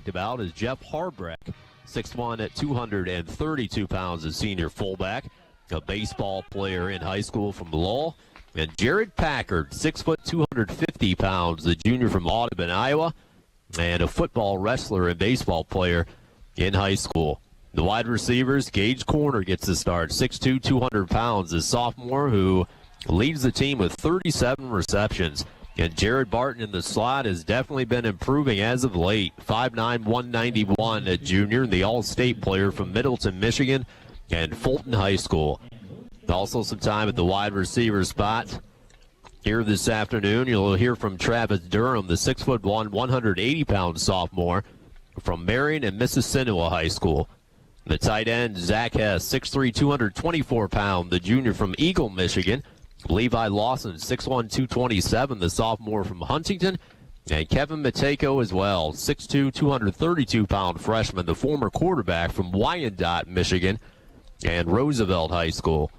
about is Jeff Harbrecht, 6'1" at 232 pounds, a senior fullback, a baseball player in high school from Lowell. And Jared Packard, 6 foot 250 pounds, the junior from Audubon, Iowa, and a football wrestler and baseball player in high school. The wide receivers, Gage Corner gets the start, 6'2", 200 pounds, the sophomore who leads the team with 37 receptions. And Jared Barton in the slot has definitely been improving as of late. 5'9", 191, a junior, the all-state player from Middleton, Michigan, and Fulton High School. Also some time at the wide receiver spot. Here this afternoon, you'll hear from Travis Durham, the 6'1", 180-pound sophomore from Marion and Mississinawa High School. The tight end, Zach Hess, 6'3", 224-pound, the junior from Eagle, Michigan. Levi Lawson, 6'1", 227, the sophomore from Huntington. And Kevin Matejko as well, 6'2", 232-pound freshman, the former quarterback from Wyandotte, Michigan, and Roosevelt High School.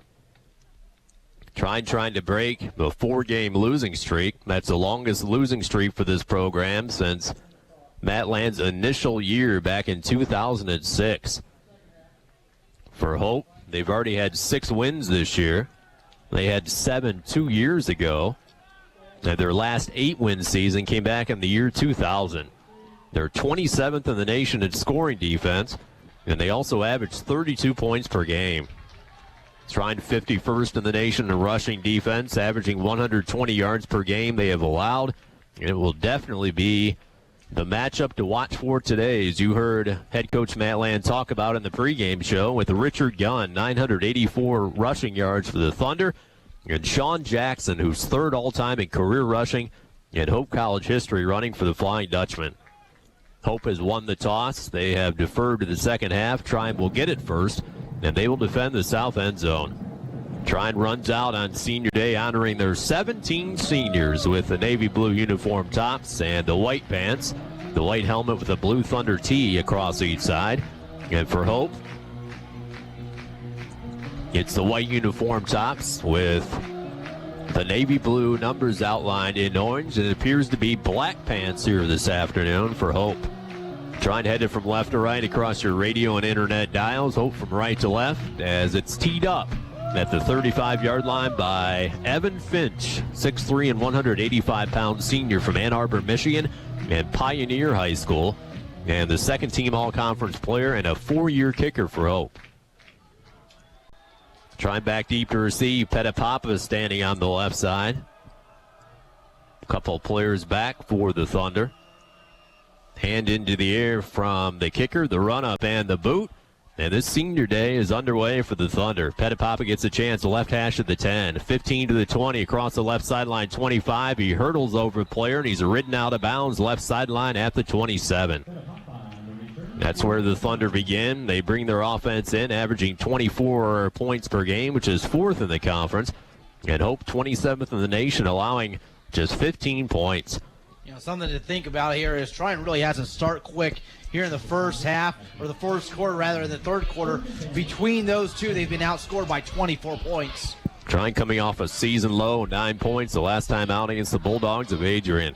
Trine trying to break the 4-game losing streak. That's the longest losing streak for this program since Matt Land's initial year back in 2006. For Hope, they've already had 6 wins this year. They had 7 2 years ago. And their last 8-win season came back in the year 2000. They're 27th in the nation in scoring defense, and they also average 32 points per game. Trine 51st in the nation in rushing defense, averaging 120 yards per game they have allowed. And it will definitely be the matchup to watch for today, as you heard head coach Matt Land talk about in the pregame show, with Richard Gunn, 984 rushing yards for the Thunder, and Sean Jackson, who's 3rd all-time in career rushing in Hope College history, running for the Flying Dutchman. Hope has won the toss. They have deferred to the second half. Trine will get it first, and they will defend the south end zone. Trine runs out on senior day, honoring their 17 seniors with the navy blue uniform tops and the white pants, the white helmet with a blue Thunder T across each side. And for Hope, it's the white uniform tops with the navy blue numbers outlined in orange. It appears to be black pants here this afternoon for Hope. Trine headed from left to right across your radio and internet dials. Hope from right to left as it's teed up at the 35-yard line by Evan Finch, 6'3" and 185-pound senior from Ann Arbor, Michigan, and Pioneer High School, and the second-team all-conference player and a 4-year kicker for Hope. Trine back deep to receive. Petapapa standing on the left side. A couple players back for the Thunder. Hand into the air from the kicker, the run-up, and the boot. And this senior day is underway for the Thunder. Petapapa gets a chance, left hash at the 10, 15 to the 20, across the left sideline, 25. He hurdles over a player, and he's ridden out of bounds, left sideline at the 27. That's where the Thunder begin. They bring their offense in, averaging 24 points per game, which is 4th in the conference. And Hope 27th in the nation, allowing just 15 points. You know, something to think about here is Trine really has to start quick here in the first half, or the first quarter rather, in the third quarter. Between those two, they've been outscored by 24 points. Trine coming off a season low, 9 points the last time out against the Bulldogs of Adrian.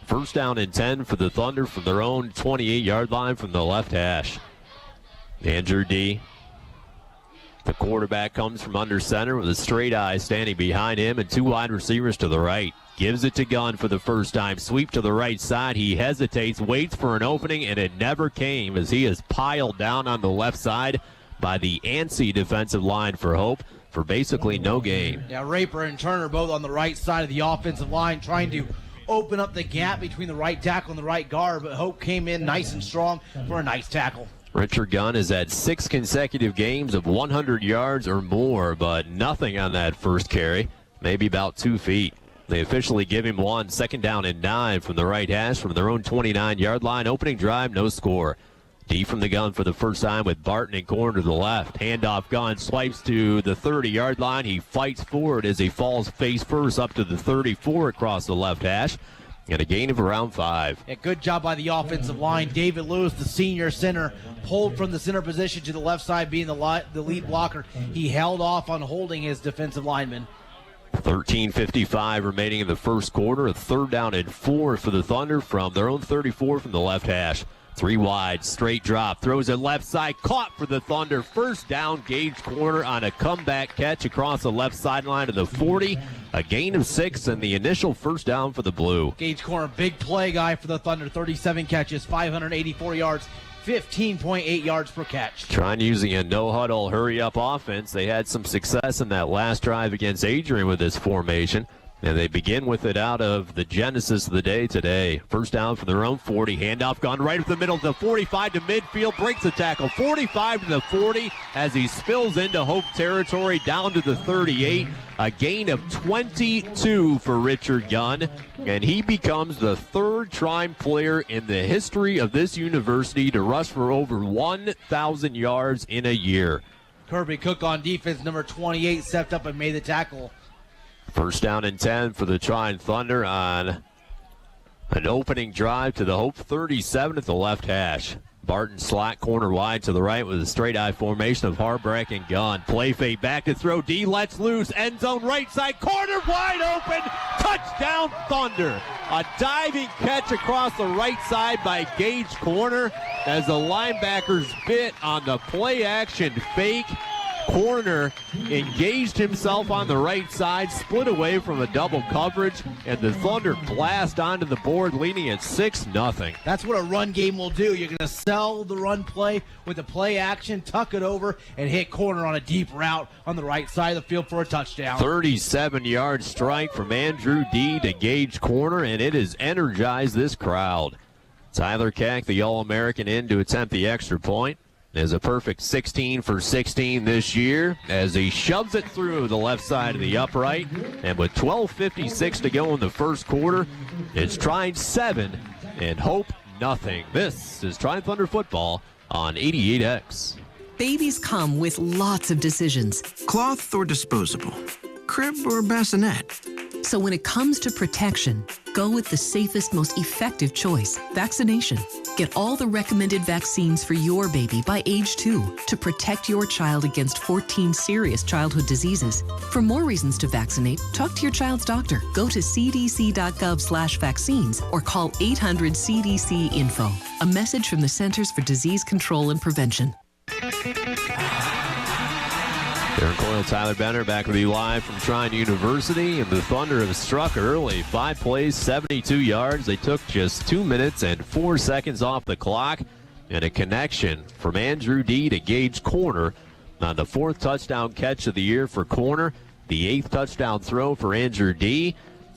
First down and 10 for the Thunder from their own 28-yard line from the left hash. Andrew D. The quarterback comes from under center with a straight eye standing behind him and 2 wide receivers to the right. Gives it to Gunn for the first time. Sweep to the right side. He hesitates, waits for an opening, and it never came as he is piled down on the left side by the Ansi defensive line for Hope for basically no gain. Yeah, Raper and Turner both on the right side of the offensive line trying to open up the gap between the right tackle and the right guard, but Hope came in nice and strong for a nice tackle. Richard Gunn has had 6 consecutive games of 100 yards or more, but nothing on that first carry, maybe about 2 feet. They officially give him one. 2nd down and 9 from the right hash from their own 29-yard line. Opening drive, no score. D from the gun for the first time with Barton in corner to the left. Handoff, Gunn swipes to the 30-yard line. He fights forward as he falls face first up to the 34 across the left hash. And a gain of around 5. Yeah, good job by the offensive line. David Lewis, the senior center, pulled from the center position to the left side, being the lead blocker. He held off on holding his defensive lineman. 13:55 remaining in the first quarter. A 3rd down and 4 for the Thunder from their own 34 from the left hash. 3 wide, straight drop, throws it left side, caught for the Thunder. First down, Gage Corner on a comeback catch across the left sideline of the 40. A gain of 6 and the initial first down for the Blue. Gage Corner, big play guy for the Thunder. 37 catches, 584 yards, 15.8 yards per catch. Trying using a no-huddle, hurry-up offense. They had some success in that last drive against Adrian with this formation. And they begin with it out of the genesis of the day today. First down from their own 40. Handoff gone right up the middle to 45 to midfield. Breaks the tackle. 45 to the 40 as he spills into Hope territory down to the 38. A gain of 22 for Richard Gunn. And he becomes the third Trine player in the history of this university to rush for over 1,000 yards in a year. Kirby Cook on defense, number 28, stepped up and made the tackle. First down and 10 for the Trine Thunder on an opening drive to the Hope 37 at the left hash. Barton slot corner wide to the right with a straight eye formation of Harbrack and Gunn. Play fake back to throw. D lets loose. End zone right side corner wide open. Touchdown Thunder. A diving catch across the right side by Gage Corner as the linebackers bit on the play action fake. Corner engaged himself on the right side, split away from a double coverage, and the Thunder blast onto the board, leading at 6-0. That's what a run game will do. You're going to sell the run play with the play action, tuck it over, and hit Corner on a deep route on the right side of the field for a touchdown. 37-yard strike from Andrew D. to Gage Corner, and it has energized this crowd. Tyler Keck, the All-American, in to attempt the extra point. Is a perfect 16 for 16 this year as he shoves it through the left side of the upright. And with 12:56 to go in the first quarter, it's Trine 7 and Hope nothing. This is Trine Thunder football on 88X. Babies come with lots of decisions. Cloth or disposable? Crib or bassinet? So when it comes to protection, go with the safest, most effective choice, vaccination. Get all the recommended vaccines for your baby by age 2 to protect your child against 14 serious childhood diseases. For more reasons to vaccinate, talk to your child's doctor. Go to cdc.gov/vaccines or call 800-CDC-INFO. A message from the Centers for Disease Control and Prevention. Darren Coyle, Tyler Benner back with you live from Trine University, and the Thunder have struck early. 5 plays, 72 yards. They took just 2 minutes and 4 seconds off the clock, and a connection from Andrew D. to Gage Corner on the 4th touchdown catch of the year for Corner, the 8th touchdown throw for Andrew D.,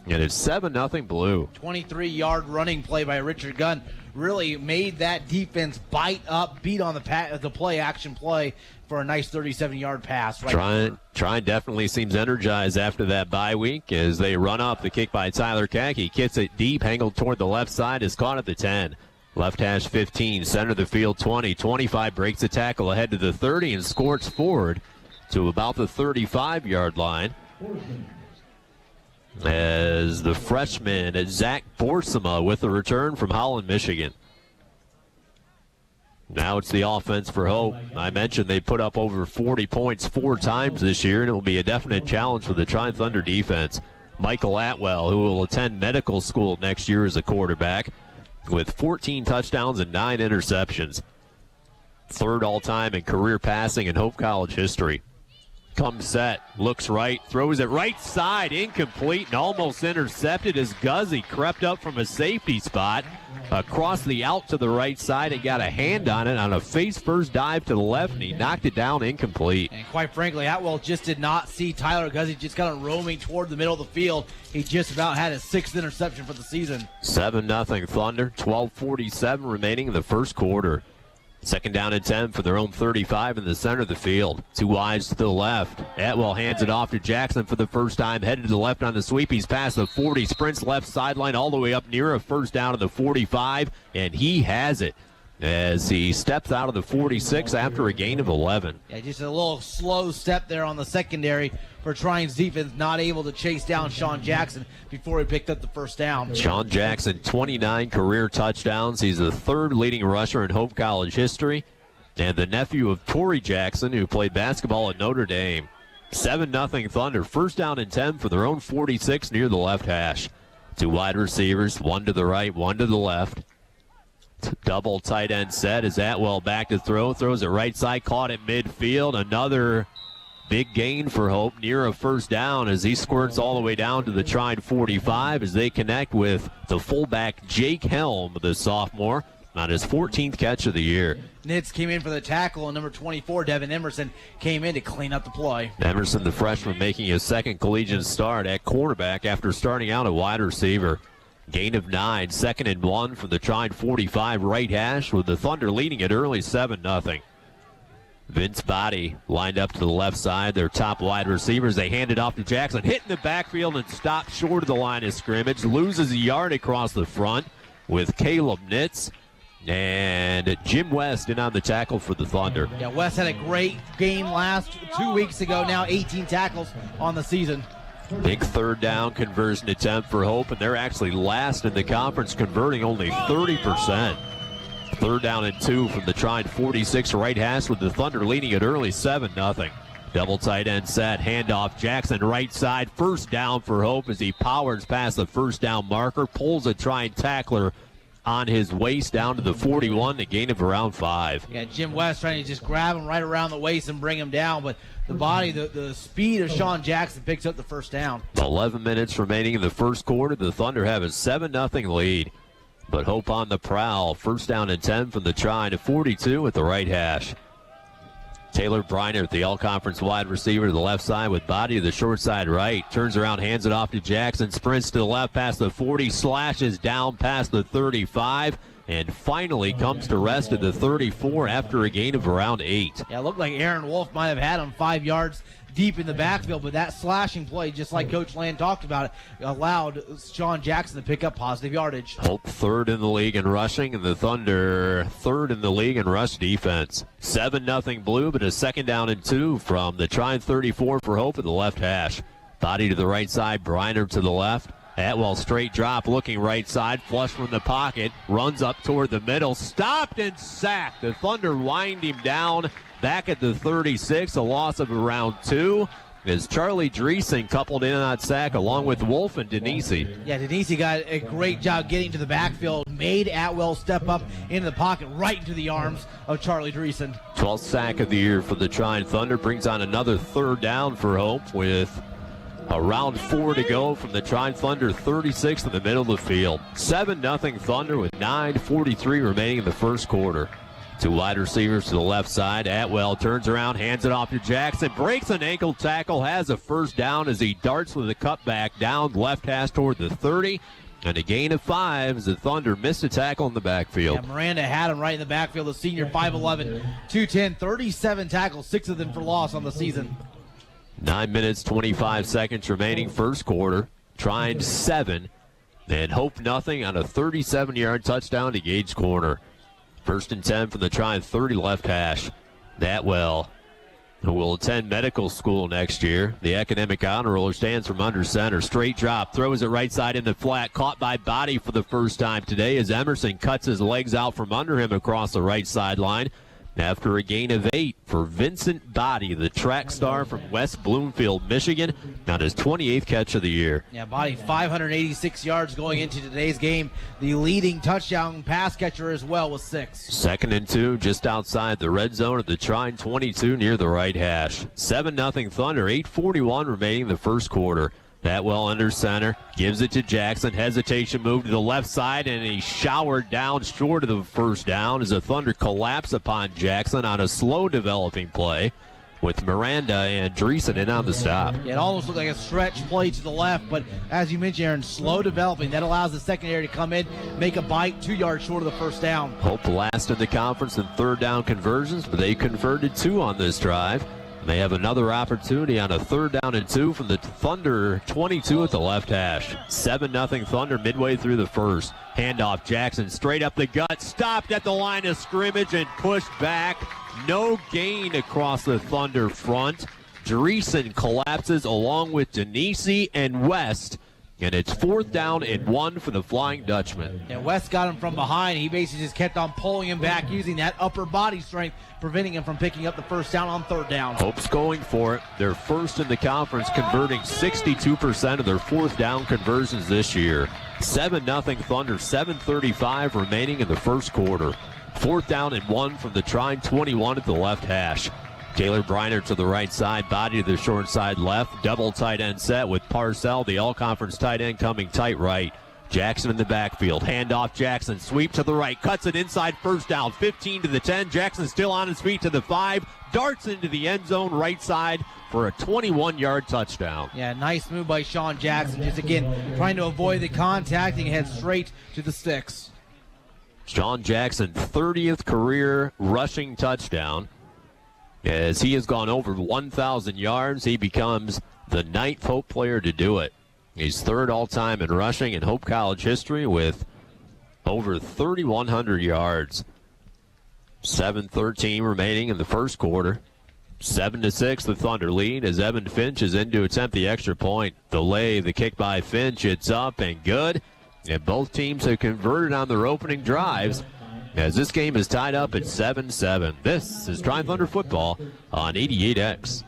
and it's 7-0 Blue. 23-yard running play by Richard Gunn really made that defense bite up, beat on the play action play for a nice 37-yard pass. Trine definitely seems energized after that bye week as they run up the kick by Tyler Keck. He kicks it deep, angled toward the left side, is caught at the 10. Left hash 15, center of the field 20, 25, breaks the tackle ahead to the 30 and squirts forward to about the 35-yard line. As the freshman Zach Borsema with the return from Holland, Michigan. Now it's the offense for Hope. I mentioned they put up over 40 points 4 times this year, and it will be a definite challenge for the Trine Thunder defense. Michael Atwell, who will attend medical school next year as a quarterback, with 14 touchdowns and 9 interceptions. 3rd all-time in career passing in Hope College history. Comes set, looks right, throws it right side, incomplete, and almost intercepted as Guzzi crept up from a safety spot across the out to the right side and got a hand on it on a face-first dive to the left, and he knocked it down incomplete. And quite frankly, Atwell just did not see Tyler Guzzi just kind of roaming toward the middle of the field. He just about had his 6th interception for the season. 7-0 Thunder, 12:47 remaining in the first quarter. 2nd down and 10 for their own 35 in the center of the field. 2 wides to the left. Atwell hands it off to Jackson for the first time. Headed to the left on the sweep. He's past the 40. Sprints left sideline all the way up near a first down to the 45. And he has it as he steps out of the 46 after a gain of 11. Yeah, just a little slow step there on the secondary for Trine's defense, not able to chase down Sean Jackson before he picked up the first down. Sean Jackson, 29 career touchdowns. He's the 3rd leading rusher in Hope College history, and the nephew of Torrey Jackson, who played basketball at Notre Dame. 7-0 Thunder. First down and 10 for their own 46 near the left hash. 2 wide receivers, 1 to the right, 1 to the left. Double tight end set as Atwell back to throw. Throws it right side, caught at midfield. Another big gain for Hope near a first down as he squirts all the way down to the Trine 45 as they connect with the fullback Jake Helm, the sophomore, on his 14th catch of the year. Nitz came in for the tackle, and number 24, Devin Emerson, came in to clean up the play. Emerson, the freshman, making his second collegiate start at quarterback after starting out at wide receiver. Gain of 9, 2nd and 1 for the Trine 45 right hash, with the Thunder leading it early 7-0. Vince Body lined up to the left side, their top wide receivers. They hand it off to Jackson, hitting the backfield and stopped short of the line of scrimmage. Loses a yard across the front with Caleb Nitz. And Jim West in on the tackle for the Thunder. Yeah, West had a great game last 2 weeks ago, now 18 tackles on the season. Big third down conversion attempt for Hope, and they're actually last in the conference, converting only 30%. 3rd down and 2 from the Trine 46 right hash, with the Thunder leading it early 7-0. Double tight end set, handoff Jackson right side, first down for Hope as he powers past the first down marker, pulls a Trine tackler on his waist down to the 41, a gain of around 5. Yeah, Jim West trying to just grab him right around the waist and bring him down, but the speed of Sean Jackson picks up the first down. 11 minutes remaining in the first quarter. The Thunder have a 7-0 lead. But Hope on the prowl. First down and 10 from the Trine to 42 at the right hash. Taylor Breinert, the all-conference wide receiver to the left side with Body to the short side right. Turns around, hands it off to Jackson, sprints to the left past the 40, slashes down past the 35, and finally comes to rest at the 34 after a gain of around 8. Yeah, it looked like Aaron Wolf might have had him 5 yards deep in the backfield, but that slashing play, just like Coach Land talked about it, allowed Sean Jackson to pick up positive yardage. Hope 3rd in the league in rushing, and the Thunder 3rd in the league in rush defense. 7-0 blue, but a 2nd down and 2 from the Trine 34 for Hope at the left hash. Body to the right side, Briner to the left. Atwell straight drop, looking right side, flush from the pocket, runs up toward the middle, stopped and sacked. The Thunder wind him down back at the 36, a loss of around 2. As Charlie Dreesen coupled in on that sack along with Wolf and Denisi. Yeah, Denisi got a great job getting to the backfield, made Atwell step up into the pocket right into the arms of Charlie Dreesen. 12th sack of the year for the Trine Thunder, brings on another 3rd down for Hope with around 4 to go from the Trine Thunder 36 in the middle of the field. 7-0 Thunder with 9:43 remaining in the first quarter. 2 wide receivers to the left side. Atwell turns around, hands it off to Jackson, breaks an ankle tackle, has a first down as he darts with a cutback down left hash toward the 30. And a gain of 5 as the Thunder missed a tackle in the backfield. Yeah, Miranda had him right in the backfield. The senior 5'11", 210, 37 tackles, 6 of them for loss on the season. 9 minutes, 25 seconds remaining first quarter. Trine 7 and Hope nothing on a 37-yard touchdown to Gage Corner. 1st and 10 from the Trine 30 left hash. Atwell, who will attend medical school next year. The academic honor roller stands from under center. Straight drop, throws it right side in the flat. Caught by Body for the first time today as Emerson cuts his legs out from under him across the right sideline. After a gain of 8 for Vincent Body, the track star from West Bloomfield, Michigan, on his 28th catch of the year. Yeah, Body 586 yards going into today's game. The leading touchdown pass catcher as well with 6. 2nd and 2 just outside the red zone at the Trine 22 near the right hash. 7-0 Thunder, 8:41 remaining in the first quarter. Atwell under center, gives it to Jackson. Hesitation move to the left side, and he showered down short of the first down as the Thunder collapse upon Jackson on a slow developing play with Miranda and Dreesen in on the stop. Yeah, it almost looked like a stretch play to the left, but as you mentioned, Aaron, slow developing. That allows the secondary to come in, make a bite 2 yards short of the first down. Hope last in the conference in 3rd down conversions, but they converted 2 on this drive. They have another opportunity on a 3rd down and 2 from the Thunder 22 at the left hash. 7-0 Thunder midway through the first. Handoff Jackson straight up the gut, stopped at the line of scrimmage and pushed back. No gain across the Thunder front. Dreesen collapses along with Denisi and West and it's 4th down and 1 for the Flying Dutchman. And West got him from behind. He basically just kept on pulling him back using that upper body strength, preventing him from picking up the first down on 3rd down. Hope's going for it. They're first in the conference, converting 62% of their 4th down conversions this year. 7-0 Thunder, 7:35 remaining in the first quarter. 4th down and 1 from the Trine 21 at the left hash. Taylor Briner to the right side, body to the short side left. Double tight end set with Parcell, the all-conference tight end, coming tight right. Jackson in the backfield. Handoff Jackson. Sweep to the right. Cuts it inside. First down. 15 to the 10. Jackson still on his feet to the 5. Darts into the end zone right side for a 21-yard touchdown. Yeah, nice move by Sean Jackson. Just again trying to avoid the contact and head straight to the sticks. Sean Jackson, 30th career rushing touchdown. As he has gone over 1,000 yards, he becomes the 9th Hope player to do it. He's 3rd all-time in rushing in Hope College history with over 3,100 yards. 7:13 remaining in the first quarter. 7-6 the Thunder lead as Evan Finch is in to attempt the extra point. The kick by Finch, it's up and good. And both teams have converted on their opening drives as this game is tied up at 7-7. This is Trine Thunder football on 88X.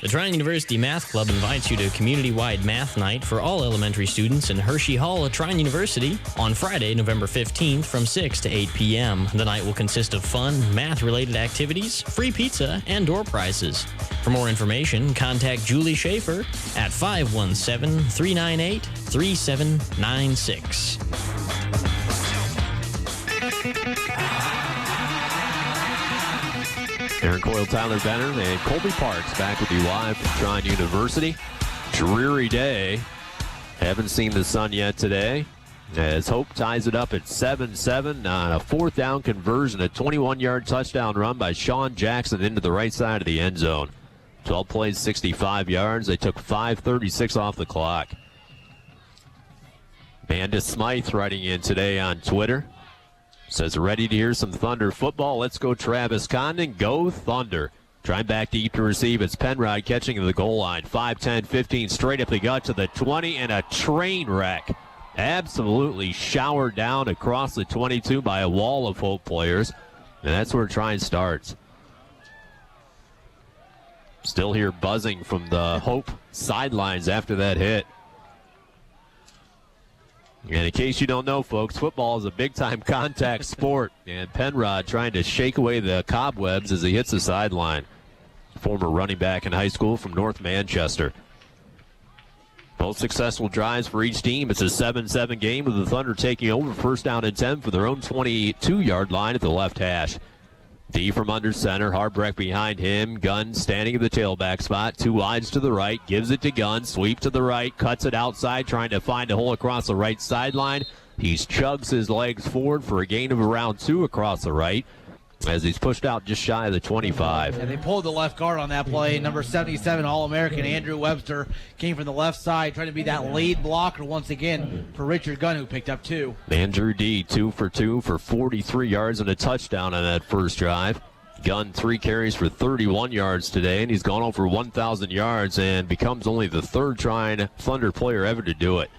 The Trine University Math Club invites you to a community-wide math night for all elementary students in Hershey Hall at Trine University on Friday, November 15th from 6 to 8 p.m. The night will consist of fun, math-related activities, free pizza, and door prizes. For more information, contact Julie Schaefer at 517-398-3796. Aaron Coyle, Tyler Benner, and Colby Parks back with you live from Trine University. Dreary day. Haven't seen the sun yet today. As Hope ties it up at 7-7 on a 4th down conversion, a 21-yard touchdown run by Sean Jackson into the right side of the end zone. 12 plays, 65 yards. They took 5:36 off the clock. Amanda Smythe writing in today on Twitter. Says, ready to hear some Thunder football. Let's go Travis Condon. Go Thunder. Trying back deep to receive. It's Penrod catching the goal line. 5-10, 15 straight up the gut to the 20, and a train wreck. Absolutely showered down across the 22 by a wall of Hope players. And that's where Trine starts. Still hear buzzing from the Hope sidelines after that hit. And in case you don't know, folks, football is a big-time contact sport, and Penrod trying to shake away the cobwebs as he hits the sideline. Former running back in high school from North Manchester. Both successful drives for each team. It's a 7-7 game with the Thunder taking over 1st down and 10 for their own 22-yard line at the left hash. D from under center, Harbrecht behind him. Gunn standing at the tailback spot. 2 wides to the right, gives it to Gunn. Sweep to the right, cuts it outside, trying to find a hole across the right sideline. He chugs his legs forward for a gain of around 2 across the right as he's pushed out just shy of the 25. And they pulled the left guard on that play. Number 77 All-American Andrew Webster came from the left side, trying to be that lead blocker once again for Richard Gunn, who picked up 2. Andrew D, 2 for 2 for 43 yards and a touchdown on that first drive. Gunn 3 carries for 31 yards today, and he's gone over 1,000 yards and becomes only the 3rd Trine Thunder player ever to do it.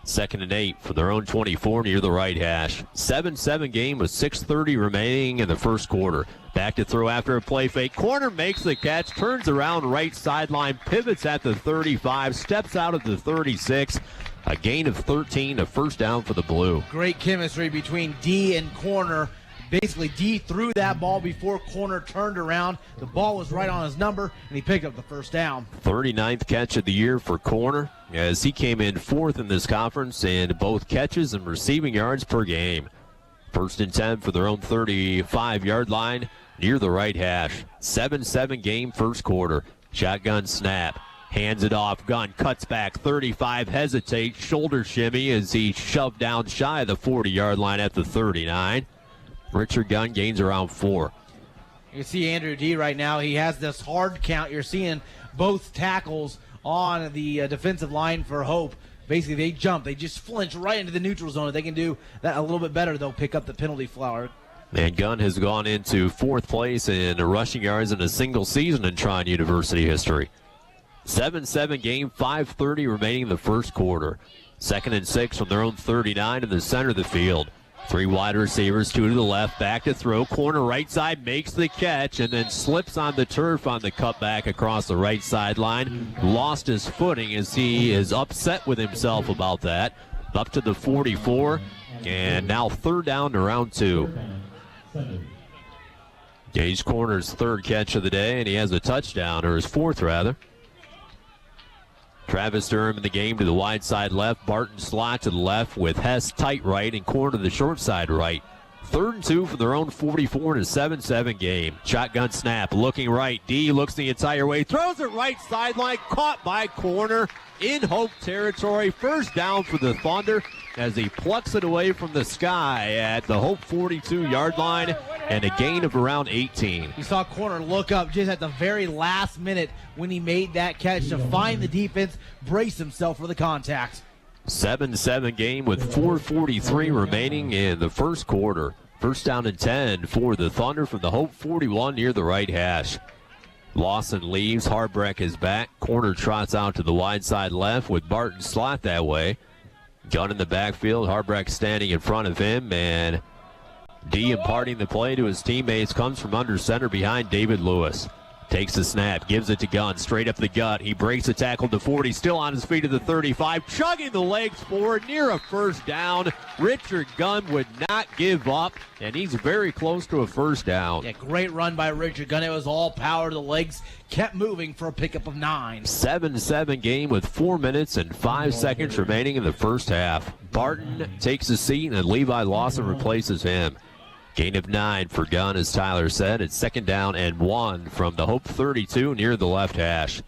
2nd and 8 for their own 24 near the right hash. 7-7 game with 6:30 remaining in the first quarter. Back to throw after a play fake. Corner makes the catch, turns around right sideline, pivots at the 35, steps out at the 36. A gain of 13, a 1st down for the Blue. Great chemistry between D and corner. Basically, D threw that ball before corner turned around. The ball was right on his number, and he picked up the 1st down. 39th catch of the year for corner, as he came in 4th in this conference in both catches and receiving yards per game. 1st and 10 for their own 35-yard line near the right hash. 7-7 game, first quarter. Shotgun snap. Hands it off. Gunn cuts back. 35, hesitates. Shoulder shimmy as he shoved down shy of the 40-yard line at the 39. Richard Gunn gains around 4. You can see Andrew D right now. He has this hard count. You're seeing both tackles on the defensive line for Hope. Basically, they jump. They just flinch right into the neutral zone. If they can do that a little bit better, they'll pick up the penalty flower. And Gunn has gone into 4th place in rushing yards in a single season in Trine University history. 7-7 game, 5:30 remaining in the first quarter. 2nd and 6 from their own 39 in the center of the field. 3 wide receivers, 2 to the left, back to throw, corner right side, makes the catch, and then slips on the turf on the cutback across the right sideline. Lost his footing as he is upset with himself about that. Up to the 44, and now 3rd down to round 2. Gage Corner's 3rd catch of the day, and he has a touchdown, or his 4th rather. Travis Durham in the game to the wide side left. Barton slot to the left with Hess tight right and Corner to the short side right. 3rd and 2 from their own 44 in a 7-7 game. Shotgun snap, looking right. D looks the entire way, throws it right sideline, caught by Corner in Hope territory. 1st down for the Thunder as he plucks it away from the sky at the Hope 42-yard line, and a gain of around 18. You saw Corner look up just at the very last minute when he made that catch to find the defense, brace himself for the contact. 7-7 game with 4:43 remaining in the first quarter. 1st down and 10 for the Thunder from the Hope 41 near the right hash. Lawson leaves, Harbreck is back. Corner trots out to the wide side left with Barton slot that way. Gunn in the backfield, Harbreck standing in front of him, and D imparting the play to his teammates comes from under center behind David Lewis. Takes the snap, gives it to Gunn, straight up the gut. He breaks a tackle to 40, still on his feet to the 35, chugging the legs forward near a 1st down. Richard Gunn would not give up, and he's very close to a 1st down. Yeah, great run by Richard Gunn. It was all power to the legs, kept moving for a pickup of 9. 7-7 game with 4 minutes and 5 seconds remaining in the first half. Barton takes a seat, and Levi Lawson replaces him. Gain of 9 for Gunn, as Tyler said. It's 2nd down and 1 from the Hope 32 near the left hash.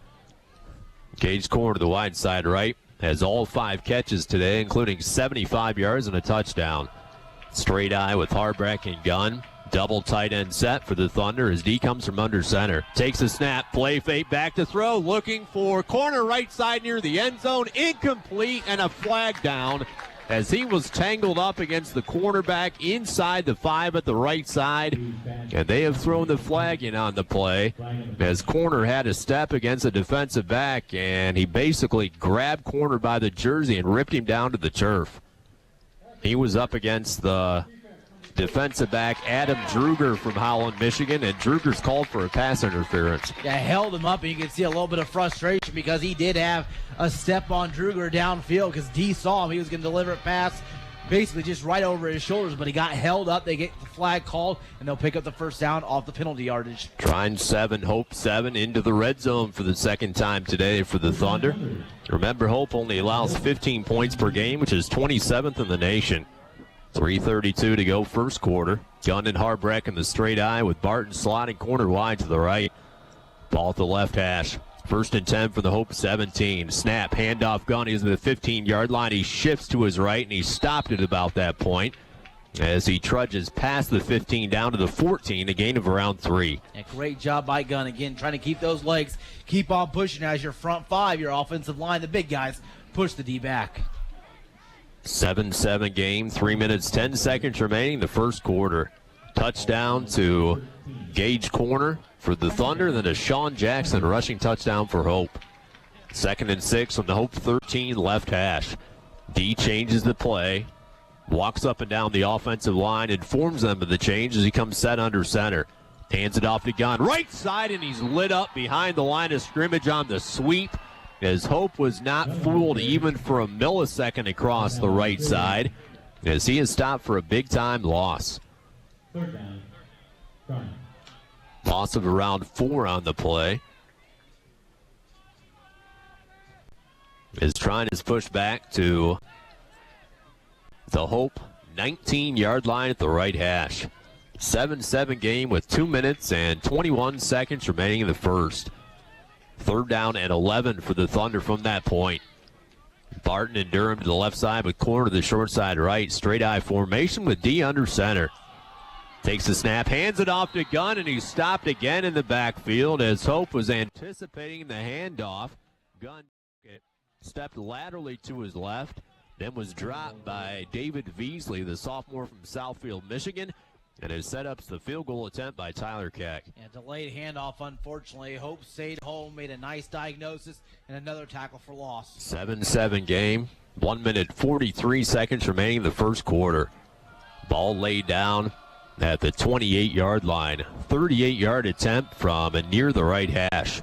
Gage Corner to the wide side right has all 5 catches today, including 75 yards and a touchdown. Straight eye with Harbreck and Gunn. Double tight end set for the Thunder as D comes from under center. Takes a snap, play fake, back to throw, looking for Corner right side near the end zone. Incomplete, and a flag down as he was tangled up against the cornerback inside the 5 at the right side. And they have thrown the flag in on the play as Corner had a step against a defensive back, and he basically grabbed Corner by the jersey and ripped him down to the turf. He was up against the defensive back Adam Druger from Howland, Michigan, and Druger's called for a pass interference. Yeah, held him up, and you can see a little bit of frustration because he did have a step on Druger downfield because D saw him. He was going to deliver a pass basically just right over his shoulders, but he got held up. They get the flag called, and they'll pick up the 1st down off the penalty yardage. Trine 7, Hope 7 into the red zone for the 2nd time today for the Thunder. Remember, Hope only allows 15 points per game, which is 27th in the nation. 3:32 to go first quarter. Gunn and Harbreck in the straight eye with Barton slotting Corner wide to the right. Ball at the left hash. 1st and 10 for the Hope 17. Snap, handoff Gunn. He's at the 15-yard line. He shifts to his right, and he stopped at about that point as he trudges past the 15 down to the 14, a gain of around 3. Yeah, great job by Gunn. Again, trying to keep those legs, keep on pushing as your front 5, your offensive line, the big guys, push the D back. 7-7 game, 3 minutes, 10 seconds remaining the first quarter. Touchdown to Gage Corner for the Thunder, then a Sean Jackson rushing touchdown for Hope. 2nd and 6 from the Hope 13 left hash. D changes the play, walks up and down the offensive line, informs them of the change as he comes set under center. Hands it off to Gunn, right side, and he's lit up behind the line of scrimmage on the sweep, as Hope was not fooled even for a millisecond across the right side, as he is stopped for a big-time loss. Loss of around 4 on the play. As Trine is pushed back to the Hope 19-yard line at the right hash. 7-7 game with 2 minutes and 21 seconds remaining in the first. 3rd down and 11 for the Thunder from that point. Barton and Durham to the left side with Corner to the short side right. Straight eye formation with D under center. Takes the snap, hands it off to Gunn, and he's stopped again in the backfield as Hope was anticipating the handoff. Gunn stepped laterally to his left, then was dropped by David Veasley, the sophomore from Southfield, Michigan. And it set up the field goal attempt by Tyler Keck. Yeah, delayed handoff, unfortunately. Hope stayed home, made a nice diagnosis, and another tackle for loss. 7-7 game. 1 minute 43 seconds remaining in the first quarter. Ball laid down at the 28-yard line. 38-yard attempt from near the right hash.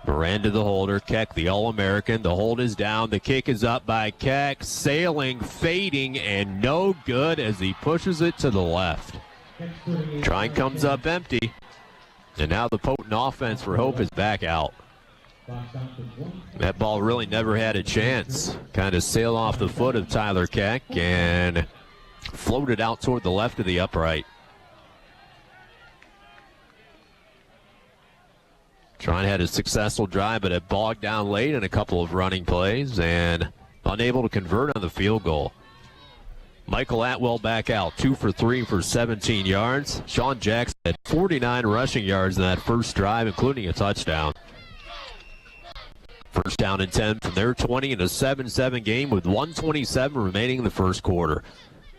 Miranda the holder, Keck the All-American. The hold is down. The kick is up by Keck. Sailing, fading, and no good as he pushes it to the left. Trine comes up empty. And now the potent offense for Hope is back out. That ball really never had a chance. Kind of sailed off the foot of Tyler Keck and floated out toward the left of the upright. Trine had a successful drive, but it bogged down late in a couple of running plays and unable to convert on the field goal. Michael Atwell back out, 2 for 3 for 17 yards. Sean Jackson had 49 rushing yards in that first drive, including a touchdown. First down and 10 from their 20 in a 7-7 game with 1:27 remaining in the first quarter.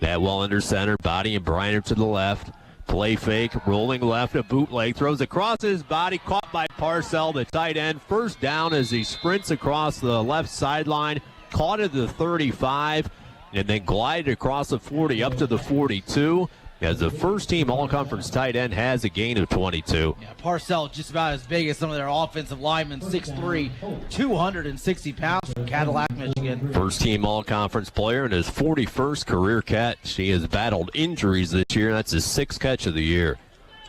Atwell under center, body and Bryant to the left. Play fake, rolling left, a bootleg, throws across his body, caught by Parcell, the tight end. First down as he sprints across the left sideline, caught at the 35, and then glided across the 40 up to the 42. As the first-team all-conference tight end has a gain of 22. Yeah, Parcell just about as big as some of their offensive linemen, 6'3", 260 pounds from Cadillac, Michigan. First-team all-conference player in his 41st career catch. He has battled injuries this year. That's his 6th catch of the year.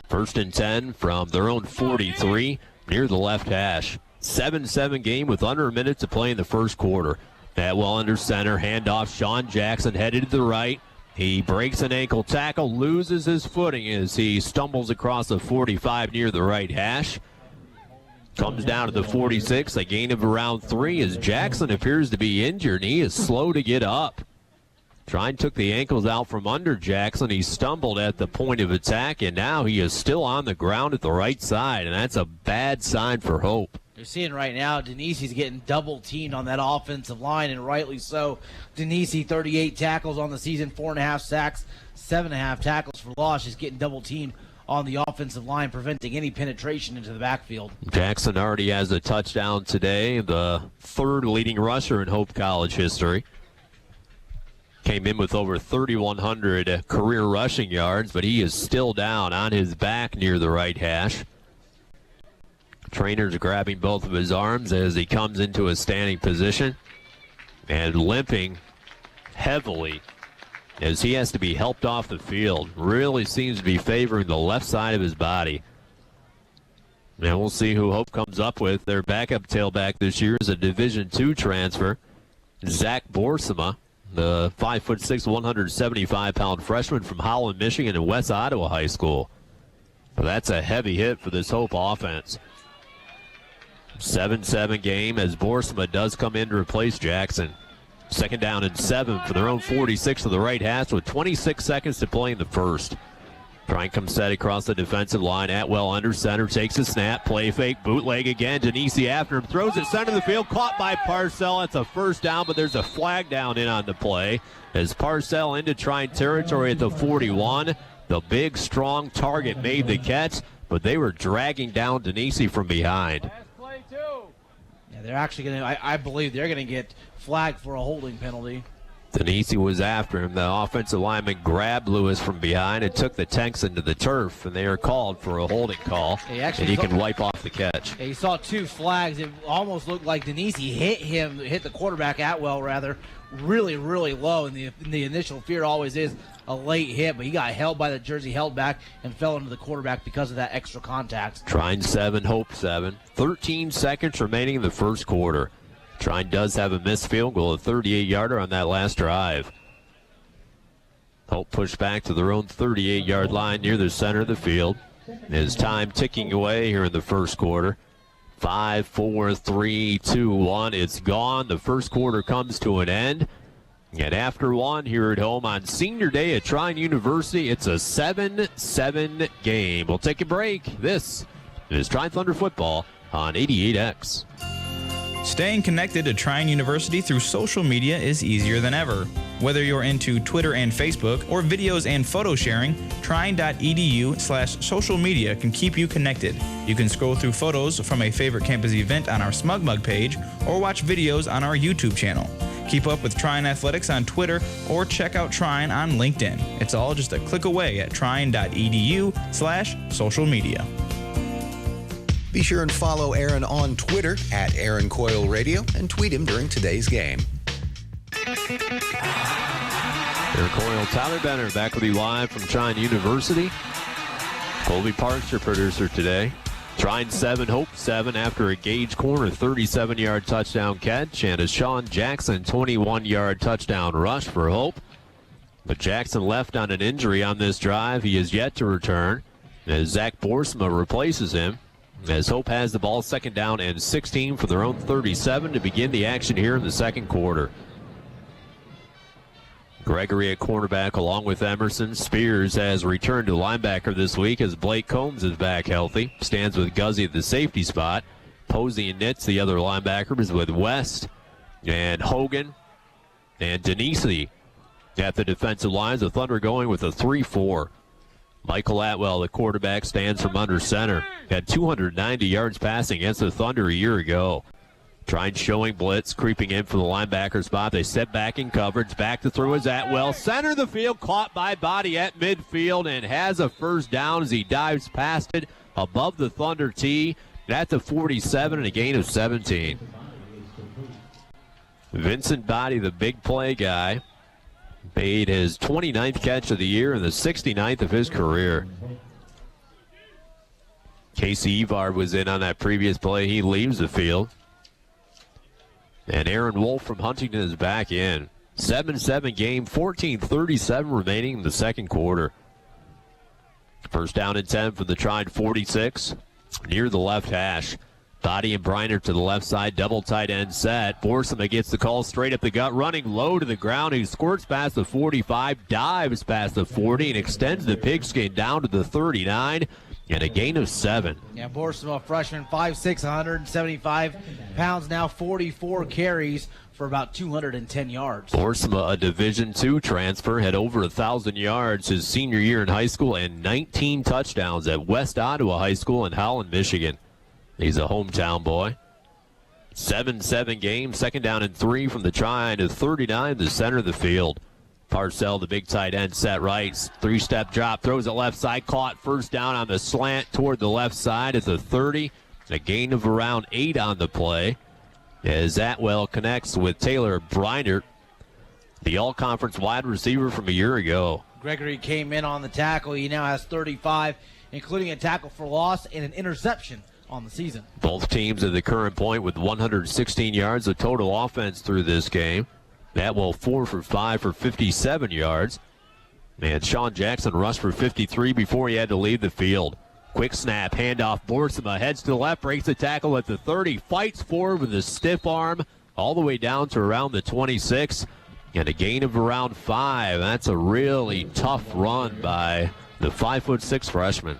First and 10 from their own 43 near the left hash. 7-7 game with under a minute to play in the first quarter. Atwell under center, handoff, Sean Jackson headed to the right. He breaks an ankle tackle, loses his footing as he stumbles across the 45 near the right hash. Comes down to the 46, a gain of around 3 as Jackson appears to be injured. He is slow to get up. Trine took the ankles out from under Jackson. He stumbled at the point of attack, and now he is still on the ground at the right side, and that's a bad sign for Hope. You're seeing right now Denisi's getting double-teamed on that offensive line, and rightly so. Denisi, 38 tackles on the season, 4.5 sacks, 7.5 tackles for loss. She's getting double-teamed on the offensive line, preventing any penetration into the backfield. Jackson already has a touchdown today, the 3rd leading rusher in Hope College history. Came in with over 3,100 career rushing yards, but he is still down on his back near the right hash. Trainer's grabbing both of his arms as he comes into a standing position and limping heavily as he has to be helped off the field. Really seems to be favoring the left side of his body. Now we'll see who Hope comes up with. Their backup tailback this year is a Division II transfer, Zach Borsema, the 5'6", 175-pound freshman from Holland, Michigan, and West Ottawa High School. But that's a heavy hit for this Hope offense. 7-7 game as Borsema does come in to replace Jackson. Second down and 7 for their own 46 to the right hash with 26 seconds to play in the first. Trine comes set across the defensive line. Atwell under center, takes a snap, play fake, bootleg again. Denisi after him, throws it center of the field, caught by Parcell. It's a first down, but there's a flag down in on the play as Parcell into Trine territory at the 41. The big, strong target made the catch, but they were dragging down Denisi from behind. Yeah, they're actually going to, I believe they're going to get flagged for a holding penalty. Denisi was after him. The offensive lineman grabbed Lewis from behind and took the Texan to the turf, and they are called for a holding call, and he can wipe off the catch. Yeah, he saw 2 flags. It almost looked like Denisi hit the quarterback, Atwell, rather, really, really low, and the initial fear always is a late hit, but he got held by the jersey, held back, and fell into the quarterback because of that extra contact. Trine 7, Hope 7. 13 seconds remaining in the first quarter. Trine does have a missed field goal, a 38-yarder on that last drive. Hope pushed back to their own 38-yard line near the center of the field. His time ticking away here in the first quarter. 5, 4, 3, 2, 1. It's gone. The first quarter comes to an end. And after one here at home on Senior Day at Trine University, it's a 7-7 game. We'll take a break. This is Trine Thunder Football on 88X. Staying connected to Trine University through social media is easier than ever. Whether you're into Twitter and Facebook or videos and photo sharing, trine.edu/social media can keep you connected. You can scroll through photos from a favorite campus event on our Smug Mug page or watch videos on our YouTube channel. Keep up with Trine Athletics on Twitter or check out Trine on LinkedIn. It's all just a click away at trine.edu/social media. Be sure and follow Aaron on Twitter at Aaron Coyle Radio and tweet him during today's game. Aaron Coyle, Tyler Benner back with you live from Trine University. Colby Parks, your producer today. Trine 7, Hope 7 after a Gage Corner 37-yard touchdown catch and a Sean Jackson 21-yard touchdown rush for Hope. But Jackson left on an injury on this drive. He is yet to return as Zach Boersma replaces him. As Hope has the ball, second down and 16 for their own 37 to begin the action here in the second quarter. Gregory at cornerback along with Emerson. Spears has returned to linebacker this week as Blake Combs is back healthy. Stands with Guzzi at the safety spot. Posey and Nitz, the other linebackers, with West and Hogan and Denisi at the defensive lines. The Thunder going with a 3-4. Michael Atwell, the quarterback, stands from under center. Had 290 yards passing against the Thunder a year ago. Trine showing blitz, creeping in for the linebacker spot. They step back in coverage. Back to throw is Atwell. Center of the field, caught by Body at midfield and has a first down as he dives past it above the Thunder tee. At the 47 and a gain of 17. Vincent Body, the big play guy, made his 29th catch of the year and the 69th of his career. Casey Evard was in on that previous play. He leaves the field. And Aaron Wolf from Huntington is back in. 7-7 game, 14:37 remaining in the second quarter. First down and 10 for the Trine 46, near the left hash. Body and Briner to the left side, double tight end set. Boersma gets the call straight up the gut, running low to the ground. He squirts past the 45, dives past the 40, and extends the pigskin down to the 39, and a gain of 7. Yeah, Boersma, freshman, 5'6", 175 pounds, now 44 carries for about 210 yards. Boersma, a Division II transfer, had over 1,000 yards his senior year in high school and 19 touchdowns at West Ottawa High School in Holland, Michigan. He's a hometown boy. 7-7 game, second down and 3 from the Trine to 39, the center of the field. Parcell, the big tight end, set right. Three-step drop, throws it left side, caught first down on the slant toward the left side at the 30. A gain of around 8 on the play as Atwell connects with Taylor Briner, the all-conference wide receiver from a year ago. Gregory came in on the tackle. He now has 35, including a tackle for loss and an interception on the season. Both teams at the current point with 116 yards of total offense through this game. Atwell 4 for 5 for 57 yards. And Sean Jackson rushed for 53 before he had to leave the field. Quick snap, handoff, Boersma heads to the left, breaks the tackle at the 30, fights forward with a stiff arm all the way down to around the 26, and a gain of around 5. That's a really tough run by the 5'6" freshman.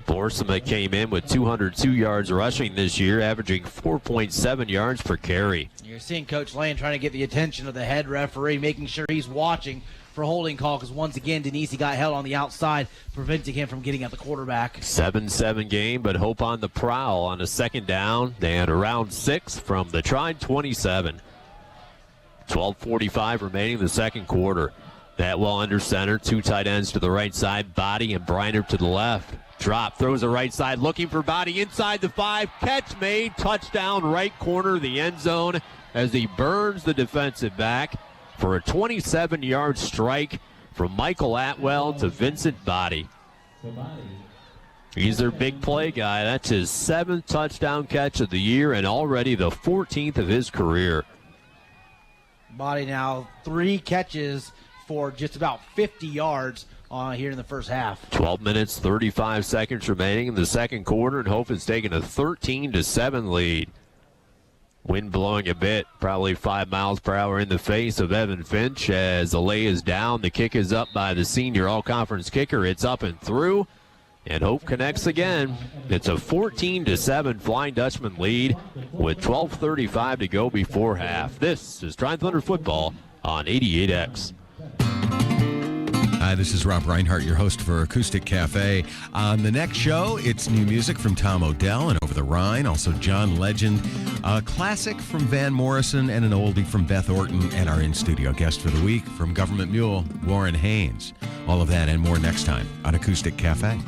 Boersma came in with 202 yards rushing this year, averaging 4.7 yards per carry. You're seeing Coach Lane trying to get the attention of the head referee, making sure he's watching for a holding call, because once again, Denisi got held on the outside, preventing him from getting at the quarterback. 7-7 game, but Hope on the prowl on a second down and around 6 from the Trine 27. 12:45 remaining in the second quarter. Atwell under center, 2 tight ends to the right side, Body and Briner to the left. Drop, throws the right side, looking for Body inside the 5. Catch made, touchdown, right corner of the end zone as he burns the defensive back for a 27-yard strike from Michael Atwell to Vincent Body. He's their big play guy. That's his 7th touchdown catch of the year and already the 14th of his career. Body now 3 catches for just about 50 yards here in the first half. 12 minutes, 35 seconds remaining in the second quarter, and Hope has taken a 13-7 lead. Wind blowing a bit, probably 5 miles per hour in the face of Evan Finch as the lay is down. The kick is up by the senior all-conference kicker. It's up and through, and Hope connects again. It's a 14-7 Flying Dutchman lead with 12:35 to go before half. This is Trine Thunder football on 88X. Hi, this is Rob Reinhart, your host for Acoustic Cafe. On the next show, it's new music from Tom Odell and Over the Rhine, also John Legend, a classic from Van Morrison, and an oldie from Beth Orton, and our in-studio guest for the week from Government Mule, Warren Haynes. All of that and more next time on Acoustic Cafe.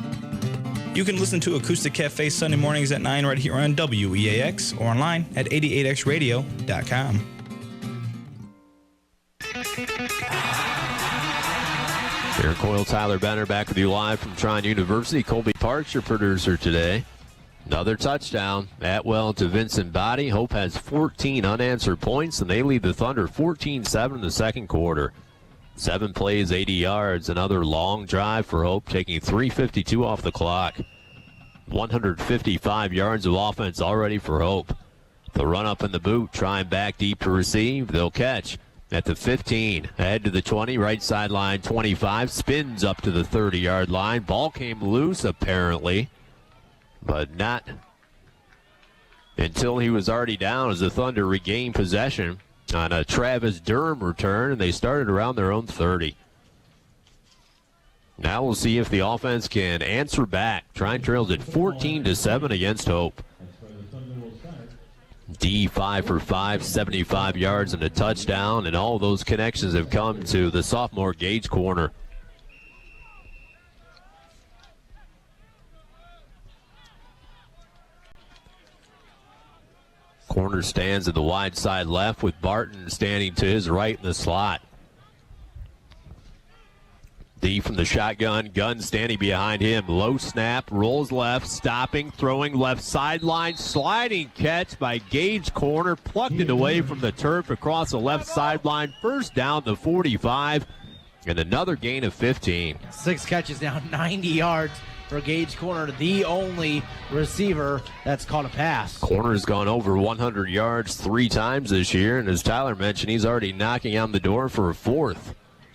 You can listen to Acoustic Cafe Sunday mornings at 9 right here on WEAX or online at 88xradio.com. Aaron Coyle, Tyler Benner back with you live from Trine University. Colby Parks, your producer today. Another touchdown. Atwell to Vincent Body. Hope has 14 unanswered points, and they lead the Thunder 14-7 in the second quarter. 7 plays, 80 yards. Another long drive for Hope, taking 3:52 off the clock. 155 yards of offense already for Hope. The run up in the boot, trying back deep to receive. They'll catch at the 15, ahead to the 20, right sideline 25, spins up to the 30-yard line. Ball came loose apparently, but not until he was already down as the Thunder regained possession on a Travis Durham return, and they started around their own 30. Now we'll see if the offense can answer back. Trine trails at 14-7 against Hope. D 5 for 5, 75 yards and a touchdown, and all those connections have come to the sophomore Gage Corner. Corner stands at the wide side left with Barton standing to his right in the slot. D from the shotgun, Gunn standing behind him. Low snap, rolls left, stopping, throwing left sideline, sliding catch by Gage Corner, plucked it away from the turf across the left sideline. First down to 45, and another gain of 15. 6 catches now, 90 yards for Gage Corner, the only receiver that's caught a pass. Corner's gone over 100 yards 3 times this year, and as Tyler mentioned, he's already knocking on the door for a 4th.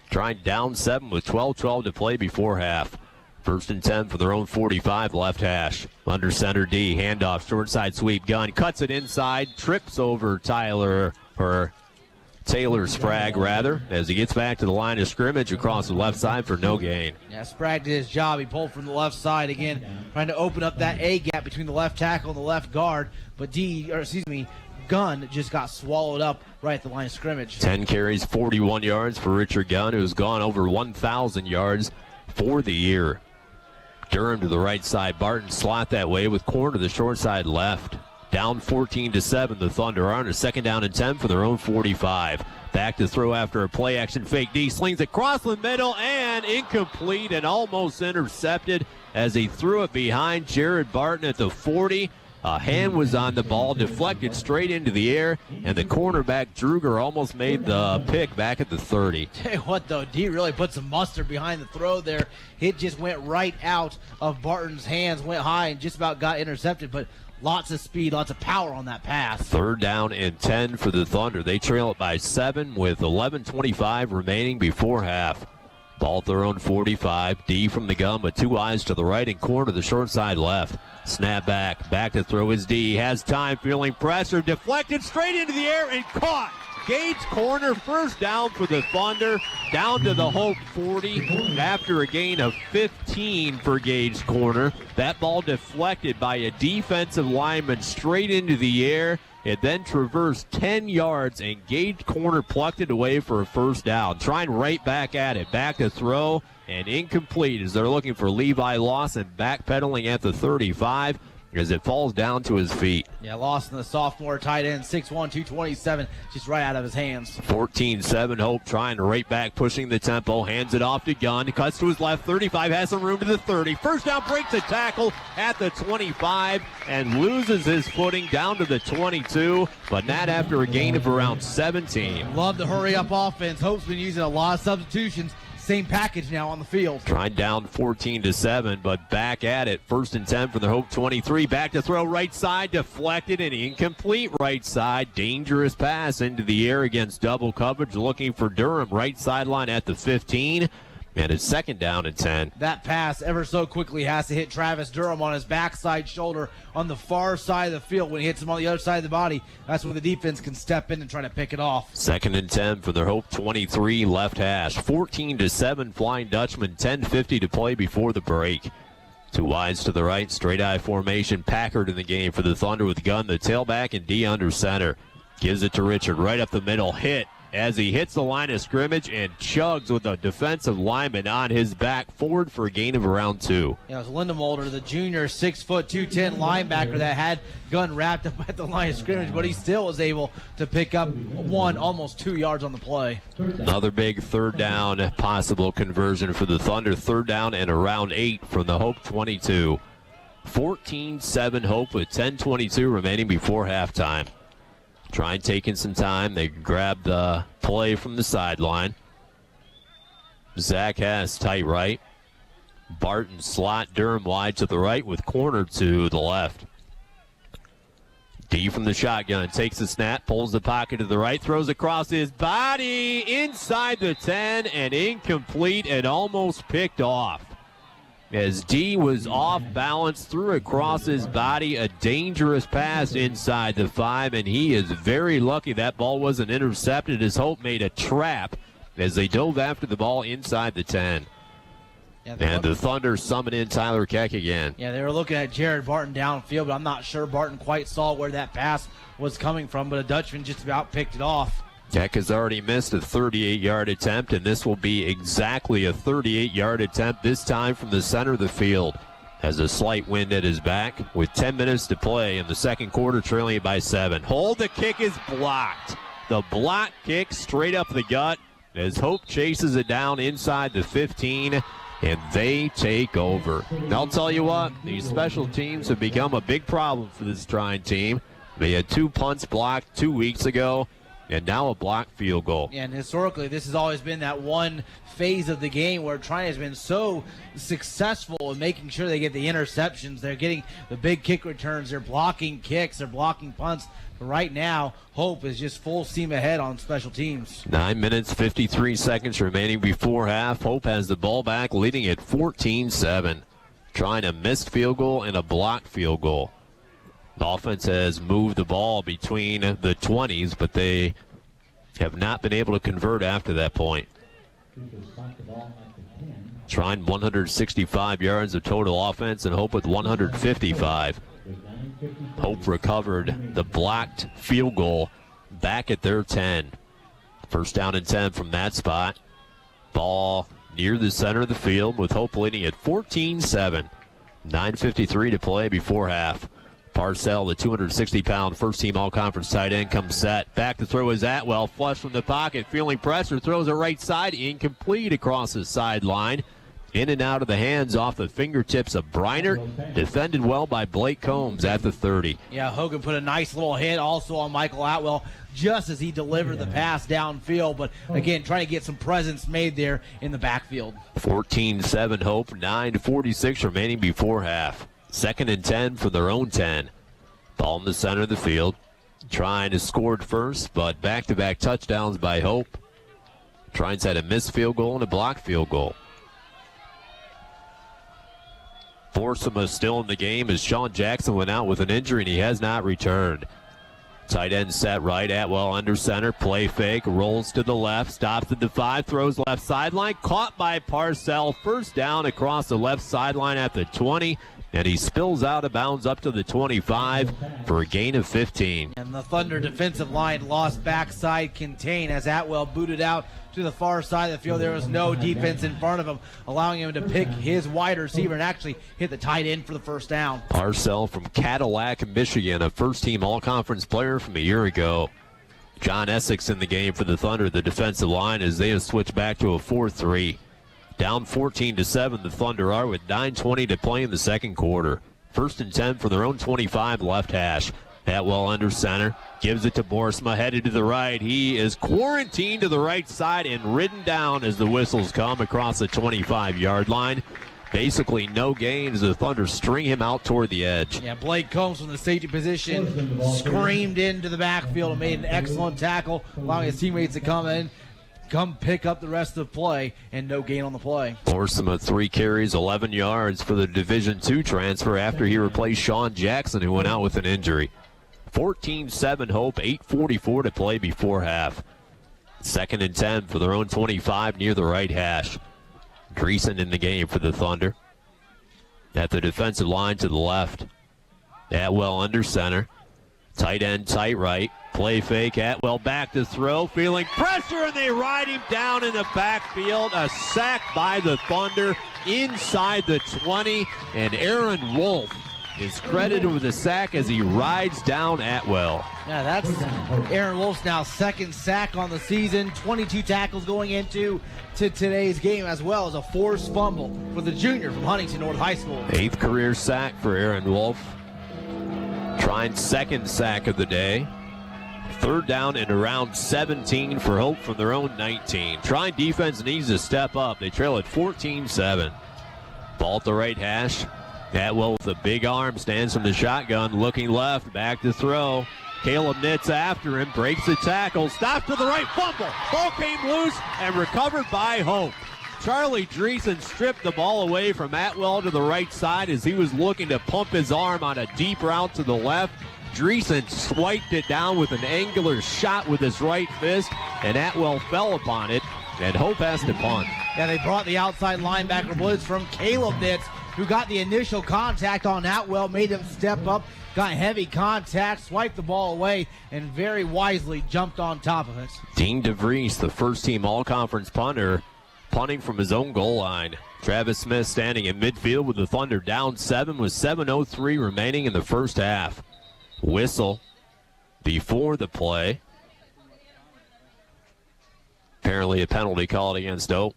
Trine down 7 with 12:12 to play before half. 1st and 10 for their own 45 left hash. Under center D, handoff, short side sweep. Gunn cuts it inside, trips over Taylor Sprague rather, as he gets back to the line of scrimmage across the left side for no gain. Yeah, Sprague did his job. He pulled from the left side again, trying to open up that A gap between the left tackle and the left guard, but Gunn just got swallowed up right at the line of scrimmage. 10 carries, 41 yards for Richard Gunn, who's gone over 1,000 yards for the year. Durham to the right side. Barton slot that way with Corner to the short side left. Down 14-7, the Thunder are on a 2nd down and 10 for their own 45. Back to throw after a play-action fake. D slings it across the middle and incomplete and almost intercepted as he threw it behind Jared Barton at the 40. A hand was on the ball, deflected straight into the air, and the cornerback Druger almost made the pick back at the 30. Tell you what, though, D really put some mustard behind the throw there. It just went right out of Barton's hands, went high, and just about got intercepted, but lots of speed, lots of power on that pass. 3rd down and 10 for the Thunder. They trail it by 7 with 11:25 remaining before half. Ball at their own 45. D from the gun with 2 eyes to the right and Corner to the short side left. Snap back to throw his D. Has time, feeling pressure, deflected straight into the air and caught. Gage Corner, 1st down for the Thunder, down to the Hope 40 after a gain of 15 for Gage Corner. That ball deflected by a defensive lineman straight into the air. It then traversed 10 yards, and Gage Corner plucked it away for a 1st down. Trying right back at it. Back to throw, and incomplete as they're looking for Levi Lawson backpedaling at the 35 as it falls down to his feet. Yeah, Lawson, the sophomore tight end, 6'1", 227, just right out of his hands. 14-7, Hope trying to right back, pushing the tempo, hands it off to Gunn, cuts to his left, 35, has some room to the 30. 1st down, breaks a tackle at the 25 and loses his footing down to the 22, but not after a gain of around 17. Love the hurry-up offense. Hope's been using a lot of substitutions. Same package now on the field. Trine down 14-7, but back at it. 1st and 10 for the Hope 23. Back to throw right side, deflected and incomplete right side. Dangerous pass into the air against double coverage, looking for Durham. Right sideline at the 15. And it's second down and 10. That pass ever so quickly has to hit Travis Durham on his backside shoulder on the far side of the field. When he hits him on the other side of the body, that's when the defense can step in and try to pick it off. Second and 10 for their Hope 23 left hash. 14-7 Flying Dutchman. 10:50 to play before the break. Two wides to the right, straight eye formation. Packard in the game for the Thunder with Gunn, the tailback, and D under center. Gives it to Richard right up the middle. Hit as he hits the line of scrimmage and chugs with a defensive lineman on his back forward for a gain of around 2. Yeah, it was Lindemulder, the junior 6', 210 linebacker that had Gunn wrapped up at the line of scrimmage, but he still was able to pick up almost 2 yards on the play. Another big third down possible conversion for the Thunder. Third down and around 8 from the Hope 22. 14-7 Hope with 10:22 remaining before halftime. Trine taking some time. They grab the play from the sideline. Zach has tight right. Barton slot, Durham wide to the right with corner to the left. D from the shotgun, takes the snap, pulls the pocket to the right, throws across his body inside the 10 and incomplete and almost picked off. As D was off balance, threw across his body, a dangerous pass inside the 5, and he is very lucky that ball wasn't intercepted as Hope made a trap as they dove after the ball inside the 10. Yeah, and the Thunder summon in Tyler Keck again. Yeah, they were looking at Jared Barton downfield, but I'm not sure Barton quite saw where that pass was coming from, but a Dutchman just about picked it off. Keck has already missed a 38-yard attempt, and this will be exactly a 38-yard attempt, this time from the center of the field. Has a slight wind at his back with 10 minutes to play in the second quarter, trailing it by 7. Hold, the kick is blocked. The block kick straight up the gut as Hope chases it down inside the 15, and they take over. And I'll tell you what, these special teams have become a big problem for this Trine team. They had 2 punts blocked 2 weeks ago, and now a blocked field goal. And historically, this has always been that one phase of the game where Trine has been so successful in making sure they get the interceptions. They're getting the big kick returns. They're blocking kicks. They're blocking punts. But right now, Hope is just full steam ahead on special teams. 9 minutes, 53 seconds remaining before half. Hope has the ball back, leading at 14-7. Trying a missed field goal and a blocked field goal. The offense has moved the ball between the 20s, but they have not been able to convert after that point. Trine 165 yards of total offense and Hope with 155. Hope recovered the blocked field goal back at their 10. First down and 10 from that spot. Ball near the center of the field with Hope leading at 14-7. 9:53 to play before half. Parcell, the 260-pound first-team all-conference tight end, comes set. Back to throw is Atwell, flush from the pocket, feeling pressure, throws it right side, incomplete across the sideline. In and out of the hands off the fingertips of Breinert. Defended well by Blake Combs at the 30. Yeah, Hogan put a nice little hit also on Michael Atwell just as he delivered the pass downfield. But, again, trying to get some presence made there in the backfield. 14-7 Hope, 9:46 remaining before half. Second and 10 for their own 10. Ball in the center of the field. Trine has scored first, but back-to-back touchdowns by Hope. Trine's had a missed field goal and a blocked field goal. Forsema still in the game as Sean Jackson went out with an injury and he has not returned. Tight end set right, Atwell under center, play fake, rolls to the left, stops at the 5, throws left sideline, caught by Parcell, first down across the left sideline at the 20, and he spills out of bounds up to the 25 for a gain of 15. And the Thunder defensive line lost backside contain as Atwell booted out to the far side of the field. There was no defense in front of him, allowing him to pick his wide receiver and actually hit the tight end for the first down. Parcell from Cadillac, Michigan, a first-team all-conference player from a year ago. John Essex in the game for the Thunder, the defensive line, as they have switched back to a 4-3. Down 14-7, the Thunder are with 9:20 to play in the second quarter. First and 10 for their own 25 left hash. Atwell under center, gives it to Boersma, headed to the right. He is quarantined to the right side and ridden down as the whistles come across the 25-yard line. Basically no gain as the Thunder string him out toward the edge. Yeah, Blake Combs from the safety position screamed into the backfield and made an excellent tackle, allowing his teammates to come in, come pick up the rest of the play, and no gain on the play. Orsom of 3 carries, 11 yards for the Division II transfer after he replaced Sean Jackson, who went out with an injury. 14-7 Hope, 8:44 to play before half. 2nd and 10 for their own 25 near the right hash. Dreesen in the game for the Thunder. At the defensive line to the left. Atwell under center. Tight end, tight right. Play fake. Atwell back to throw. Feeling pressure, and they ride him down in the backfield. A sack by the Thunder inside the 20. And Aaron Wolf is credited with the sack as he rides down Atwell. Yeah, that's Aaron Wolf's now 2nd sack on the season. 22 tackles going into today's game, as well as a forced fumble for the junior from Huntington North High School. 8th career sack for Aaron Wolf. Trine's 2nd sack of the day. 3rd down and around 17 for Hope from their own 19. Trine defense needs to step up. They trail at 14-7. Ball at the right hash. Atwell with a big arm stands from the shotgun, looking left, back to throw. Caleb Nitz after him, breaks the tackle, stopped to the right, fumble. Ball came loose and recovered by Hope. Charlie Dreesen stripped the ball away from Atwell to the right side as he was looking to pump his arm on a deep route to the left. Dreesen swiped it down with an angular shot with his right fist, and Atwell fell upon it, and Hope has to punt. Yeah, they brought the outside linebacker blitz from Caleb Nitz, who got the initial contact on Atwell, made him step up, got heavy contact, swiped the ball away, and very wisely jumped on top of it. Dean DeVries, the first-team all-conference punter, punting from his own goal line. Travis Smith standing in midfield with the Thunder down 7 with 7:03 remaining in the first half. Whistle before the play. Apparently a penalty called against Hope.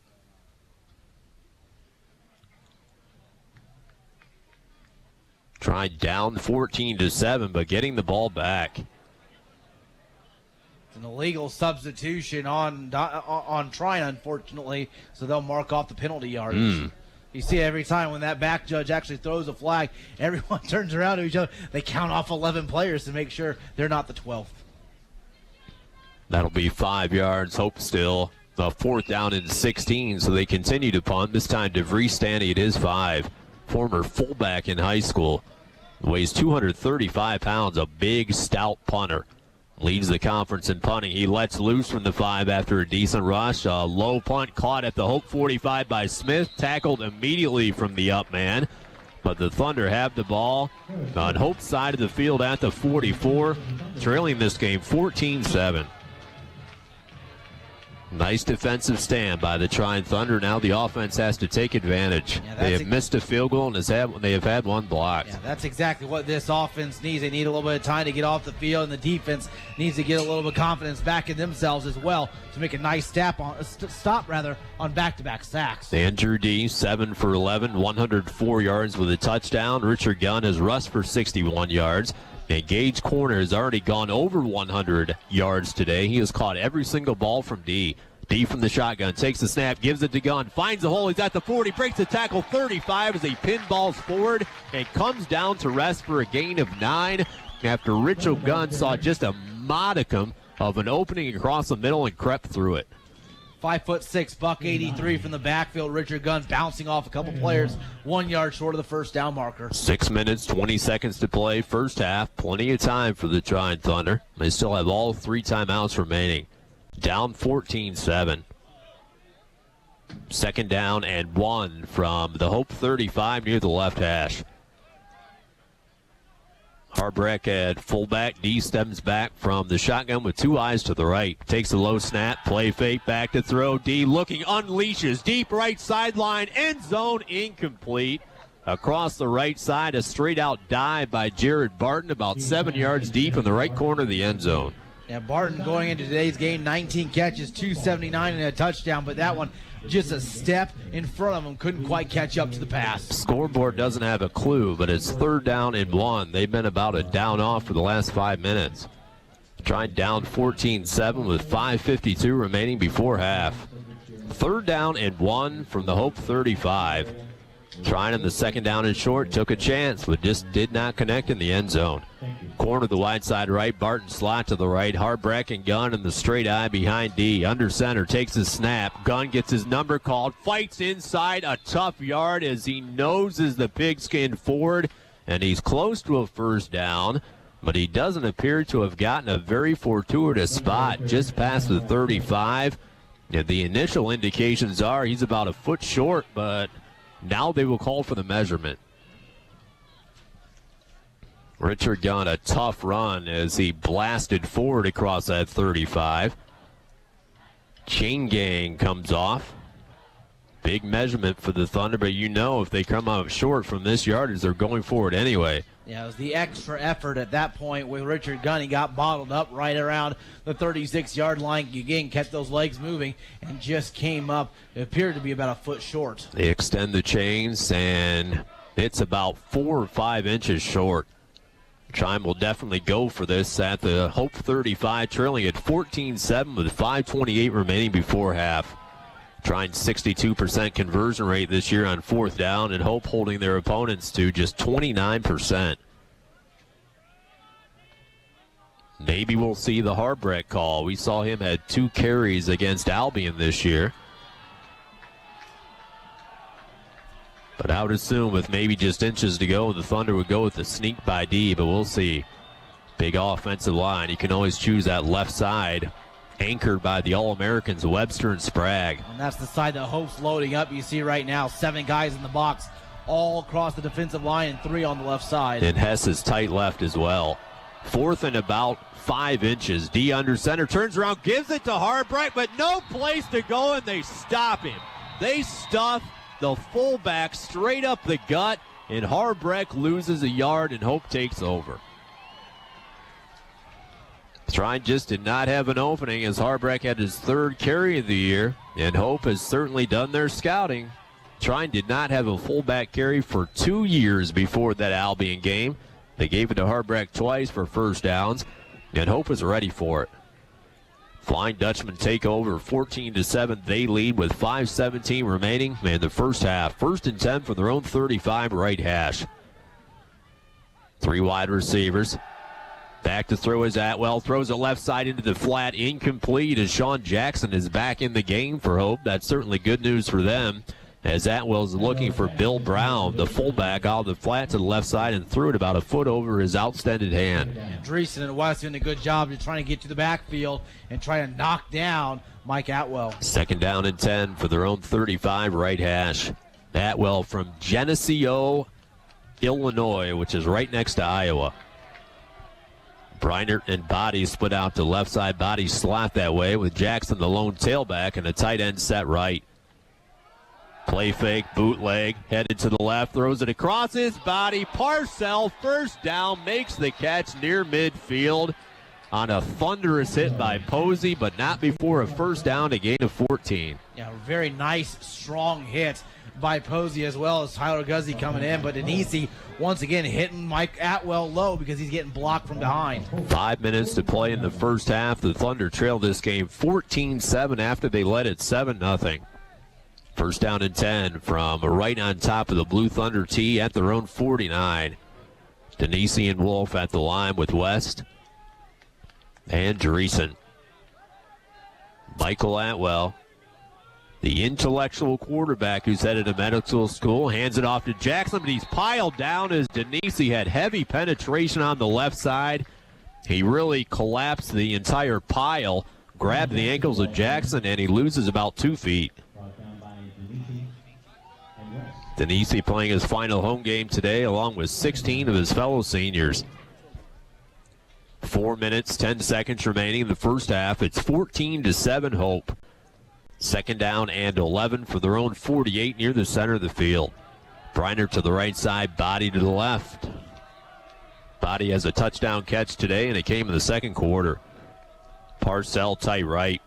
Tried down 14-7, but getting the ball back. It's an illegal substitution on Trine, unfortunately, so they'll mark off the penalty yardage. You see every time when that back judge actually throws a flag, everyone turns around to each other. They count off 11 players to make sure they're not the 12th. That'll be 5 yards. Hope still. 4th down and 16, so they continue to punt. This time DeVries standing at his 5. Former fullback in high school. Weighs 235 pounds, a big, stout punter. Leads the conference in punting. He lets loose from the 5 after a decent rush. A low punt caught at the Hope 45 by Smith. Tackled immediately from the up man. But the Thunder have the ball on Hope's side of the field at the 44. Trailing this game 14-7. Nice defensive stand by the Trine Thunder. Now the offense has to take advantage. Yeah, they have missed a field goal and they have had one blocked. Yeah, that's exactly what this offense needs. They need a little bit of time to get off the field, and the defense needs to get a little bit of confidence back in themselves as well to make a nice stop on back-to-back sacks. Andrew D, 7 for 11, 104 yards with a touchdown. Richard Gunn has rushed for 61 yards. And Gage Corner has already gone over 100 yards today. He has caught every single ball from D. D from the shotgun, takes the snap, gives it to Gunn, finds the hole, he's at the 40, breaks the tackle 35 as he pinballs forward and comes down to rest for a gain of 9 after Richard Gunn saw just a modicum of an opening across the middle and crept through it. 5'6", buck 83 from the backfield. Richard Gunn bouncing off a couple players, 1 yard short of the first down marker. 6 minutes, 20 seconds to play, first half. Plenty of time for the Trine Thunder. They still have all 3 timeouts remaining. Down 14-7. 2nd down and 1 from the Hope 35 near the left hash. Harbreck at fullback. D stems back from the shotgun with 2 eyes to the right. Takes a low snap, play fake, back to throw. D looking, unleashes, deep right sideline, end zone, incomplete. Across the right side, a straight-out dive by Jared Barton, about 7 yards deep in the right corner of the end zone. Yeah, Barton going into today's game, 19 catches, 279 and a touchdown, but that one just a step in front of him, couldn't quite catch up to the pass. Scoreboard doesn't have a clue, but it's 3rd down and 1. They've been about a down off for the last 5 minutes. Tried down 14-7 with 5:52 remaining before half. 3rd down and 1 from the Hope 35. Trying in the 2nd down and short, took a chance, but just did not connect in the end zone. corner, the wide side right. Barton slot to the right. Harbreck and Gunn in the straight eye behind D. Under center, takes his snap. Gunn gets his number called. Fights inside, a tough yard as he noses the pigskin forward. And he's close to a first down, but he doesn't appear to have gotten a very fortuitous spot just past the 35. And the initial indications are he's about a foot short, but now they will call for the measurement. Richard Gunn, a tough run as he blasted forward across that 35. Chain gang comes off. Big measurement for the Thunder, but you know if they come out short from this yardage, they're going forward anyway. Yeah, it was the extra effort at that point with Richard Gunn. He got bottled up right around the 36-yard line. Again, kept those legs moving and just came up. It appeared to be about a foot short. They extend the chains, and it's about 4 or 5 inches short. Trine will definitely go for this at the Hope 35, trailing at 14-7 with 5:28 remaining before half. Trine's 62% conversion rate this year on 4th down, and Hope holding their opponents to just 29%. Maybe we'll see the Harbreck call. We saw him had 2 carries against Albion this year. But I would assume with maybe just inches to go, the Thunder would go with the sneak by D, but we'll see. Big offensive line. You can always choose that left side, anchored by the All-Americans Webster and Sprague. And that's the side that Hope's loading up. You see right now 7 guys in the box all across the defensive line and 3 on the left side. And Hess is tight left as well. 4th and about 5 inches. D under center, turns around, gives it to Harbreck, but no place to go, and they stop him. They stuff the fullback straight up the gut, and Harbreck loses a yard, and Hope takes over. Trine just did not have an opening as Harbreck had his 3rd carry of the year, and Hope has certainly done their scouting. Trine did not have a fullback carry for 2 years before that Albion game. They gave it to Harbreck twice for first downs, and Hope was ready for it. Flying Dutchman take over 14-7. They lead with 5:17 remaining in the first half. 1st and 10 from their own 35 right hash. 3 wide receivers. Back to throw is Atwell. Throws it left side into the flat. Incomplete as Sean Jackson is back in the game for Hope. That's certainly good news for them as Atwell's looking for Bill Brown, the fullback, out of the flat to the left side and threw it about a foot over his outstanded hand. Dreesen and West doing a good job of trying to get to the backfield and try to knock down Mike Atwell. 2nd down and 10 for their own 35 right hash. Atwell from Geneseo, Illinois, which is right next to Iowa. Breinert and Body split out to left side. Body slot that way with Jackson the lone tailback and a tight end set right. Play fake, bootleg, headed to the left, throws it across his body. Parcell, first down, makes the catch near midfield on a thunderous hit by Posey, but not before a first down, a gain of 14. Yeah, very nice, strong hit by Posey as well as Tyler Guzzi coming in, but Denisi once again hitting Mike Atwell low because he's getting blocked from behind. 5 minutes to play in the first half. The Thunder trailed this game 14-7 after they led it 7-0. 1st down and 10 from right on top of the Blue Thunder tee at their own 49. Denisi and Wolf at the line with West and Dreesen. Michael Atwell, the intellectual quarterback who's headed to medical school, hands it off to Jackson, but he's piled down as Denisi had heavy penetration on the left side. He really collapsed the entire pile, grabbed the ankles of Jackson, and he loses about 2 feet. Denisi playing his final home game today along with 16 of his fellow seniors. 4 minutes, 10 seconds remaining in the first half. It's 14-7 Hope. 2nd down and 11 for their own 48 near the center of the field. Briner to the right side, Body to the left. Body has a touchdown catch today, and it came in the 2nd quarter. Parcell tight right.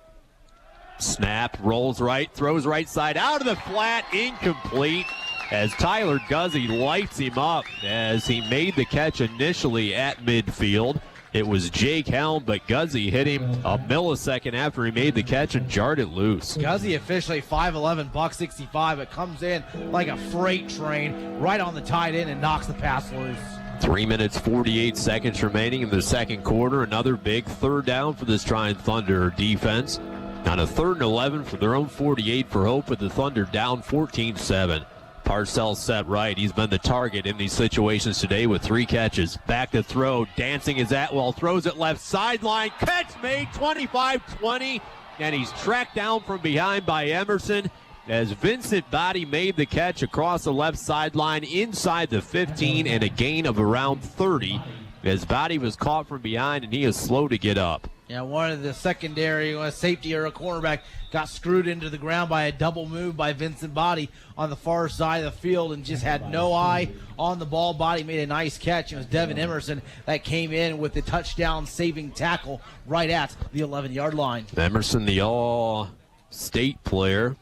Snap, rolls right, throws right side, out of the flat, incomplete, as Tyler Guzzi lights him up as he made the catch initially at midfield. It was Jake Helm, but Guzzi hit him a millisecond after he made the catch and jarred it loose. Guzzi officially 5'11", $165. It comes in like a freight train right on the tight end and knocks the pass loose. 3 minutes, 48 seconds remaining in the second quarter. Another big third down for this Trine Thunder defense. On a 3rd and 11 from their own 48 for Hope, with the Thunder down 14-7. Parcells set right. He's been the target in these situations today with 3 catches. Back to throw. Dancing is Atwell. Throws it left sideline. Catch made, 25-20. And he's tracked down from behind by Emerson as Vincent Body made the catch across the left sideline inside the 15 and a gain of around 30 as Body was caught from behind and he is slow to get up. Yeah, one of the secondary, a safety or a cornerback, got screwed into the ground by a double move by Vincent Body on the far side of the field and just had no eye on the ball. Body made a nice catch. It was Devin Emerson that came in with the touchdown-saving tackle right at the 11-yard line. Emerson, the all-state player,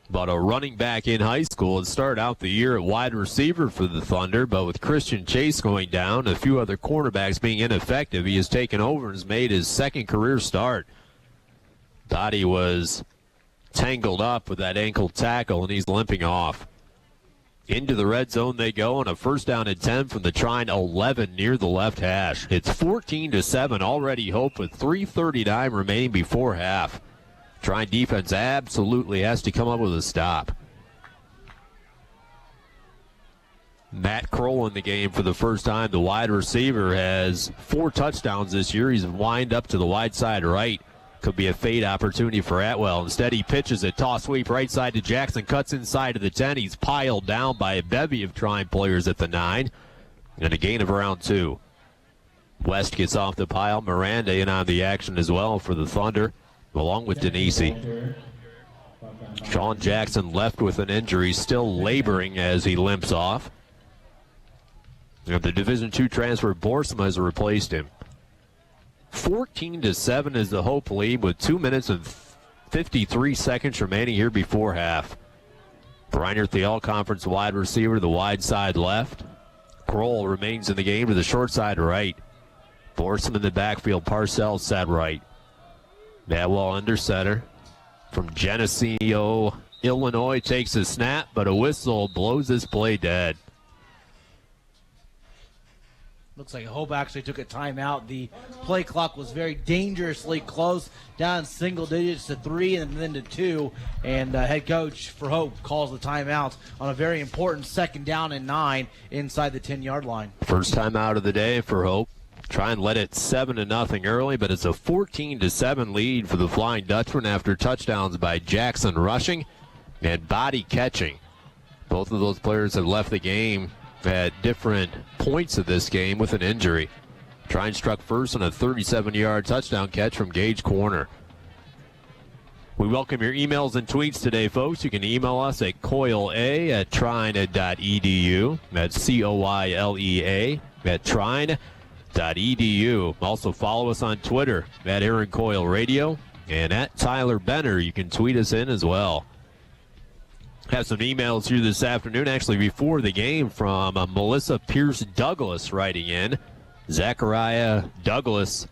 but a running back in high school, and started out the year at wide receiver for the Thunder, but with Christian Chase going down, a few other cornerbacks being ineffective, he has taken over and has made his second career start. Dottie was tangled up with that ankle tackle, and he's limping off. Into the red zone they go on a 1st down and 10 from the Trine 11 near the left hash. It's 14-7, already Hope with 3:39 remaining before half. Trine defense absolutely has to come up with a stop. Matt Kroll in the game for the first time. The wide receiver has 4 touchdowns this year. He's lined up to the wide side right. Could be a fade opportunity for Atwell. Instead, he pitches a toss sweep right side to Jackson. Cuts inside to the 10. He's piled down by a bevy of Trine players at the 9. And a gain of around 2. West gets off the pile. Miranda in on the action as well for the Thunder, along with Denisi. Sean Jackson left with an injury, still laboring as he limps off. And the Division II transfer Borsma has replaced him. 14-7 is the Hope lead with 2 minutes and 53 seconds remaining here before half. Briner, the all-conference wide receiver, the wide side left. Kroll remains in the game to the short side right. Borsma in the backfield, Parcells sat right. Atwell under center from Geneseo, Illinois, takes a snap, but a whistle blows this play dead. Looks like Hope actually took a timeout. The play clock was very dangerously close, down single digits to 3 and then to 2. And head coach for Hope calls the timeout on a very important 2nd down and 9 inside the 10-yard line. First time out of the day for Hope. Try and let it 7-0 early, but it's a 14-7 lead for the Flying Dutchman after touchdowns by Jackson rushing and Body catching. Both of those players have left the game at different points of this game with an injury. Trine struck first on a 37-yard touchdown catch from Gage Corner. We welcome your emails and tweets today, folks. You can email us at coylea@trine.edu. That's coylea@trine.edu. Also follow us on Twitter at Aaron Coyle Radio and at Tyler Benner. You can tweet us in as well. Have some emails here this afternoon, actually before the game, from Melissa Pierce Douglas writing in. Zachariah Douglas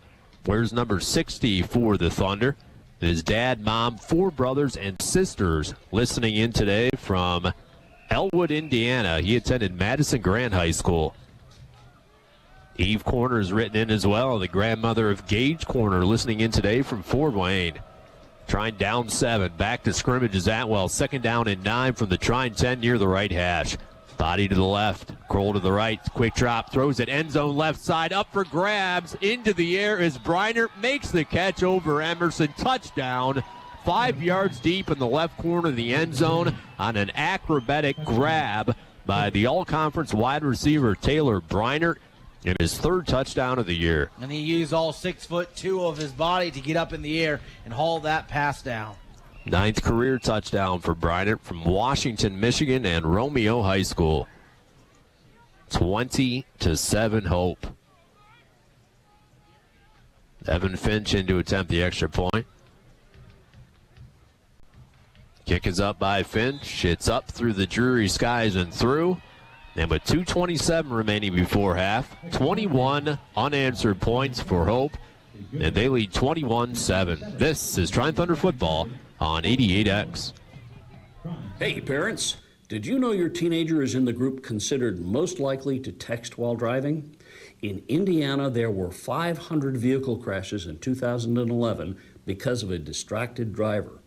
wears number 60 for the Thunder. His dad, mom, 4 brothers, and sisters listening in today from Elwood, Indiana. He attended Madison Grant High School. Eve Corner is written in as well. The grandmother of Gage Corner listening in today from Fort Wayne. Trine down 7. Back to scrimmage is Atwell. 2nd down and 9 from the Trine 10 near the right hash. Body to the left. Kroll to the right. Quick drop. Throws it. End zone left side. Up for grabs. Into the air is Briner. Makes the catch over Emerson. Touchdown. 5 yards deep in the left corner of the end zone on an acrobatic grab by the all-conference wide receiver Taylor Briner. In his 3rd touchdown of the year. And he used all 6'2" of his body to get up in the air and haul that pass down. 9th career touchdown for Bryant from Washington, Michigan, and Romeo High School. 20-7 Hope. Evan Finch in to attempt the extra point. Kick is up by Finch. It's up through the dreary skies and through. And with 2:27 remaining before half, 21 unanswered points for Hope, and they lead 21-7. This is Trine Thunder football on 88X. Hey, parents. Did you know your teenager is in the group considered most likely to text while driving? In Indiana, there were 500 vehicle crashes in 2011 because of a distracted driver.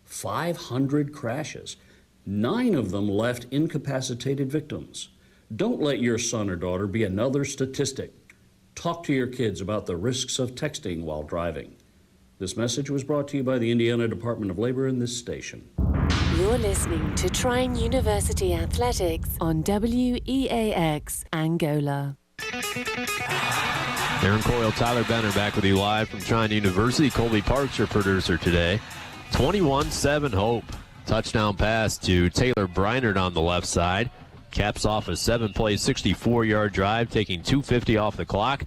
500 crashes. 9 of them left incapacitated victims. Don't let your son or daughter be another statistic. Talk to your kids about the risks of texting while driving. This message was brought to you by the Indiana Department of Labor and this station. You're listening to Trine University Athletics on WEAX Angola. Aaron Coyle, Tyler Benner back with you live from Trine University. Colby Parks, your producer today. 21-7 Hope. Touchdown pass to Taylor Breinert on the left side. Caps off a 7-play, 64-yard drive, taking 2:50 off the clock.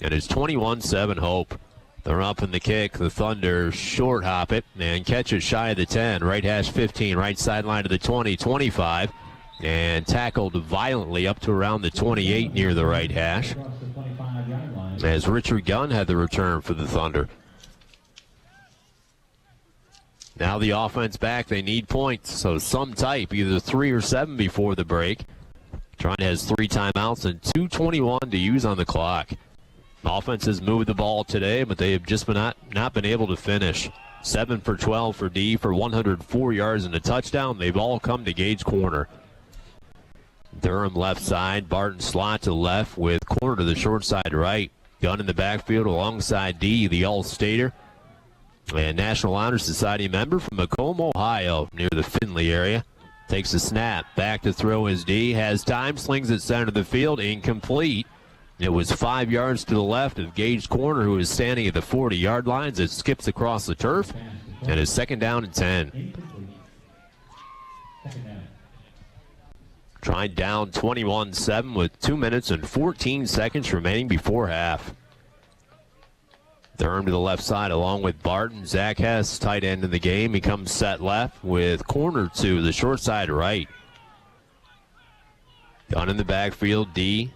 And it's 21-7 Hope. They're up in the kick. The Thunder short hop it and catch it shy of the 10. Right hash 15, right sideline to the 20, 25. And tackled violently up to around the 28 near the right hash. As Richard Gunn had the return for the Thunder. Now the offense back. They need points, so some type, either 3 or 7 before the break. Trine has 3 timeouts and 2:21 to use on the clock. Offense has moved the ball today, but they have just not been able to finish. 7 for 12 for D for 104 yards and a touchdown. They've all come to Gage corner. Durham left side, Barton slot to left with corner to the short side right. Gunn in the backfield alongside D, the All-Stater. And National Honor Society member from Macomb, Ohio, near the Findlay area. Takes a snap, back to throw his D, has time, slings it center of the field, incomplete. It was 5 yards to the left of Gage corner, who is standing at the 40-yard lines. It skips across the turf, and is 2nd down and 10. Trine down 21-7 with 2 minutes and 14 seconds remaining before half. Durham to the left side along with Barton. Zach Hess, tight end in the game. He comes set left with corner to the short side right. Gunn in the backfield, D.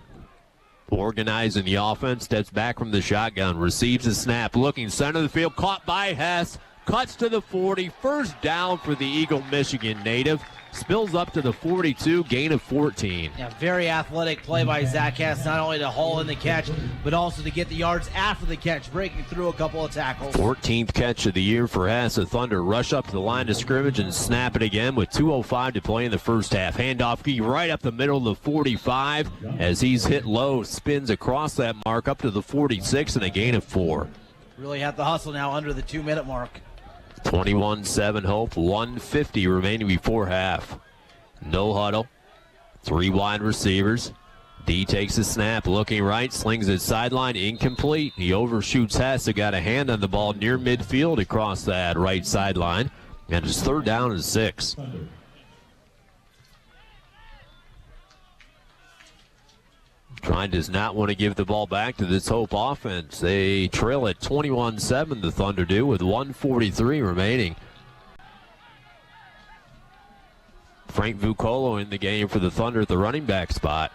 Organizing the offense, steps back from the shotgun, receives the snap, looking center of the field, caught by Hess, cuts to the 40, first down for the Eagle, Michigan native, spills up to the 42, gain of 14. Yeah, very athletic play by Zach Hess, not only to haul in the catch, but also to get the yards after the catch, breaking through a couple of tackles. 14th catch of the year for Hess. The Thunder rush up to the line of scrimmage and snap it again with 2:05 to play in the first half. Handoff key right up the middle of the 45 as he's hit low, spins across that mark up to the 46 and a gain of 4. Really had the hustle now under the 2-minute mark. 21-7 Hope, 1:50 remaining before half. No huddle, 3 wide receivers. D takes a snap, looking right, slings it sideline, incomplete. He overshoots Hess, who got a hand on the ball near midfield across that right sideline. And it's 3rd down and 6. Trine does not want to give the ball back to this Hope offense. They trail at 21-7, the Thunder do, with 1:43 remaining. Frank Vucolo in the game for the Thunder at the running back spot.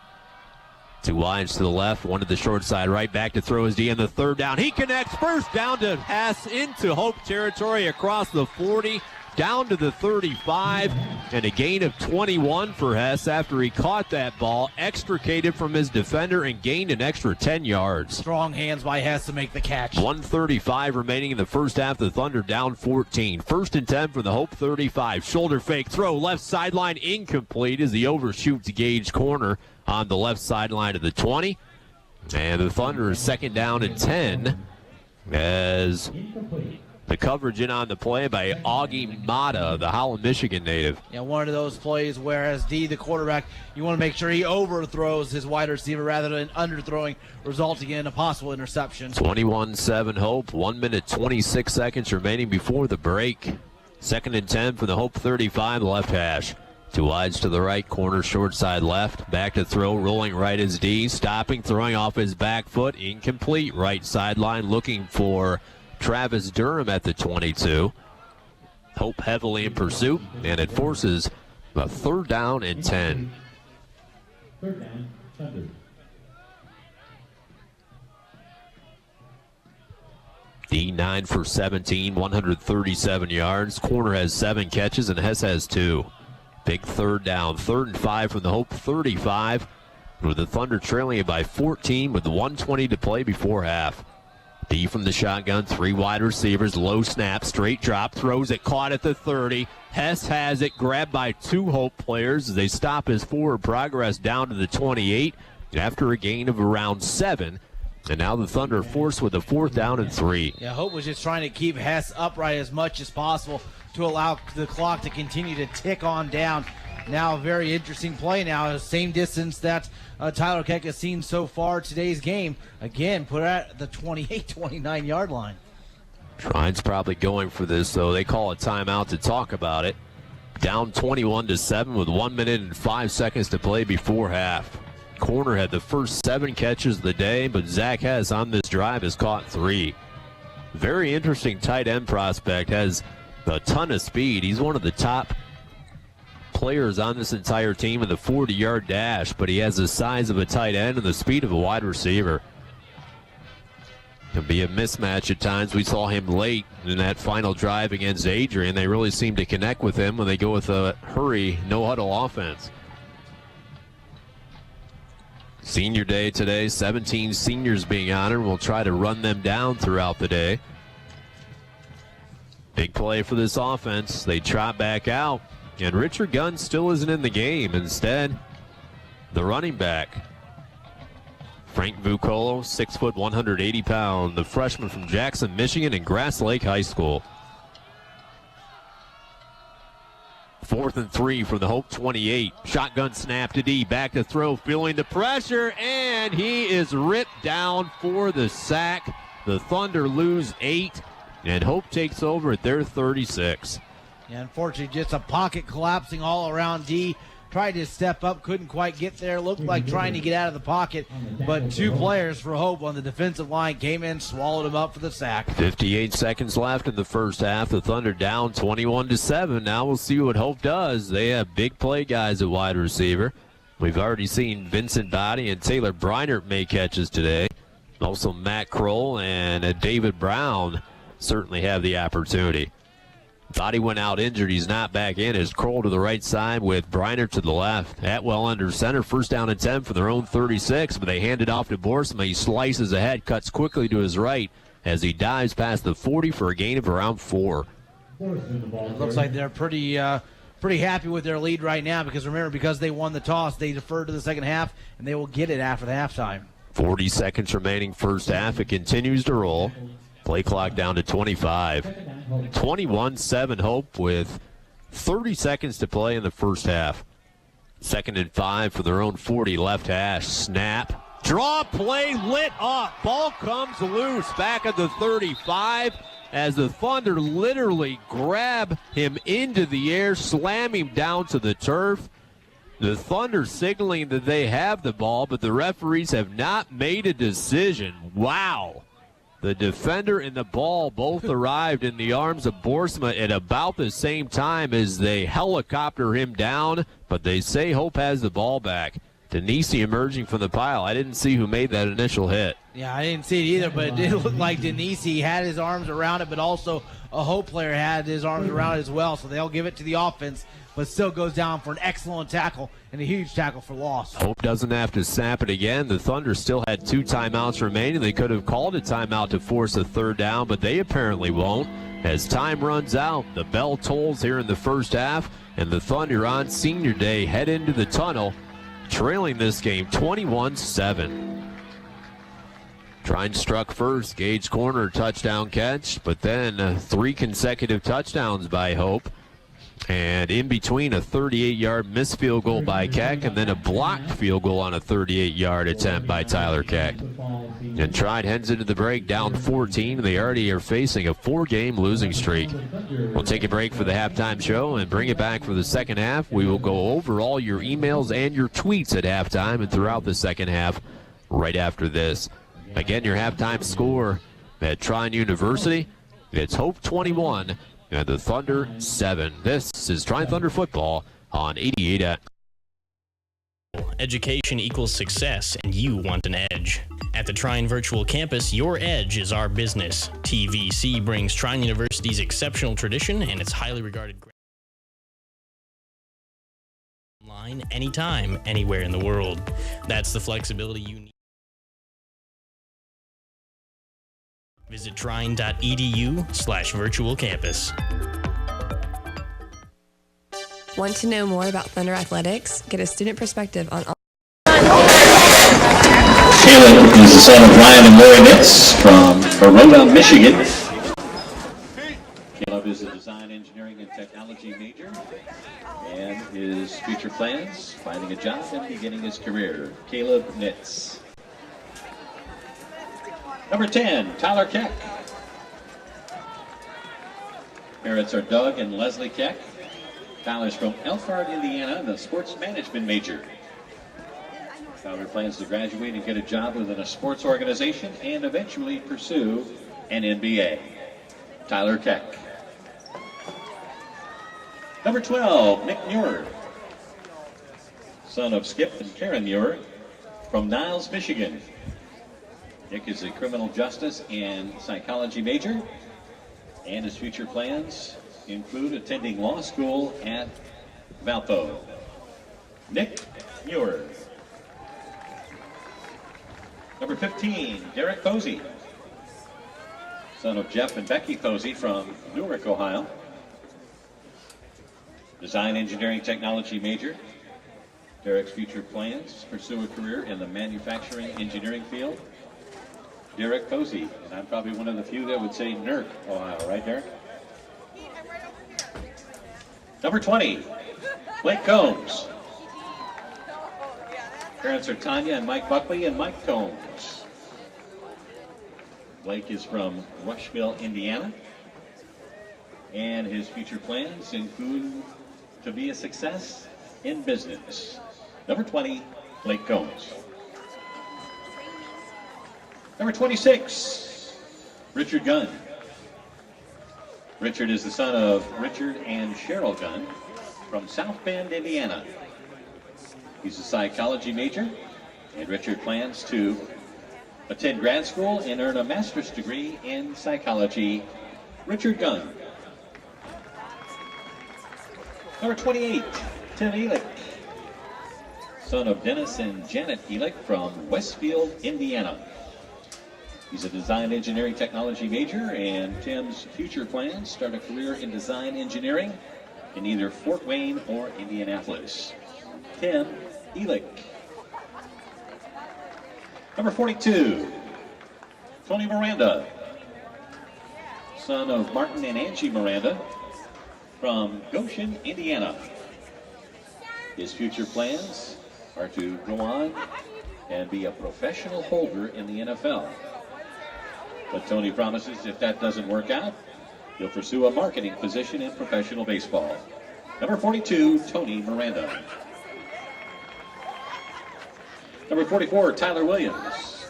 2 wides to the left, 1 to the short side right, back to throw his D on the 3rd down. He connects, first down to Hess into Hope territory across the 40. Down to the 35, and a gain of 21 for Hess after he caught that ball, extricated from his defender, and gained an extra 10 yards. Strong hands by Hess to make the catch. 1:35 remaining in the first half. The Thunder down 14. 1st and 10 for the Hope 35. Shoulder fake throw, left sideline, incomplete as he overshoots Gage corner on the left sideline of the 20. And the Thunder is 2nd down and 10 as the coverage in on the play by Augie Mata, the Holland, Michigan native. Yeah, one of those plays where as D, the quarterback, you want to make sure he overthrows his wide receiver rather than underthrowing, resulting in a possible interception. 21-7 Hope, 1 minute 26 seconds remaining before the break. 2nd and 10 for the Hope 35, left hash. 2 wides to the right, corner short side left. Back to throw, rolling right is D, stopping, throwing off his back foot, incomplete. Right sideline looking for Travis Durham at the 22. Hope heavily in pursuit, and it forces a 3rd down and 10. 3rd down, Thunder. D 9 for 17, 137 yards. Corner has 7 catches, and Hess has 2. Big third down. 3rd and 5 from the Hope 35, with the Thunder trailing it by 14 with 1:20 to play before half. D from the shotgun, 3 wide receivers, low snap, straight drop, throws it, caught at the 30. Hess has it, grabbed by 2 Hope players as they stop his forward progress down to the 28 after a gain of around 7. And now the Thunder forced with a 4th down and 3. Yeah, Hope was just trying to keep Hess upright as much as possible to allow the clock to continue to tick on down. Now a very interesting play now, the same distance that Tyler Keck has seen so far today's game. Again, put at the 28-29 yard line. Trine's probably going for this, though. They call a timeout to talk about it. Down 21-7 with 1 minute and 5 seconds to play before half. Corner had the first 7 catches of the day, but Zach Hess on this drive has caught 3. Very interesting tight end prospect, has a ton of speed. He's one of the top players on this entire team in the 40-yard dash, but he has the size of a tight end and the speed of a wide receiver. Can be a mismatch at times. We saw him late in that final drive against Adrian. They really seem to connect with him when they go with a hurry, no-huddle offense. Senior day today, 17 seniors being honored. We'll try to run them down throughout the day. Big play for this offense. They trot back out, and Richard Gunn still isn't in the game. Instead, the running back, Frank Vucolo, 6 foot, 180 pound, the freshman from Jackson, Michigan, and Grass Lake High School. 4th and 3 from the Hope 28. Shotgun snap to D, back to throw, feeling the pressure, and he is ripped down for the sack. The Thunder lose 8, and Hope takes over at their 36. Yeah, unfortunately, just a pocket collapsing all around D. Tried to step up, couldn't quite get there. Looked like trying to get out of the pocket, but 2 players for Hope on the defensive line came in, swallowed him up for the sack. 58 seconds left in the first half. The Thunder down 21-7. Now we'll see what Hope does. They have big play guys at wide receiver. We've already seen Vincent Body and Taylor Breinert make catches today. Also Matt Kroll and David Brown certainly have the opportunity. Body went out injured. He's not back in. Is Kroll to the right side with Briner to the left. Atwell under center. 1st down and 10 for their own 36, but they hand it off to Borsma. He slices ahead, cuts quickly to his right as he dives past the 40 for a gain of around 4. It looks like they're pretty happy with their lead right now because, remember, because they won the toss, they deferred to the second half, and they will get it after the halftime. 40 seconds remaining first half. It continues to roll. Play clock down to 25. 21-7 Hope with 30 seconds to play in the first half. 2nd and 5 for their own 40, left hash. Snap. Draw play lit up. Ball comes loose back at the 35 as the Thunder literally grab him into the air, slam him down to the turf. The Thunder signaling that they have the ball, but the referees have not made a decision. Wow. The defender and the ball both arrived in the arms of Borsma at about the same time as they helicopter him down, but they say Hope has the ball back. Denisi emerging from the pile. I didn't see who made that initial hit. Yeah, I didn't see it either, but it did look like Denisi had his arms around it, but also a Hope player had his arms around it as well, so they'll give it to the offense, but still goes down for an excellent tackle and a huge tackle for loss. Hope doesn't have to snap it again. The Thunder still had 2 timeouts remaining. They could have called a timeout to force a 3rd down, but they apparently won't. As time runs out, the bell tolls here in the first half, and the Thunder on senior day head into the tunnel, trailing this game 21-7. Trine struck first, Gage corner touchdown catch, but then 3 consecutive touchdowns by Hope. And in between, a 38-yard missed field goal by Keck and then a blocked field goal on a 38-yard attempt by Tyler Keck. And Trine heads into the break down 14, and they already are facing a 4-game losing streak. We'll take a break for the halftime show and bring it back for the second half. We will go over all your emails and your tweets at halftime and throughout the second half right after this. Again, your halftime score at Trine University, it's Hope 21 and the Thunder 7. This is Trine Thunder football on 88. Education equals success, and you want an edge. At the Trine Virtual Campus, your edge is our business. TVC brings Trine University's exceptional tradition and its highly regarded Trine anytime, anywhere in the world. That's the flexibility you need. Visit trine.edu/virtual campus. Want to know more about Thunder Athletics? Get a student perspective on all. Caleb is the son of Ryan and Lori Nitz from Aurora, Michigan. Caleb is a design, engineering, and technology major, and his future plans, finding a job and beginning his career. Caleb Nitz. Number 10, Tyler Keck. Parents are Doug and Leslie Keck. Tyler's from Elkhart, Indiana, and a sports management major. Tyler plans to graduate and get a job within a sports organization and eventually pursue an MBA. Tyler Keck. Number 12, Nick Muir, son of Skip and Karen Muir, from Niles, Michigan. Nick is a criminal justice and psychology major, and his future plans include attending law school at Valpo. Nick Muir. Number 15, Derek Posey, son of Jeff and Becky Posey from Newark, Ohio. Design, engineering, technology major. Derek's future plans pursue a career in the manufacturing engineering field. Derek Posey, and I'm probably one of the few that would say Newark, Ohio, right, Derek? Number 20, Blake Combs. Parents are Tanya and Mike Buckley and Mike Combs. Blake is from Rushville, Indiana, and his future plans include to be a success in business. Number 20, Blake Combs. Number 26, Richard Gunn. Richard is the son of Richard and Cheryl Gunn from South Bend, Indiana. He's a psychology major, and Richard plans to attend grad school and earn a master's degree in psychology. Richard Gunn. Number 28, Tim Elick, son of Dennis and Janet Elick from Westfield, Indiana. He's a design, engineering, technology major, and Tim's future plans start a career in design engineering in either Fort Wayne or Indianapolis. Tim Elick. Number 42, Tony Miranda, son of Martin and Angie Miranda from Goshen, Indiana. His future plans are to go on and be a professional holder in the NFL. But Tony promises if that doesn't work out, he'll pursue a marketing position in professional baseball. Number 42, Tony Miranda. Number 44, Tyler Williams.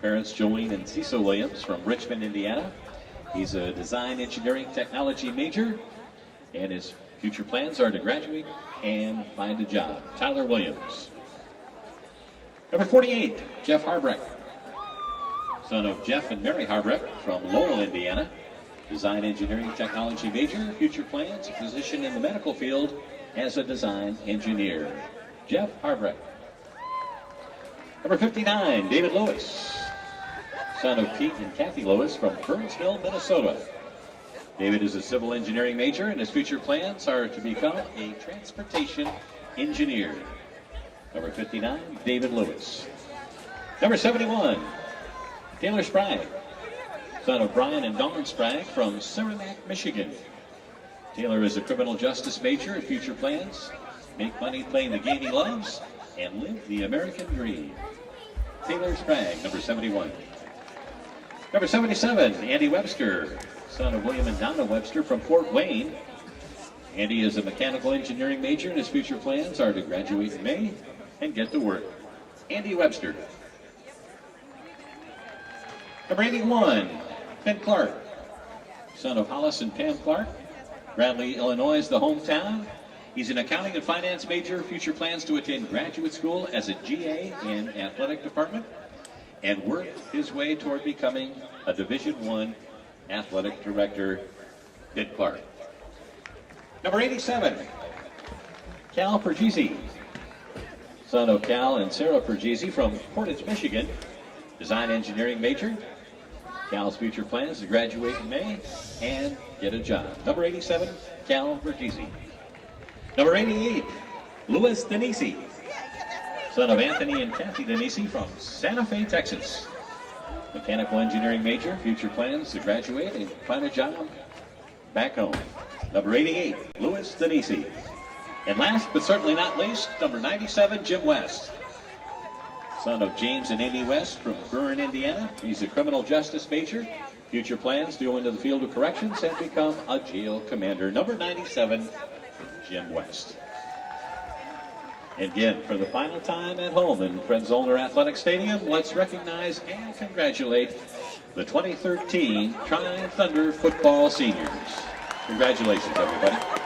Parents Jolene and Cecil Williams from Richmond, Indiana. He's a design, engineering, technology major, and his future plans are to graduate and find a job. Tyler Williams. Number 48, Jeff Harbrecht, son of Jeff and Mary Harbrecht from Lowell, Indiana. Design, engineering, technology major. Future plans, a position in the medical field as a design engineer. Jeff Harbrecht. Number 59, David Lewis, son of Pete and Kathy Lewis from Burnsville, Minnesota. David is a civil engineering major, and his future plans are to become a transportation engineer. Number 59, David Lewis. Number 71, Taylor Sprague, son of Brian and Dawn Sprague from Saranac, Michigan. Taylor is a criminal justice major, and future plans make money playing the game he loves and live the American dream. Taylor Sprague, number 71. Number 77, Andy Webster, son of William and Donna Webster from Fort Wayne. Andy is a mechanical engineering major, and his future plans are to graduate in May and get to work. Andy Webster. Number 81, Ben Clark, son of Hollis and Pam Clark. Bradley, Illinois is the hometown. He's an accounting and finance major. Future plans to attend graduate school as a GA in athletic department and work his way toward becoming a Division I athletic director. Ben Clark. Number 87, Cal Pergisi, son of Cal and Sarah Pergisi from Portage, Michigan, design engineering major. Cal's future plans to graduate in May and get a job. Number 87, Cal Pergisi. Number 88, Louis Denisi, son of Anthony and Kathy Denisi from Santa Fe, Texas. Mechanical engineering major, future plans to graduate and find a job back home. Number 88, Louis Denisi. And last but certainly not least, number 97, Jim West, son of James and Amy West from Burn, Indiana. He's a criminal justice major. Future plans to go into the field of corrections and become a jail commander. Number 97, Jim West. Again, for the final time at home in Fred Zollner Athletic Stadium, let's recognize and congratulate the 2013 Trine Thunder football seniors. Congratulations, everybody.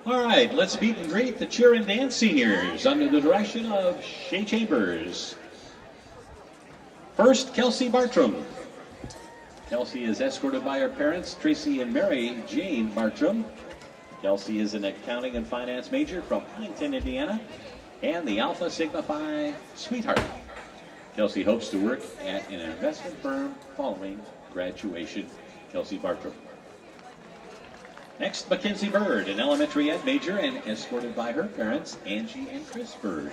All right, let's meet and greet the cheer and dance seniors under the direction of Shay Chambers. First, Kelsey Bartram. Kelsey is escorted by her parents, Tracy and Mary Jane Bartram. Kelsey is an accounting and finance major from Huntington, Indiana, and the Alpha Sigma Phi sweetheart. Kelsey hopes to work at an investment firm following graduation. Kelsey Bartram. Next, Mackenzie Bird, an elementary ed major and escorted by her parents, Angie and Chris Bird.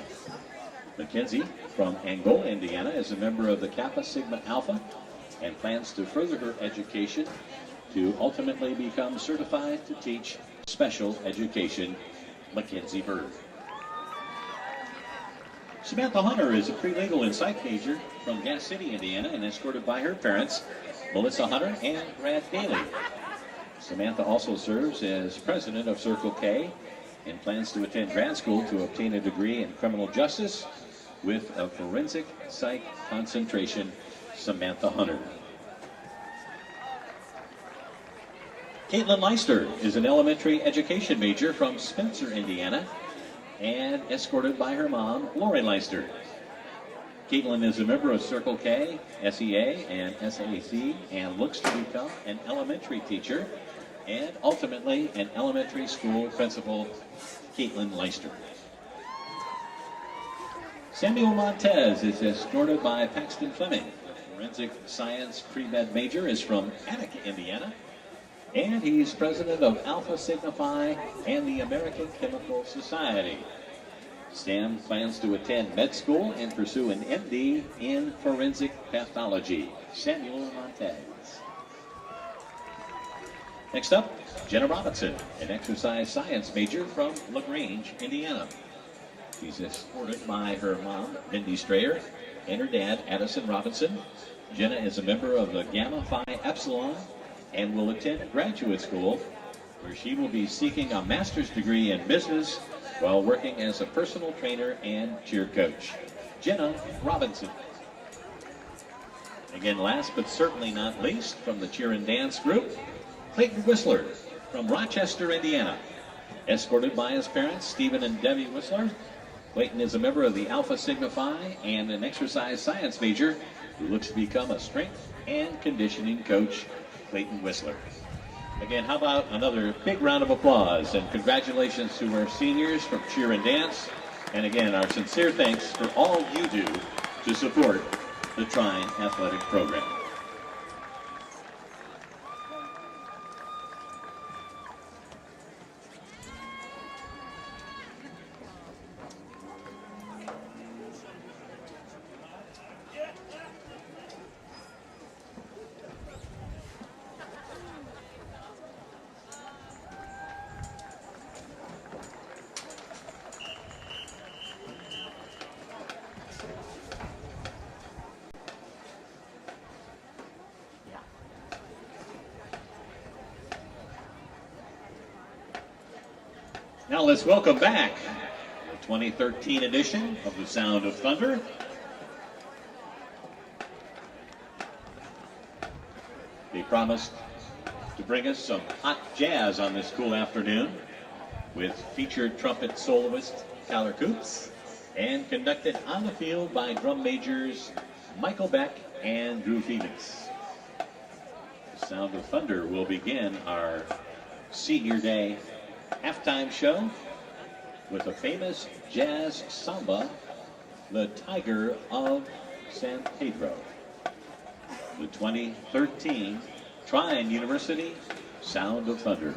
Mackenzie, from Angola, Indiana, is a member of the Kappa Sigma Alpha and plans to further her education to ultimately become certified to teach special education. Mackenzie Bird. Samantha Hunter is a pre-legal and psych major from Gas City, Indiana, and escorted by her parents, Melissa Hunter and Brad Daly. Samantha also serves as president of Circle K and plans to attend grad school to obtain a degree in criminal justice with a forensic psych concentration. Samantha Hunter. Caitlin Leister is an elementary education major from Spencer, Indiana, and escorted by her mom, Lori Leister. Caitlin is a member of Circle K, SEA, and SAC, and looks to become an elementary teacher and ultimately an elementary school principal. Caitlin Leister. Samuel Montez is escorted by Paxton Fleming. Forensic science pre-med major is from Attica, Indiana, and he's president of Alpha Sigma Phi and the American Chemical Society. Sam plans to attend med school and pursue an MD in forensic pathology. Samuel Montez. Next up, Jenna Robinson, an exercise science major from LaGrange, Indiana. She's escorted by her mom, Mindy Strayer, and her dad, Addison Robinson. Jenna is a member of the Gamma Phi Epsilon and will attend graduate school, where she will be seeking a master's degree in business while working as a personal trainer and cheer coach. Jenna Robinson. Again, last but certainly not least, from the cheer and dance group, Clayton Whistler from Rochester, Indiana. Escorted by his parents, Stephen and Debbie Whistler. Clayton is a member of the Alpha Sigma Phi and an exercise science major who looks to become a strength and conditioning coach. Clayton Whistler. Again, how about another big round of applause and congratulations to our seniors from Cheer and Dance. And again, our sincere thanks for all you do to support the Trine Athletic Program. Now let's welcome back the 2013 edition of the Sound of Thunder. The promised to bring us some hot jazz on this cool afternoon with featured trumpet soloist Tyler Coops and conducted on the field by drum majors Michael Beck and Drew Phoenix. The Sound of Thunder will begin our Senior Day halftime show with a famous jazz samba, The Tiger of San Pedro. The 2013 Trine University Sound of Thunder.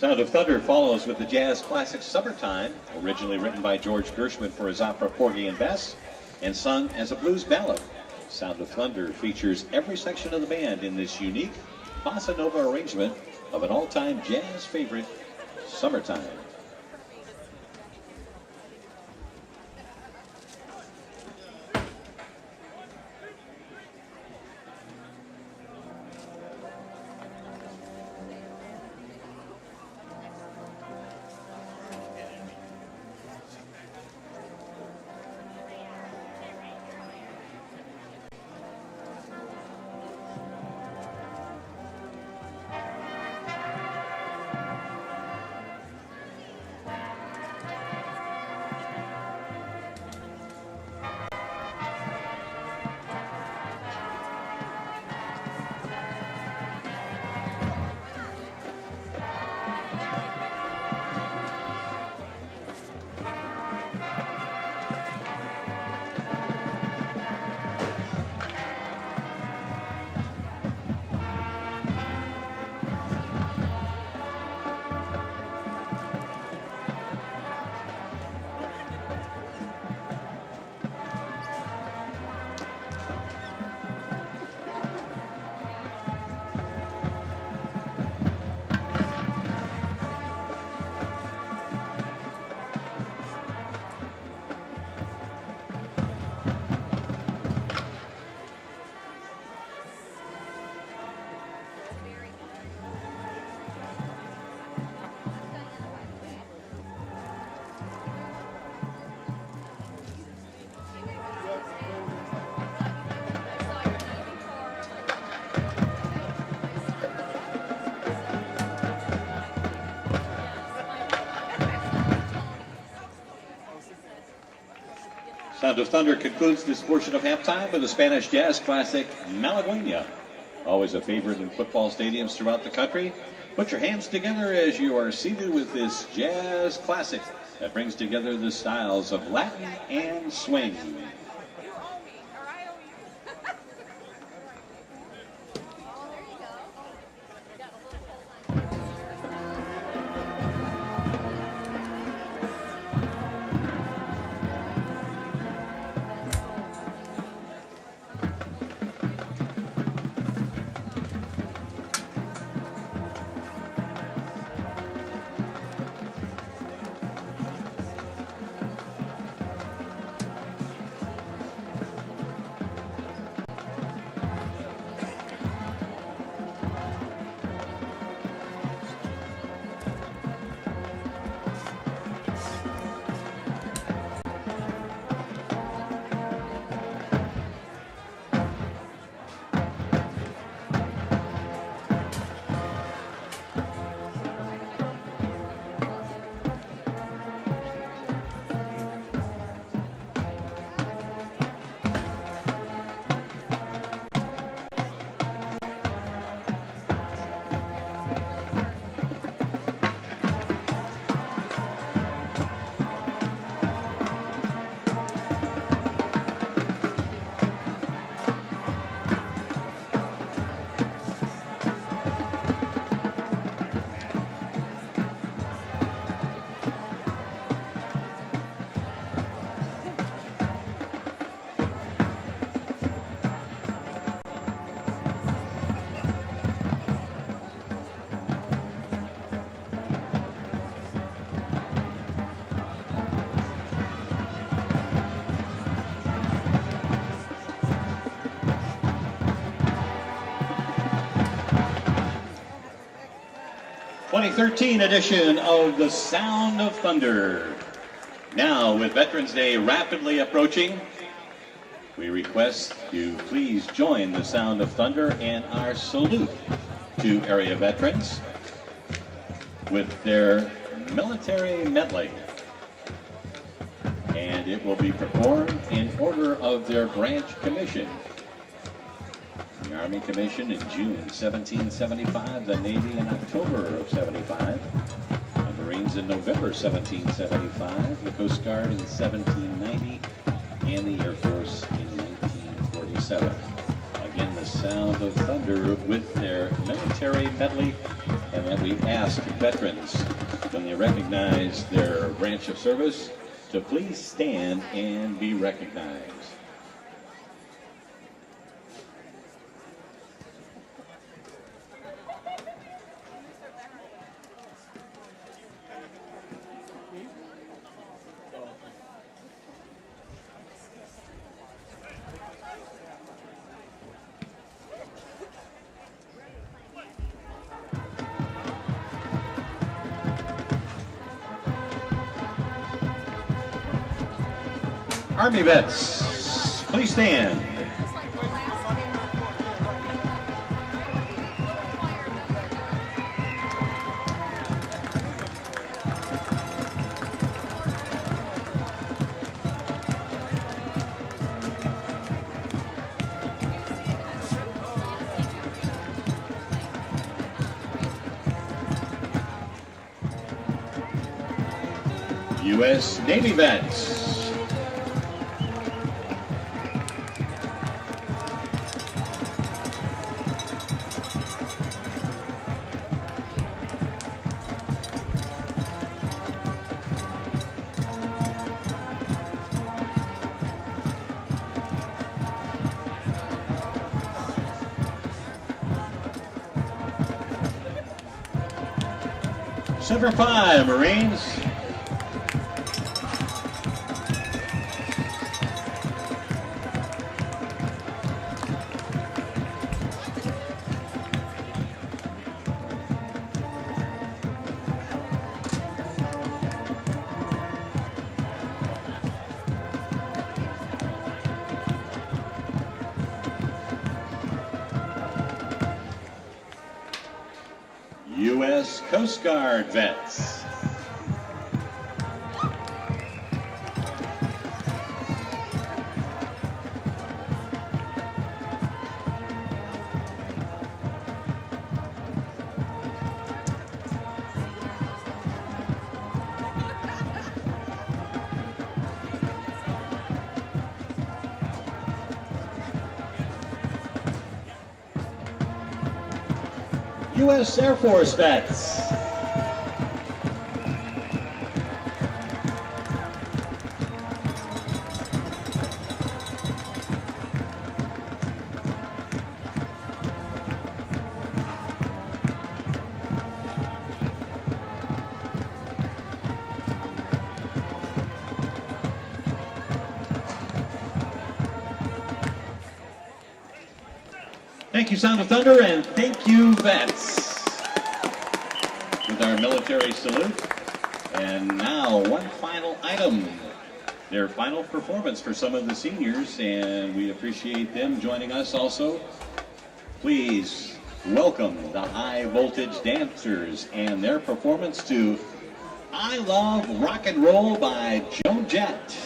Sound of Thunder follows with the jazz classic Summertime, originally written by George Gershwin for his opera Porgy and Bess, and sung as a blues ballad. Sound of Thunder features every section of the band in this unique bossa nova arrangement of an all-time jazz favorite, Summertime. Sound of Thunder concludes this portion of halftime with the Spanish jazz classic Malagueña. Always a favorite in football stadiums throughout the country. Put your hands together as you are seated with this jazz classic that brings together the styles of Latin and swing. '13 edition of the Sound of Thunder. Now, with Veterans Day rapidly approaching, we request you please join the Sound of Thunder in our salute to area veterans with their military medley. And it will be performed in order of their branch commission. The Army commissioned in June 1775, the Navy in October of 75, the Marines in November 1775, the Coast Guard in 1790, and the Air Force in 1947. Again, the Sound of Thunder with their military medley, and that we ask veterans, when they recognize their branch of service, to please stand and be recognized. Army vets, please stand. U.S. Navy vets. Semper Fi, Marines. U.S. Coast Guard vets. U.S. Air Force vets. Thank you, Sound of Thunder, and thank you, vets, with our military salute. And now, one final item, their final performance for some of the seniors, and we appreciate them joining us also. Please welcome the High Voltage Dancers and their performance to I Love Rock and Roll by Joan Jett.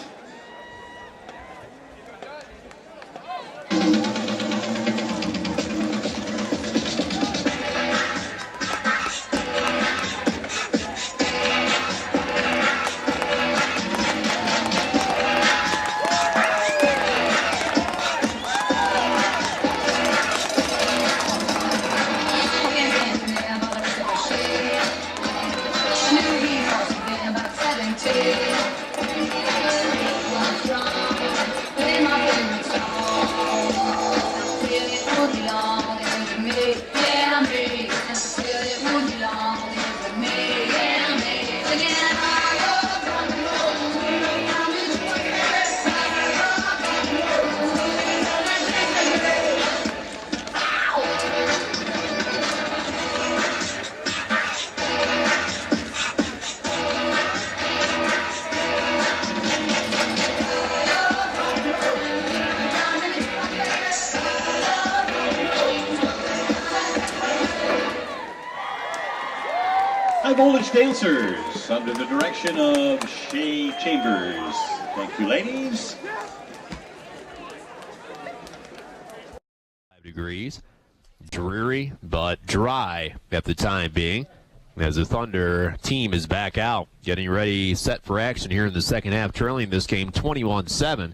High Voltage Dancers under the direction of Shay Chambers. Thank you, ladies. 5 degrees. Dreary, but dry at the time being, as the Thunder team is back out, getting ready, set for action here in the second half, trailing this game 21-7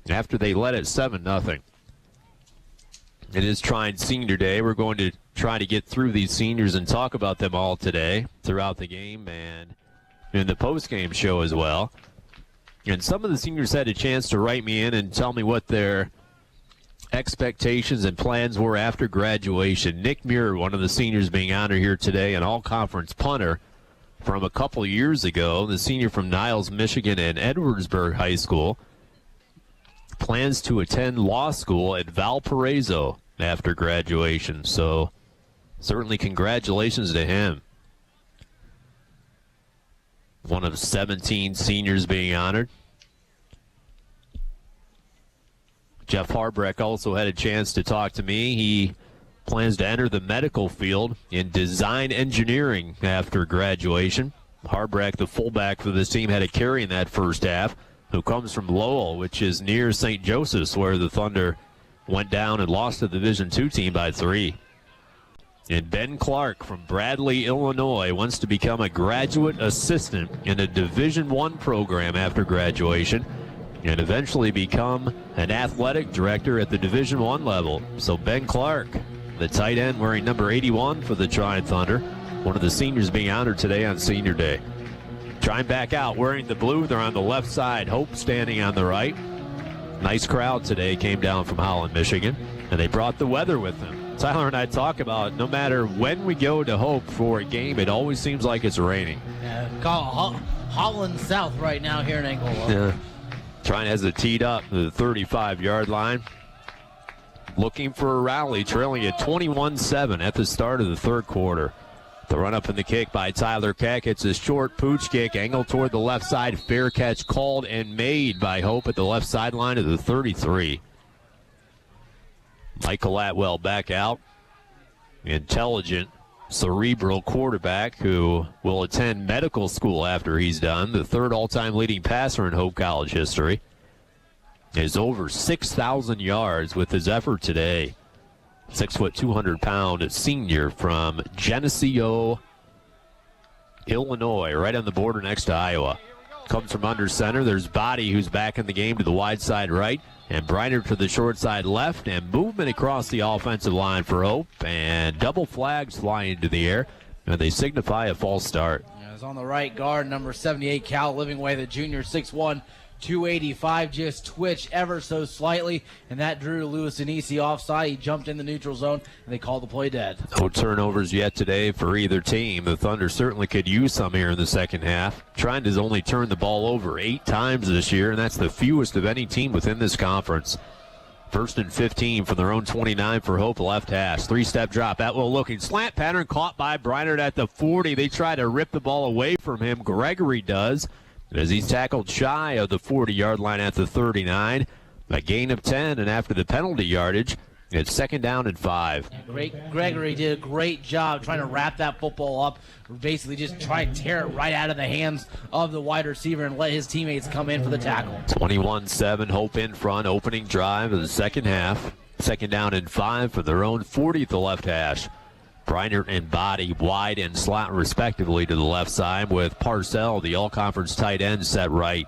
after they led it 7-0. It is Trine Senior Day. We're going to try to get through these seniors and talk about them all today throughout the game and in the post-game show as well. And some of the seniors had a chance to write me in and tell me what their expectations and plans were after graduation. Nick Miaa, one of the seniors being honored here today, an all-conference punter from a couple years ago, the senior from Niles, Michigan and Edwardsburg High School, plans to attend law school at Valparaiso after graduation. So certainly congratulations to him. One of 17 seniors being honored. Jeff Harbrecht also had a chance to talk to me. He plans to enter the medical field in design engineering after graduation. Harbrecht, the fullback for this team, had a carry in that first half, who comes from Lowell, which is near St. Joseph's, where the Thunder went down and lost to the Division II team by 3. And Ben Clark from Bradley, Illinois, wants to become a graduate assistant in a Division I program after graduation and eventually become an athletic director at the Division I level. So Ben Clark, the tight end wearing number 81 for the Trine Thunder, one of the seniors being honored today on Senior Day. Trine back out wearing the blue. They're on the left side. Hope standing on the right. Nice crowd today came down from Holland, Michigan, and they brought the weather with them. Tyler and I talk about no matter when we go to Hope for a game, it always seems like it's raining. Yeah, call Holland South right now here in Angola. Yeah. Trine has it teed up to the 35-yard line. Looking for a rally, trailing at 21-7 at the start of the third quarter. The run-up in the kick by Tyler Keck. It's a short pooch kick, angled toward the left side. Fair catch called and made by Hope at the left sideline of the 33. Michael Atwell back out. Intelligent, cerebral quarterback who will attend medical school after he's done. The third all-time leading passer in Hope College history. Is over 6,000 yards with his effort today. 6 foot, 200-pound senior from Geneseo, Illinois, right on the border next to Iowa. Comes from under center. There's Body, who's back in the game to the wide side right. And Briner to the short side left, and movement across the offensive line for Hope, and double flags flying into the air, and they signify a false start. Yeah, it's on the right guard, number 78, Cal Livingway, the junior, 6'1", 285, just twitched ever so slightly, and that drew Lewis Anisi offside. He jumped in the neutral zone, and they called the play dead. No turnovers yet today for either team. The Thunder certainly could use some here in the second half. Trine has only turned the ball over 8 times this year, and that's the fewest of any team within this conference. 1st and 15 from their own 29 for Hope, left hash. 3-step drop. Atwell looking. Slant pattern caught by Briner at the 40. They try to rip the ball away from him. Gregory does, as he's tackled shy of the 40-yard line at the 39. A gain of 10, and after the penalty yardage, it's 2nd down and 5. Gregory did a great job trying to wrap that football up, basically just try and tear it right out of the hands of the wide receiver and let his teammates come in for the tackle. 21-7, Hope in front, opening drive of the second half. 2nd down and 5 for their own 40 at the left hash. Briner and Body wide and slot respectively to the left side, with Parcell, the all-conference tight end, set right.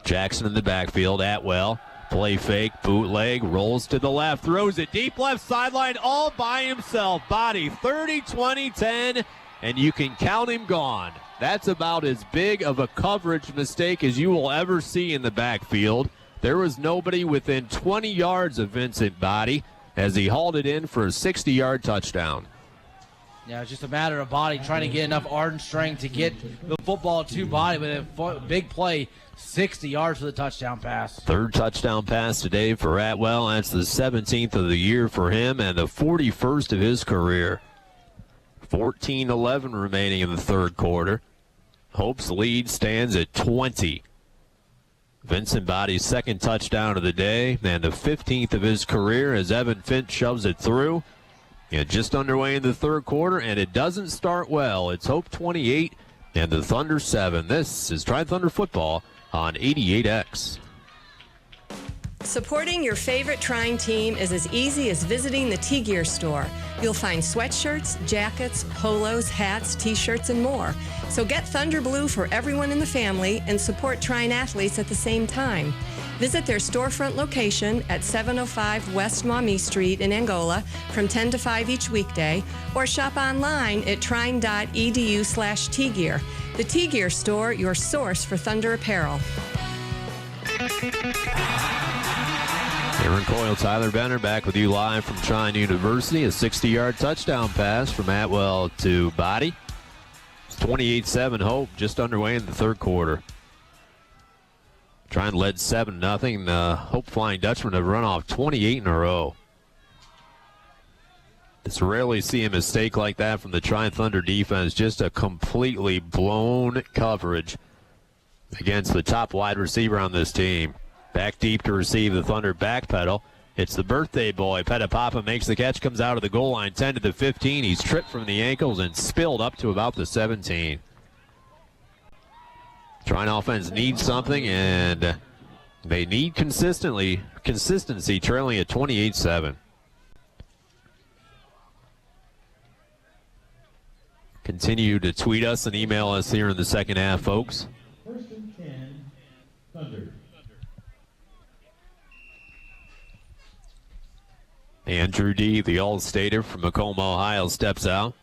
Jackson in the backfield. Atwell, play fake, bootleg, rolls to the left, throws it deep left sideline all by himself. Body 30, 20, 10, and you can count him gone. That's about as big of a coverage mistake as you will ever see in the backfield. There was nobody within 20 yards of Vincent Body as he hauled it in for a 60-yard touchdown. Yeah, it's just a matter of Body trying to get enough arm strength to get the football to Body, but a big play, 60 yards for the touchdown pass. 3rd touchdown pass today for Atwell. That's the 17th of the year for him and the 41st of his career. 14-11 remaining in the 3rd quarter. Hope's lead stands at 20. Vincent Body's 2nd touchdown of the day and the 15th of his career as Evan Finch shoves it through. And just underway in the 3rd quarter, and it doesn't start well. It's Hope 28 and the Thunder 7. This is Trine Thunder football on 88X. Supporting your favorite Trine team is as easy as visiting the T-Gear store. You'll find sweatshirts, jackets, polos, hats, T-shirts, and more. So get Thunder Blue for everyone in the family and support Trine athletes at the same time. Visit their storefront location at 705 West Maumee Street in Angola from 10 to 5 each weekday, or shop online at trine.edu/T-Gear. The T-Gear store, your source for Thunder apparel. Aaron Coyle, Tyler Benner back with you live from Trine University. A 60-yard touchdown pass from Atwell to Body. It's 28-7 Hope, just underway in the 3rd quarter. Trine led 7-0. Hope Flying Dutchman have run off 28 in a row. It's rarely see a mistake like that from the Trine Thunder defense. Just a completely blown coverage against the top wide receiver on this team. Back deep to receive the Thunder backpedal. It's the birthday boy. Petapapa makes the catch, comes out of the goal line, 10 to the 15. He's tripped from the ankles and spilled up to about the 17. Trine offense needs something, and they need consistency, trailing at 28-7. Continue to tweet us and email us here in the second half, folks. 1st and 10, Thunder. Andrew D., the All-Stater from Macomb, Ohio, steps out.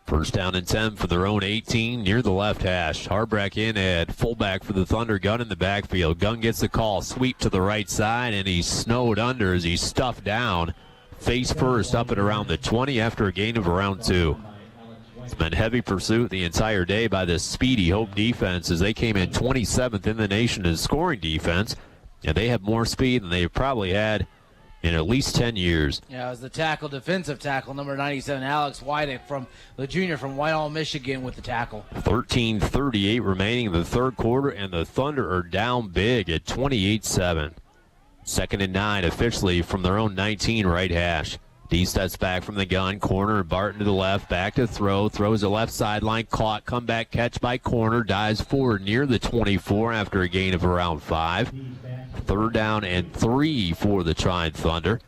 First down and 10 for their own 18 near the left hash. Harbrack in at fullback for the Thunder. Gunn in the backfield. Gunn gets the call. Sweep to the right side, and he's snowed under as he's stuffed down. Face first up at around the 20 after a gain of around 2. It's been heavy pursuit the entire day by the speedy Hope defense as they came in 27th in the nation in scoring defense. And they have more speed than they've probably had in at least 10 years. Yeah, it was the tackle, defensive tackle, number 97, Alex White, from the junior from Whitehall, Michigan, with the tackle. 13:38 remaining in the 3rd quarter, and the Thunder are down big at 28-7. 2nd and 9 officially from their own 19 right hash. D steps back from the gun, corner, Barton to the left, back to throw, throws the left sideline, caught, comeback catch by corner, dives forward near the 24 after a gain of around 5. 3rd down and 3 for the Trine Thunder,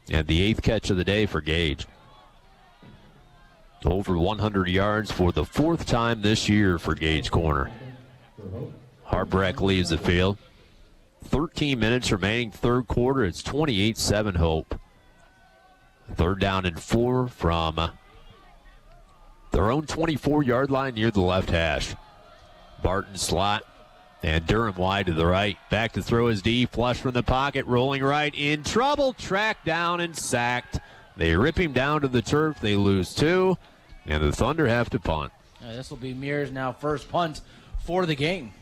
and the 8th catch of the day for Gage. Over 100 yards for the fourth time this year for Gage Corner. Harbrecht leaves the field. 13 minutes remaining, third quarter. It's 28-7 Hope. Third down and 4 from their own 24-yard line near the left hash. Barton slot and Durham wide to the right. Back to throw his D, flush from the pocket, rolling right, in trouble, tracked down and sacked. They rip him down to the turf. They lose 2, and the Thunder have to punt. This will be Mears' now first punt for the game.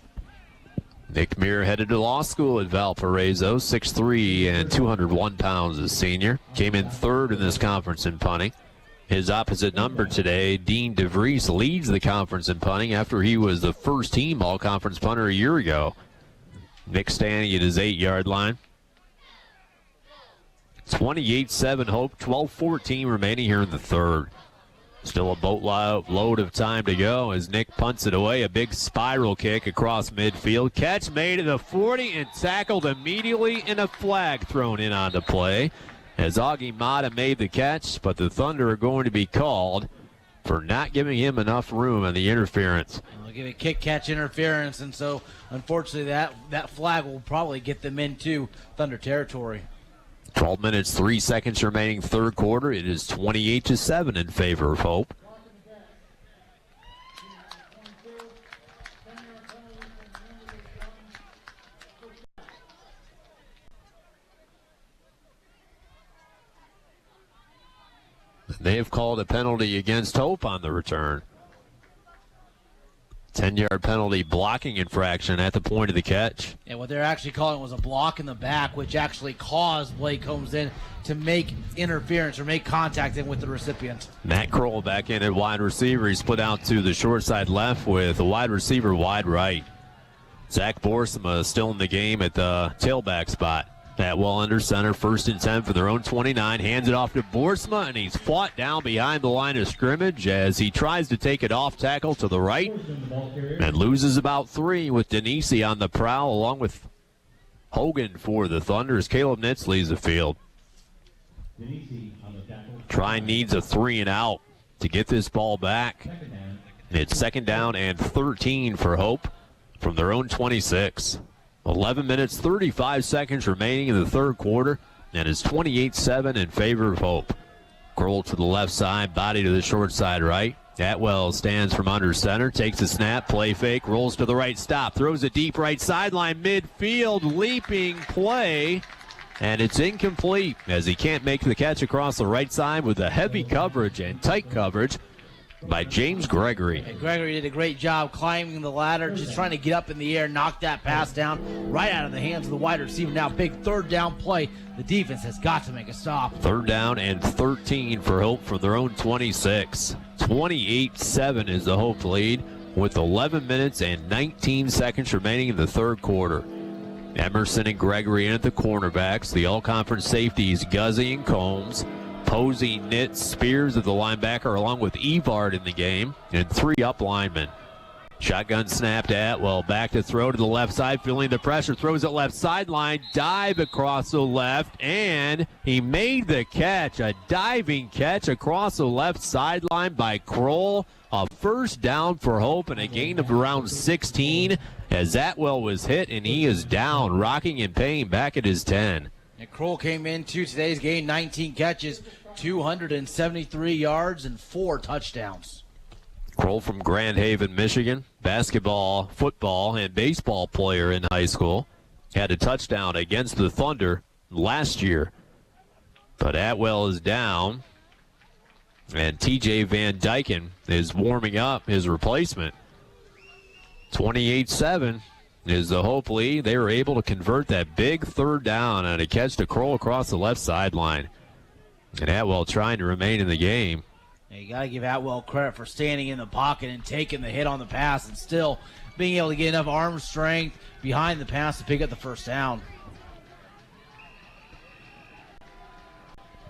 Nick Meir headed to law school at Valparaiso, 6'3" and 201 pounds as senior. Came in third in this conference in punting. His opposite number today, Dean DeVries, leads the conference in punting after he was the first team all-conference punter a year ago. Nick standing at his 8-yard line. 28-7 Hope, 12-14 remaining here in the third. Still a boatload of time to go as Nick punts it away. A big spiral kick across midfield. Catch made at the 40 and tackled immediately, and a flag thrown in on the play as Augie Mata made the catch, but the Thunder are going to be called for not giving him enough room on the interference. They'll give a kick-catch interference, and so unfortunately that flag will probably get them into Thunder territory. 12 minutes, 3 seconds remaining third quarter. It is 28-7 in favor of Hope. They have called a penalty against Hope on the return. 10-yard penalty blocking infraction at the point of the catch. And what they're actually calling was a block in the back, which actually caused Blake Combs in to make interference or make contact in with the recipient. Matt Kroll back in at wide receiver. He split out to the short side left with a wide receiver wide right. Zach Borsma still in the game at the tailback spot. Atwell under center, 1st and 10 for their own 29. Hands it off to Borsma, and he's fought down behind the line of scrimmage as he tries to take it off tackle to the right and loses about 3 with Denisi on the prowl along with Hogan for the Thunder as Caleb Nitz leaves the field. Trine needs a 3 and out to get this ball back. It's 2nd down and 13 for Hope from their own 26. 11 minutes, 35 seconds remaining in the third quarter, and it's 28-7 in favor of Hope. Kroll to the left side, body to the short side right. Atwell stands from under center, takes a snap, play fake, rolls to the right, stop, throws a deep right sideline, midfield, leaping play, and it's incomplete as he can't make the catch across the right side with a heavy coverage and tight coverage by James Gregory. And Gregory did a great job climbing the ladder, just trying to get up in the air, knock that pass down right out of the hands of the wide receiver. Now big third down play. The defense has got to make a stop. 3rd down and 13 for Hope from their own 26. 28-7 is the Hope lead with 11 minutes and 19 seconds remaining in the third quarter. Emerson and Gregory in at the cornerbacks. The all-conference safeties, Guzzi and Combs. Posey, Nitz, Spears at the linebacker along with Evard in the game, and 3 up linemen. Shotgun snap to Atwell, back to throw to the left side, feeling the pressure, throws it left sideline, dive across the left, and he made the catch, a diving catch across the left sideline by Kroll. A 1st down for Hope and a gain of around 16 as Atwell was hit, and he is down, rocking in pain back at his 10. And Kroll came into today's game, 19 catches, 273 yards, and 4 touchdowns. Kroll from Grand Haven, Michigan, basketball, football, and baseball player in high school. Had a touchdown against the Thunder last year. But Atwell is down, and TJ Van Dyken is warming up his replacement. 28-7. Is the Hope lead. They were able to convert that big 3rd down and a catch to Kroll across the left sideline. And Atwell trying to remain in the game. You got to give Atwell credit for standing in the pocket and taking the hit on the pass and still being able to get enough arm strength behind the pass to pick up the 1st down.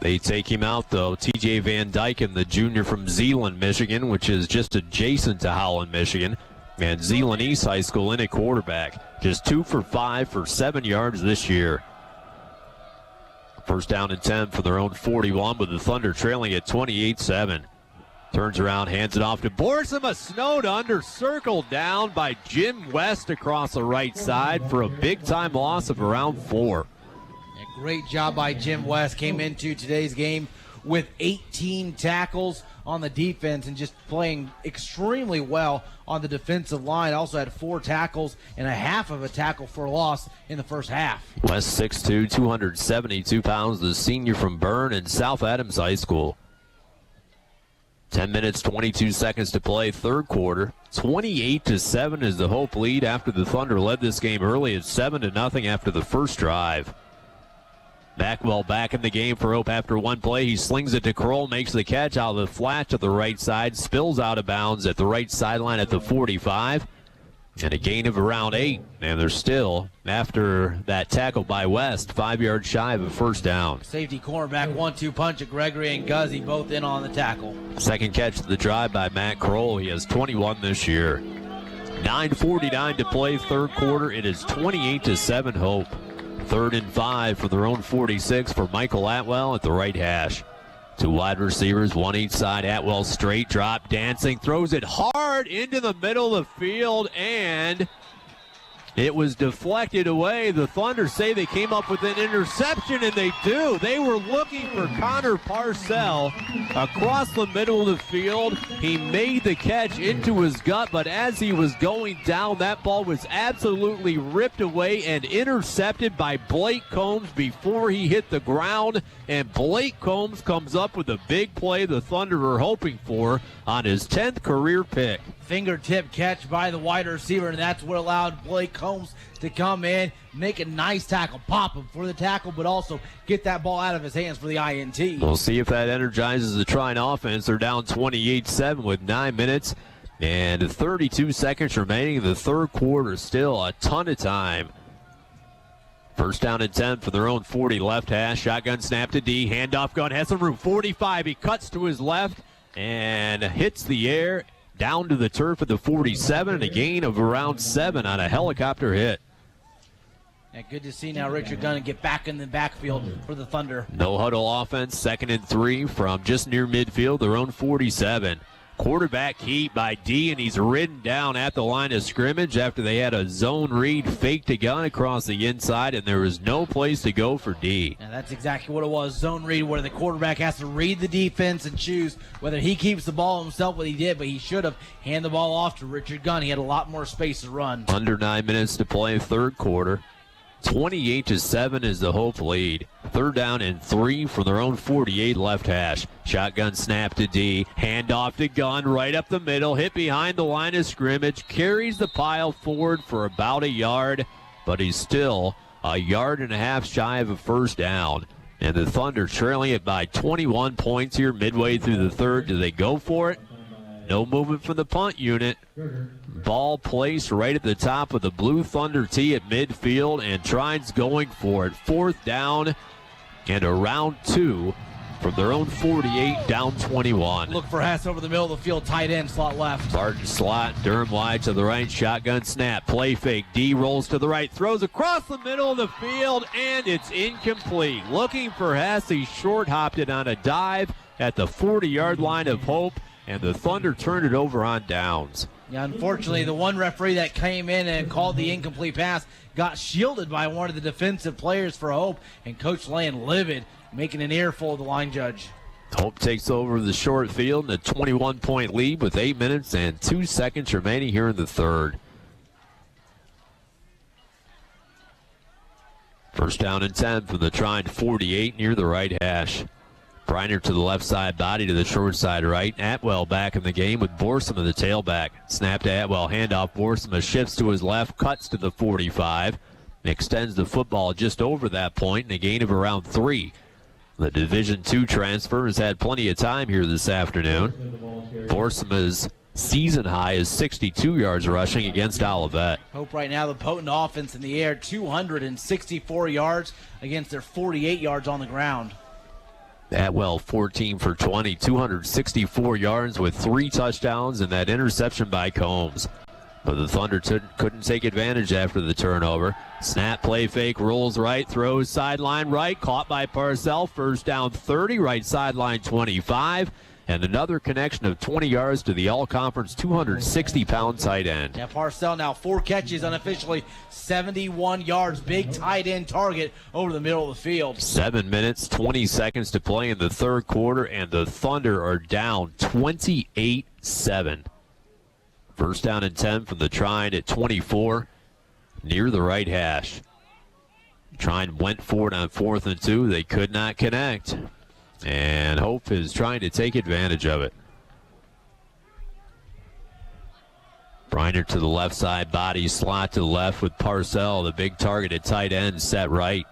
They take him out, though. TJ Van Dyken, the junior from Zeeland, Michigan, which is just adjacent to Howland, Michigan. And Zeeland East High School in at quarterback. Just 2 for 5 for 7 yards this year. 1st down and 10 for their own 41, with the Thunder trailing at 28-7. Turns around, hands it off to Borsima. Snowed under, circled down by Jim West across the right side for a big-time loss of around 4. A great job by Jim West. Came into today's game with 18 tackles on the defense and just playing extremely well on the defensive line. Also had 4 tackles and a half of a tackle for a loss in the first half. West 6'2", 272 pounds, the senior from Byrne and South Adams High School. 10 minutes, 22 seconds to play, third quarter. 28-7 is the Hope lead after the Thunder led this game early at 7-0 after the first drive. Backwell back in the game for Hope after one play. He slings it to Kroll, makes the catch out of the flat to the right side, spills out of bounds at the right sideline at the 45. And a gain of around 8. And they're still, after that tackle by West, 5 yards shy of a first down. Safety cornerback 1-2 punch of Gregory and Guzzi both in on the tackle. Second catch of the drive by Matt Kroll. He has 21 this year. 9:49 to play, third quarter. It is 28-7 Hope. 3rd and 5 for their own 46 for Michael Atwell at the right hash. 2 wide receivers, one each side. Atwell straight drop, dancing, throws it hard into the middle of the field, and it was deflected away. The Thunder say they came up with an interception, and they do. They were looking for Connor Parcell across the middle of the field. He made the catch into his gut, but as he was going down, that ball was absolutely ripped away and intercepted by Blake Combs before he hit the ground. And Blake Combs comes up with a big play the Thunder were hoping for on his 10th career pick. Fingertip catch by the wide receiver, and that's what allowed Blake Combs to come in, make a nice tackle, pop him for the tackle, but also get that ball out of his hands for the INT. We'll see if that energizes the Trine offense. They're down 28-7 with 9 minutes and 32 seconds remaining in the third quarter. Still a ton of time. First down and 10 for their own 40 left hash. Shotgun snap to D. Handoff gun has some room. 45. He cuts to his left and hits the air down to the turf at the 47, and a gain of around 7 on a helicopter hit. Yeah, good to see now Richard Gunn get back in the backfield for the Thunder. No huddle offense, 2nd and 3 from just near midfield, their own 47. Quarterback heat by D, and he's ridden down at the line of scrimmage after they had a zone read, faked a gun across the inside, and there was no place to go for D. And that's exactly what it was, zone read, where the quarterback has to read the defense and choose whether he keeps the ball himself, what he did, but he should have handed the ball off to Richard Gunn. He had a lot more space to run. Under 9 minutes to play, third quarter. 28-7 is the Hope lead. 3rd down and 3 from their own 48 left hash. Shotgun snap to D. Handoff to Gunn right up the middle. Hit behind the line of scrimmage. Carries the pile forward for about a yard, but he's still a yard and a half shy of a first down. And the Thunder trailing it by 21 points here midway through the third. Do they go for it? No movement from the punt unit. Ball placed right at the top of the Blue Thunder tee at midfield, and Trine's going for it. 4th down and around 2 from their own 48, down 21. Look for Hess over the middle of the field, tight end, slot left. Barton slot, Durham wide to the right, shotgun snap, play fake, D rolls to the right, throws across the middle of the field, and it's incomplete. Looking for Hess, he short-hopped it on a dive at the 40-yard line of Hope, and the Thunder turned it over on downs. Yeah, unfortunately, the one referee that came in and called the incomplete pass got shielded by one of the defensive players for Hope, and Coach Land livid, making an earful of the line judge. Hope takes over the short field in a 21-point lead with 8 minutes and 2 seconds remaining here in the third. First down and 10 from the Trine 48 near the right hash. Briner to the left side, body to the short side right. Atwell back in the game with Borsima the tailback. Snap to Atwell, handoff. Borsima shifts to his left, cuts to the 45. Extends the football just over that point, and a gain of around 3. The Division II transfer has had plenty of time here this afternoon. Borsima's season high is 62 yards rushing against Olivet. Hope right now the potent offense in the air, 264 yards against their 48 yards on the ground. Atwell 14 for 20, 264 yards with 3 touchdowns and that interception by Combs. But the Thunder couldn't take advantage after the turnover. Snap, play fake, rolls right, throws sideline right, caught by Parcell. First down 30, right sideline 25. and another connection of 20 yards to the all-conference 260-pound tight end. Yeah, Parcell now 4 catches unofficially, 71 yards. Big tight end target over the middle of the field. 7 minutes, 20 seconds to play in the third quarter, and the Thunder are down 28-7. First down and 10 from the Trine at 24, near the right hash. Trine went for it on 4th and 2. They could not connect. And Hope is trying to take advantage of it. Briner to the left side, body slot to the left with Parcell, the big target at tight end, set right.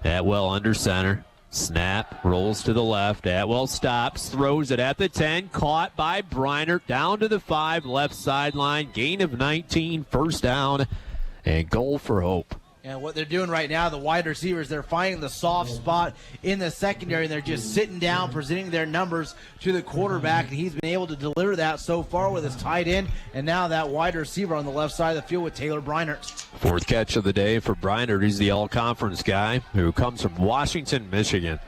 Atwell under center. Snap, rolls to the left. Atwell stops, throws it at the 10, caught by Briner, down to the 5, left sideline, gain of 19, first down, and goal for Hope. And what they're doing right now, the wide receivers, they're finding the soft spot in the secondary, and they're just sitting down, presenting their numbers to the quarterback, and he's been able to deliver that so far with his tight end, and now that wide receiver on the left side of the field with Taylor Briner. 4th catch of the day for Briner. He's the all-conference guy who comes from Washington, Michigan.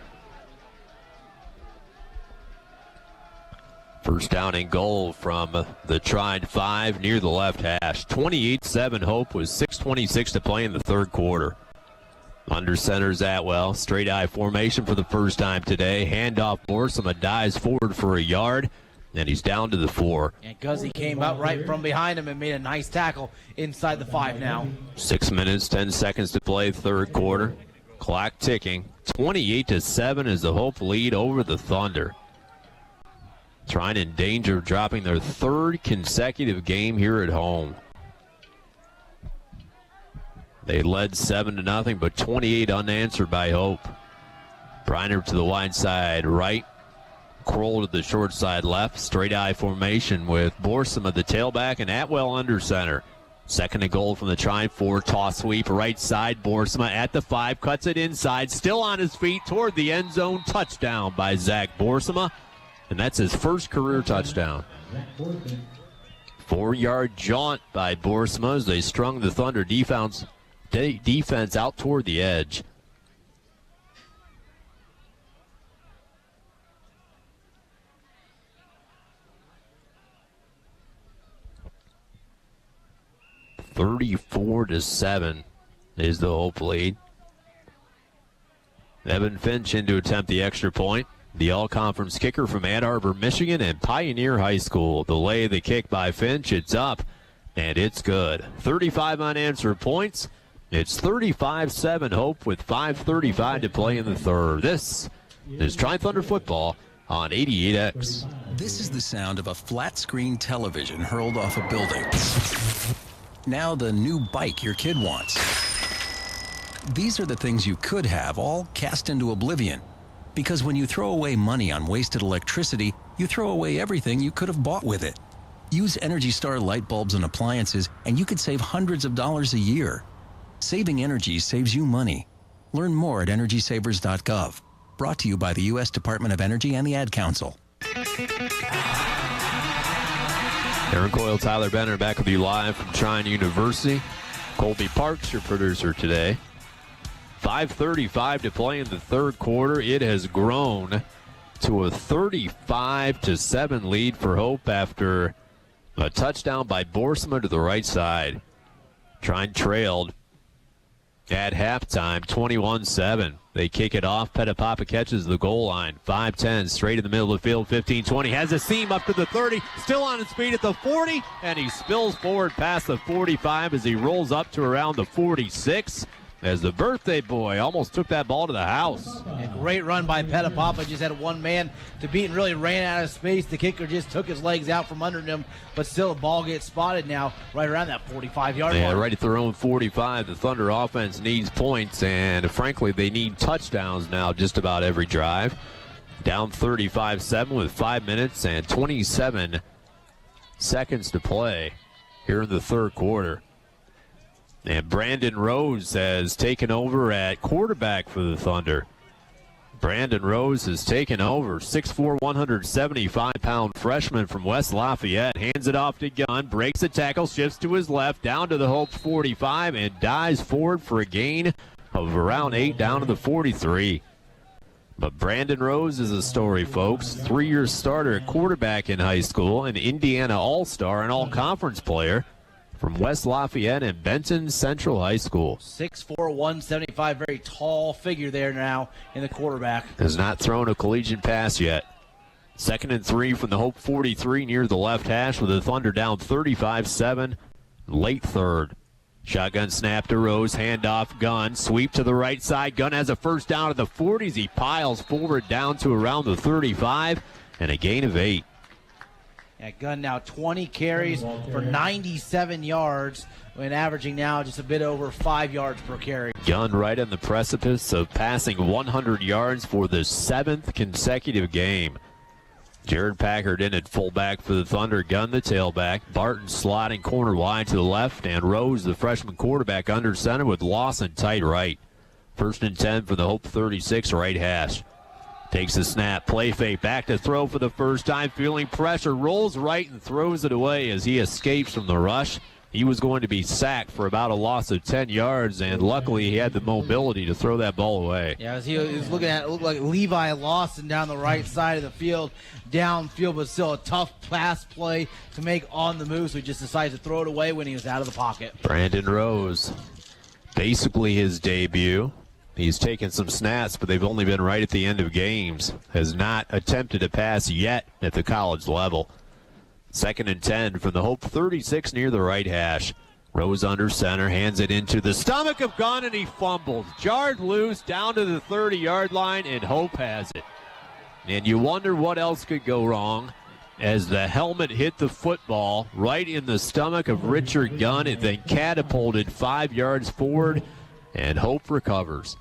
First down and goal from the Trine 5 near the left hash. 28-7 Hope with 6:26 to play in the third quarter. Under center's Atwell. Straight eye formation for the first time today. Handoff Borsama dives forward for a yard, and he's down to the 4. And Guzzi came out right from behind him and made a nice tackle inside the 5 now. 6 minutes, 10 seconds to play third quarter. Clock ticking. 28-7 is the Hope lead over the Thunder. Trine in danger of dropping their 3rd consecutive game here at home. They led 7-0, but 28 unanswered by Hope. Briner to the wide side right. Kroll to the short side left. Straight eye formation with Borsama, the tailback, and Atwell under center. Second and goal from the Trine 4. Toss sweep right side. Borsama at the 5. Cuts it inside. Still on his feet toward the end zone. Touchdown by Zach Borsama. And that's his first career touchdown. 4-yard jaunt by Borsama as they strung the Thunder defense out toward the edge. (34-7) is the Hope lead. Evan Finch in to attempt the extra point. The all-conference kicker from Ann Arbor, Michigan, and Pioneer High School. The lay of the kick by Finch. It's up, and it's good. 35 unanswered points. It's 35-7 Hope with 5:35 to play in the third. This is Trine Thunder football on 88X. This is the sound of a flat-screen television hurled off a building. Now the new bike your kid wants. These are the things you could have all cast into oblivion. Because when you throw away money on wasted electricity, you throw away everything you could have bought with it. Use Energy Star light bulbs and appliances, and you could save hundreds of dollars a year. Saving energy saves you money. Learn more at EnergySavers.gov. Brought to you by the U.S. Department of Energy and the Ad Council. Aaron Coyle, Tyler Benner back with you live from Trine University. Colby Parks, your producer today. 5:35 to play in the third quarter. It has grown to a 35-7 lead for Hope after a touchdown by Borsama to the right side. Trine trailed at halftime, 21-7. They kick it off. Petapapa catches the goal line. 5-10, straight in the middle of the field. 15-20, has a seam up to the 30. Still on his feet at the 40, and he spills forward past the 45 as he rolls up to around the 46. As the birthday boy almost took that ball to the house. A great run by Petapapa. Just had one man to beat and really ran out of space. The kicker just took his legs out from under him, but still the ball gets spotted now right around that 45-yard mark. Right at their own 45. The Thunder offense needs points, and frankly, they need touchdowns now just about every drive. Down 35-7 with 5 minutes and 27 seconds to play here in the third quarter. And Brandon Rose has taken over at quarterback for the Thunder. Brandon Rose has taken over. 6'4", 175-pound freshman from West Lafayette. Hands it off to Gunn. Breaks the tackle. Shifts to his left. Down to the Hope 45 and dives forward for a gain of around 8 down to the 43. But Brandon Rose is a story, folks. 3-year starter at quarterback in high school, an Indiana All-Star, an all-conference player from West Lafayette and Benton Central High School. 6'4", 175, very tall figure there now in the quarterback. Has not thrown a collegiate pass yet. 2nd and 3 from the Hope 43 near the left hash with the Thunder down 35-7. Late third. Shotgun snap to Rose, handoff, Gunn, sweep to the right side. Gunn has a first down at the 40s. He piles forward down to around the 35, and a gain of 8. Yeah, Gunn now 20 carries for 97 yards, and averaging now just a bit over 5 yards per carry. Gunn right on the precipice of passing 100 yards for the 7th consecutive game. Jared Packard in at fullback for the Thunder. Gunn the tailback. Barton sliding corner wide to the left. And Rose, the freshman quarterback, under center with Lawson tight right. 1st and 10 for the Hope 36 right hash. Takes the snap. Play fake. Back to throw for the first time. Feeling pressure. Rolls right and throws it away as he escapes from the rush. He was going to be sacked for about a loss of 10 yards, and luckily he had the mobility to throw that ball away. Yeah, as he was looking at it, looked like Levi Lawson down the right side of the field, downfield, but still a tough pass play to make on the move, so he just decided to throw it away when he was out of the pocket. Brandon Rose, basically his debut. He's taken some snaps, but they've only been right at the end of games. Has not attempted a pass yet at the college level. 2nd and 10 from the Hope 36 near the right hash. Rose under center, hands it into the stomach of Gunn, and he fumbles. Jarred loose down to the 30-yard line, and Hope has it. And you wonder what else could go wrong as the helmet hit the football right in the stomach of Richard Gunn. It then catapulted 5 yards forward, and Hope recovers.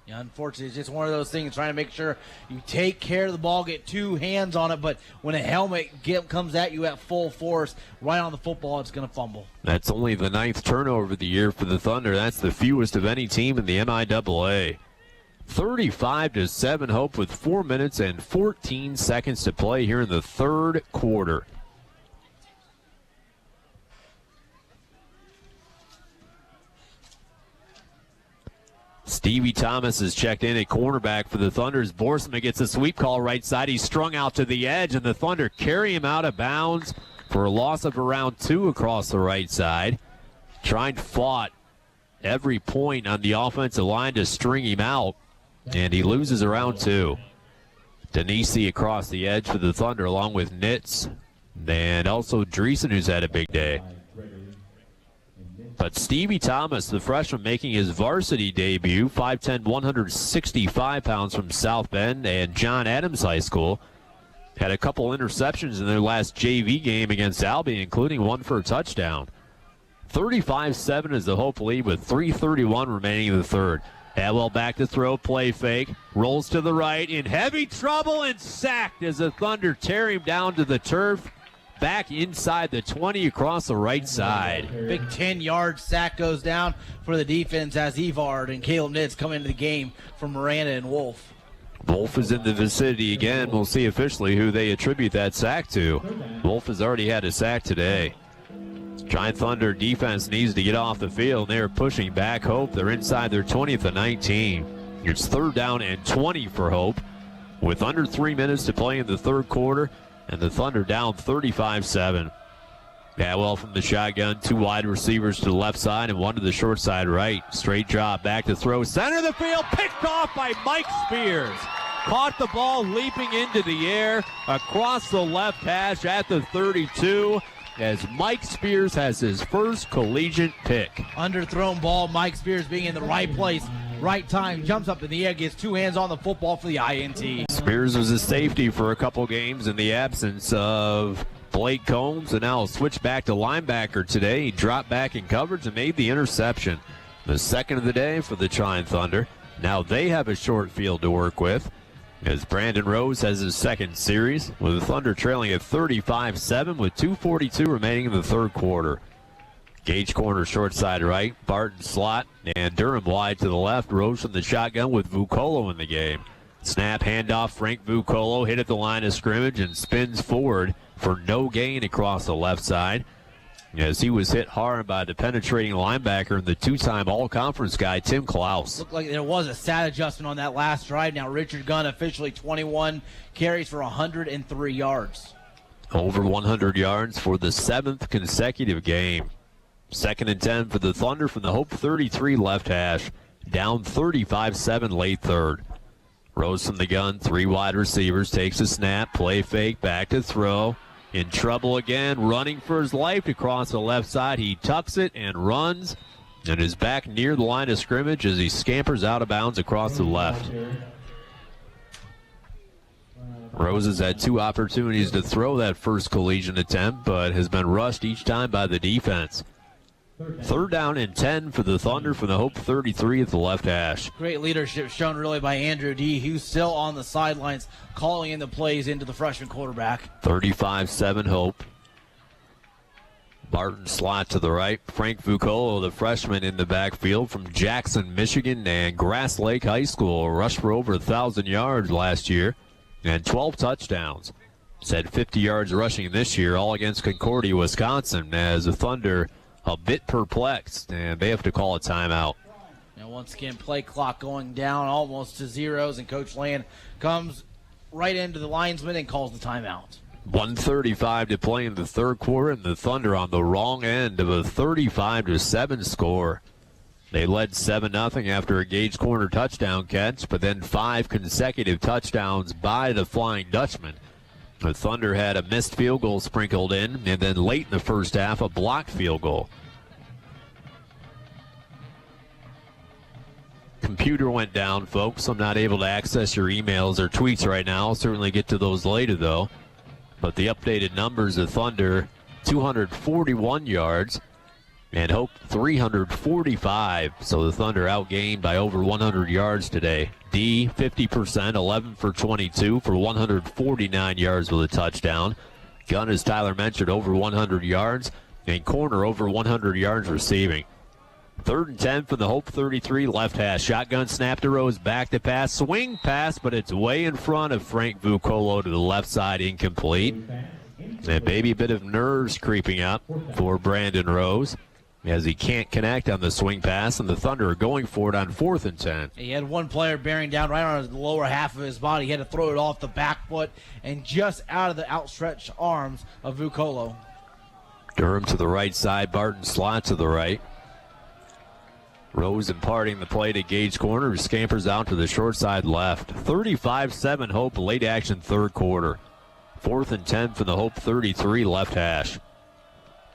Yeah, unfortunately, it's just one of those things, trying to make sure you take care of the ball, get 2 hands on it, but when a helmet comes at you at full force, right on the football, it's going to fumble. That's only the 9th turnover of the year for the Thunder. That's the fewest of any team in the MIAA. 35-7 Hope with 4 minutes and 14 seconds to play here in the 3rd quarter. Stevie Thomas is checked in at cornerback for the Thunders. Borsman gets a sweep call right side. He's strung out to the edge, and the Thunder carry him out of bounds for a loss of around 2 across the right side. Trine fought every point on the offensive line to string him out, and he loses around 2. Denisi across the edge for the Thunder, along with Nitz, and also Dreesen, who's had a big day. But Stevie Thomas, the freshman, making his varsity debut, 5'10", 165 pounds from South Bend and John Adams High School. Had a couple interceptions in their last JV game against Albany, including one for a touchdown. 35-7 is the Hope lead with 3:31 remaining in the 3rd. Atwell back to throw, play fake, rolls to the right, in heavy trouble and sacked as the Thunder tear him down to the turf. Back inside the 20 across the right side. Big 10-yard sack goes down for the defense as Evard and Caleb Nitz come into the game for Miranda and Wolf. Wolf is in the vicinity again. We'll see officially who they attribute that sack to. Wolf has already had a sack today. Giant Thunder defense needs to get off the field. They're pushing back Hope. They're inside their 20th and 19. It's 3rd down and 20 for Hope with under 3 minutes to play in the 3rd quarter. And the Thunder down 35-7. Atwell from the shotgun, 2 wide receivers to the left side and 1 to the short side right. Straight drop, back to throw, center of the field, picked off by Mike Spears. Caught the ball leaping into the air across the left hash at the 32 as Mike Spears has his first collegiate pick. Underthrown ball, Mike Spears being in the right place, right time, jumps up in the air, gets 2 hands on the football for the INT. Spears was a safety for a couple games in the absence of Blake Combs, and now he'll switch back to linebacker today. He dropped back in coverage and made the interception. The 2nd of the day for the Trine Thunder. Now they have a short field to work with as Brandon Rose has his 2nd series, with the Thunder trailing at 35-7 with 2:42 remaining in the 3rd quarter. Gage corner short side right, Barton slot, and Durham wide to the left. Rose from the shotgun with Vucolo in the game. Snap, handoff, Frank Vucolo hit at the line of scrimmage and spins forward for no gain across the left side. as he was hit hard by the penetrating linebacker and the two-time all-conference guy, Tim Klaus. Looked like there was a stat adjustment on that last drive. Now Richard Gunn officially 21 carries for 103 yards. Over 100 yards for the 7th consecutive game. 2nd and 10 for the Thunder from the Hope 33 left hash. Down 35-7 late third. Rose from the gun, 3 wide receivers, takes a snap, play fake, back to throw. In trouble again, running for his life across the left side. He tucks it and runs and is back near the line of scrimmage as he scampers out of bounds across the left. Rose has had 2 opportunities to throw that first collision attempt, but has been rushed each time by the defense. 3rd down and 10 for the Thunder from the Hope 33 at the left hash. Great leadership shown really by Andrew D., who's still on the sidelines calling in the plays into the freshman quarterback. 35-7 Hope. Barton slot to the right. Frank Vucolo, the freshman in the backfield from Jackson, Michigan, and Grass Lake High School. Rushed for over 1,000 yards last year and 12 touchdowns. Said 50 yards rushing this year, all against Concordia, Wisconsin, as the Thunder a bit perplexed, and they have to call a timeout. Now, once again, play clock going down almost to zeros, and Coach Land comes right into the linesman and calls the timeout. 1:35 to play in the third quarter, and the Thunder on the wrong end of a 35-7 score. They led 7-0 after a Gage Corner touchdown catch, but then 5 consecutive touchdowns by the Flying Dutchman. The Thunder had a missed field goal sprinkled in, and then late in the first half, a blocked field goal. Computer went down, folks. I'm not able to access your emails or tweets right now. I'll certainly get to those later, though. But the updated numbers of Thunder, 241 yards, and Hope 345. So the Thunder outgained by over 100 yards today. D, 50%, 11 for 22 for 149 yards with a touchdown. Gunn, as Tyler mentioned, over 100 yards, and Corner over 100 yards receiving. 3rd and 10 from the Hope 33 left hash. Shotgun snap to Rose, back to pass, swing pass, but it's way in front of Frank Vucolo to the left side, incomplete. And maybe a bit of nerves creeping up for Brandon Rose as he can't connect on the swing pass, and the Thunder are going for it on 4th and 10. He had one player bearing down right on the lower half of his body. He had to throw it off the back foot and just out of the outstretched arms of Vucolo. Durham to the right side, Barton slot to the right. Rose imparting the play to Gage Corner, who scampers out to the short side left. 35-7 Hope, late action third quarter. 4th and 10 for the Hope 33 left hash.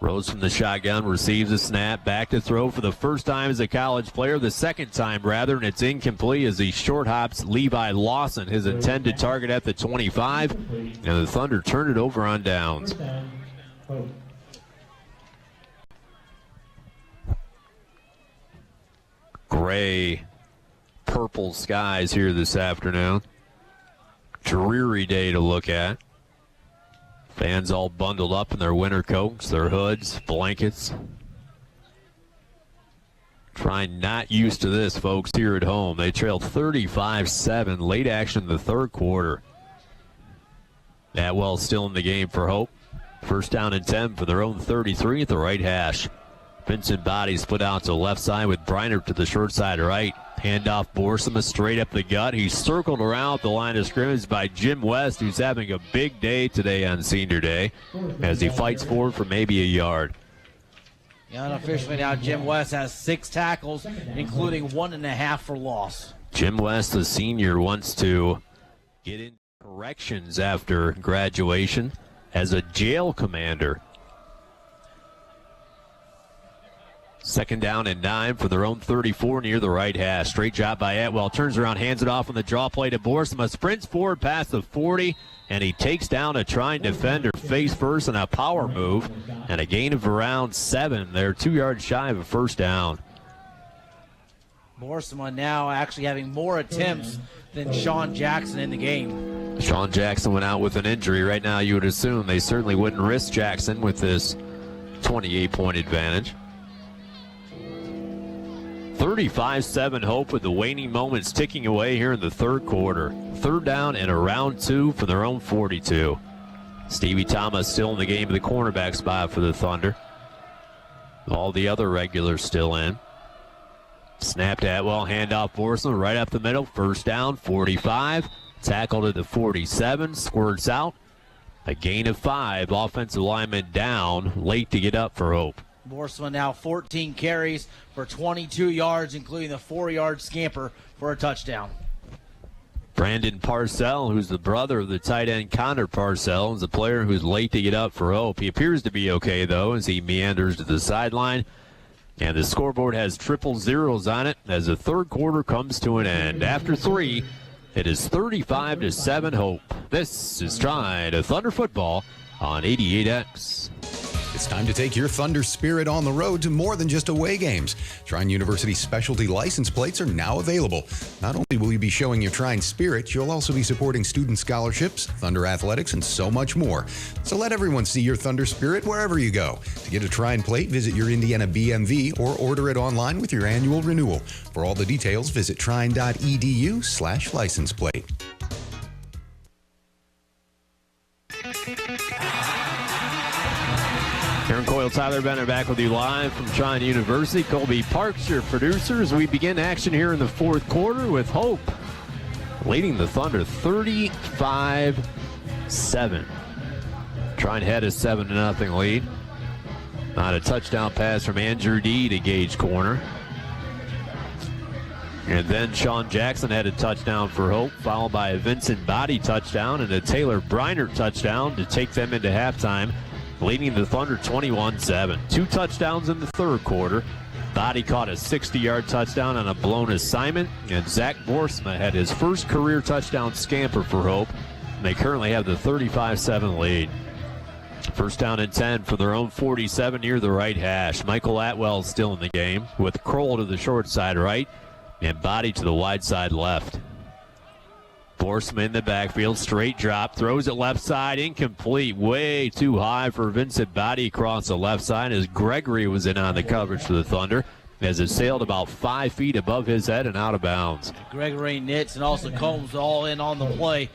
Rose from the shotgun, receives a snap, back to throw for the first time as a college player, the second time rather, and it's incomplete as he short hops Levi Lawson, his intended target at the 25, and the Thunder turn it over on downs. Gray, purple skies here this afternoon. Dreary day to look at. Fans all bundled up in their winter coats, their hoods, blankets. Trine not used to this, folks, here at home. They trailed 35-7, late action in the third quarter. Atwell still in the game for Hope. 1st down and 10 for their own 33 at the right hash. Vincent Body split out to the left side with Briner to the short side right. Handoff Borsima straight up the gut. He's circled around the line of scrimmage by Jim West, who's having a big day today on Senior Day as he fights forward for maybe a yard. Yeah, unofficially now Jim West has 6 tackles, including 1.5 for loss. Jim West, the senior, wants to get into corrections after graduation as a jail commander. 2nd down and 9 for their own 34 near the right hash. Straight job by Atwell. Turns around, hands it off on the draw play to Borsima. Sprints forward past the 40, and he takes down a Trine defender face first on a power move, and a gain of around 7. They're 2 yards shy of a 1st down. Borsima now actually having more attempts than Sean Jackson in the game. Sean Jackson went out with an injury. Right now you would assume they certainly wouldn't risk Jackson with this 28-point advantage. 35-7 Hope with the waning moments ticking away here in the third quarter. 3rd down and around 2 for their own 42. Stevie Thomas still in the game of the cornerback spot for the Thunder. All the other regulars still in. Snapped Atwell, handoff Borsman right up the middle. First down, 45. Tackled at the 47, squirts out. A gain of 5. Offensive lineman down, late to get up for Hope. Borsman now 14 carries for 22 yards, including the 4-yard scamper for a touchdown. Brandon Parcell, who's the brother of the tight end Connor Parcell, is a player who's late to get up for Hope. He appears to be okay, though, as he meanders to the sideline. And the scoreboard has triple zeros on it as the third quarter comes to an end. After 3, it is 35-7 Hope. This is Trine to Thunder Football on 88X. It's time to take your Thunder spirit on the road to more than just away games. Trine University specialty license plates are now available. Not only will you be showing your Trine spirit, you'll also be supporting student scholarships, Thunder athletics, and so much more. So let everyone see your Thunder spirit wherever you go. To get a Trine plate, visit your Indiana BMV or order it online with your annual renewal. For all the details, visit trine.edu/license plate. Aaron Coyle, Tyler Benner back with you live from Trine University. Colby Parks, your producers. We begin action here in the fourth quarter with Hope leading the Thunder 35-7. Trine had a 7-0 lead. On a touchdown pass from Andrew D to Gage corner. And then Sean Jackson had a touchdown for Hope, followed by a Vincent Body touchdown and a Taylor Briner touchdown to take them into halftime, leading the Thunder 21-7. 2 touchdowns in the third quarter. Body caught a 60-yard touchdown on a blown assignment, and Zach Borsma had his first career touchdown scamper for Hope. And they currently have the 35-7 lead. First down and 10 for their own 47 near the right hash. Michael Atwell still in the game with Kroll to the short side right and Body to the wide side left. Borsma in the backfield, straight drop, throws it left side, incomplete, way too high for Vincent Body across the left side as Gregory was in on the coverage for the Thunder as it sailed about 5 feet above his head and out of bounds. Gregory, Nitz, and also Combs all in on the play,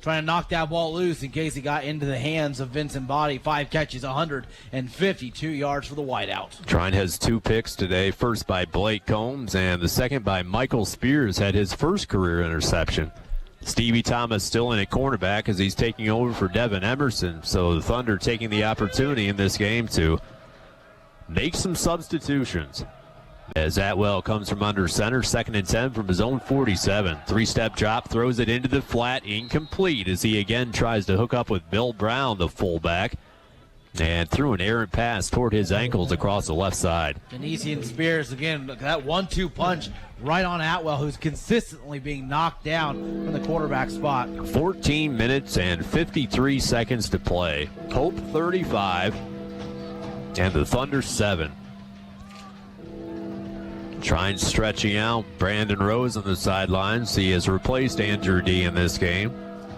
trying to knock that ball loose in case it got into the hands of Vincent Body. 5 catches, 152 yards for the wideout. Trine has 2 picks today, first by Blake Combs and the second by Michael Spears, had his first career interception. Stevie Thomas still in at cornerback as he's taking over for Devin Emerson. So the Thunder taking the opportunity in this game to make some substitutions. As Atwell comes from under center, 2nd and 10 from his own 47. 3-step drop, throws it into the flat, incomplete as he again tries to hook up with Bill Brown, the fullback, and threw an errant pass toward his ankles across the left side. Denisian Spears, again, that 1-2 punch right on Atwell, who's consistently being knocked down from the quarterback spot. 14 minutes and 53 seconds to play. Hope 35 and the Thunder 7. Trine stretching out. Brandon Rose on the sidelines. He has replaced Andrew D in this game.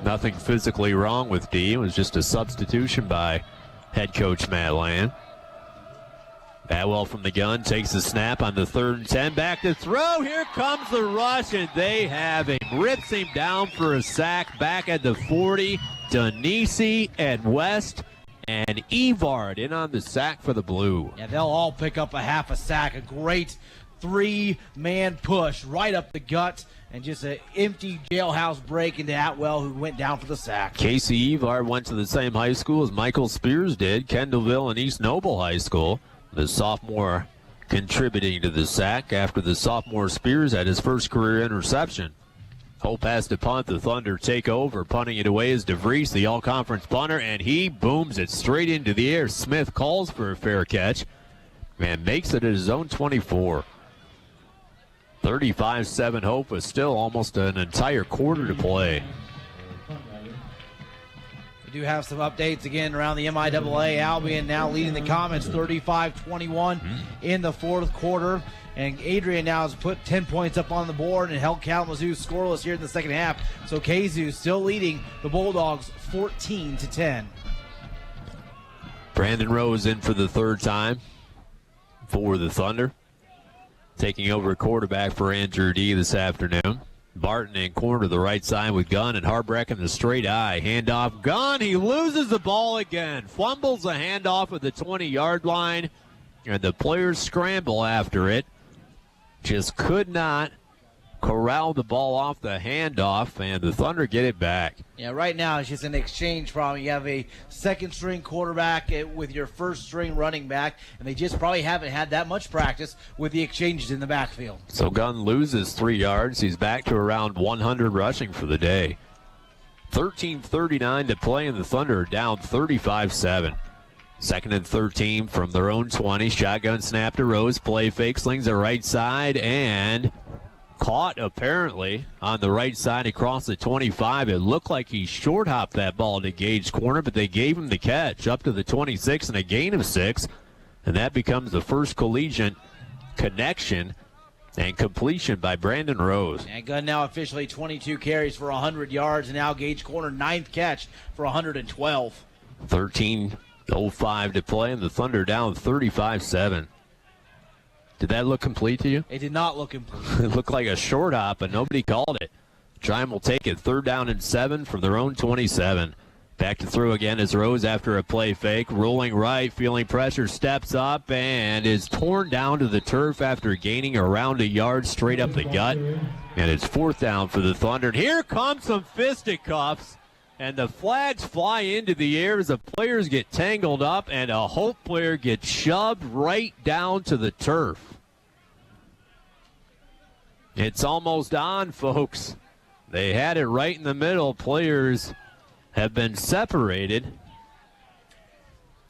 Nothing physically wrong with D. It was just a substitution by head coach Matt Land. Atwell from the gun takes the snap on the 3rd and 10. Back to throw. Here comes the rush, and they have him. Rips him down for a sack back at the 40. Denisi and West and Evard in on the sack for the Blue. Yeah, they'll all pick up a half a sack. A great 3-man push right up the gut, and just an empty jailhouse break into Atwell, who went down for the sack. Casey Evard went to the same high school as Michael Spears did, Kendallville and East Noble High School. The sophomore contributing to the sack after the sophomore Spears had his first career interception. Hope has to punt. The Thunder take over. Punting it away is DeVries, the all-conference punter, and he booms it straight into the air. Smith calls for a fair catch and makes it at his own 24. 35-7 Hope with still almost an entire quarter to play. We do have some updates again around the MIAA. Albion now leading the Comets 35-21 in the fourth quarter. And Adrian now has put 10 points up on the board and held Kalamazoo scoreless here in the second half. So KZU still leading the Bulldogs 14-10. Brandon Rose in for the third time for the Thunder. Taking over quarterback for Andrew D this afternoon. Barton in corner to the right side with Gunn, and Harbreck in the straight eye. Handoff, Gunn, he loses the ball again. Fumbles a handoff at the 20-yard line, and the players scramble after it. Just could not corral the ball off the handoff, and the Thunder get it back. Yeah, right now it's just an exchange problem. You have a second-string quarterback with your first-string running back, and they just probably haven't had that much practice with the exchanges in the backfield. So Gunn loses 3 yards. He's back to around 100 rushing for the day. 13:39 to play, and the Thunder are down 35-7. Second and 13 from their own 20. Shotgun snap to Rose. Play fake, slings it right side, and caught apparently on the right side across the 25. It looked like he short hopped that ball to Gage's corner, but they gave him the catch up to the 26 and a gain of 6. And that becomes the first collegiate connection and completion by Brandon Rose. And Gunn now officially 22 carries for 100 yards, and now Gage corner 9th catch for 112. 13:05 to play, and the Thunder down 35-7. Did that look complete to you? It did not look complete. It looked like a short hop, but nobody called it. Trine will take it 3rd down and 7 from their own 27. Back to throw again is Rose after a play fake. Rolling right, feeling pressure, steps up, and is torn down to the turf after gaining around a yard straight up the gut. And it's 4th down for the Thunder. And here comes some fisticuffs, and the flags fly into the air as the players get tangled up, and a Hope player gets shoved right down to the turf. It's almost on, folks. They had it right in the middle. Players have been separated.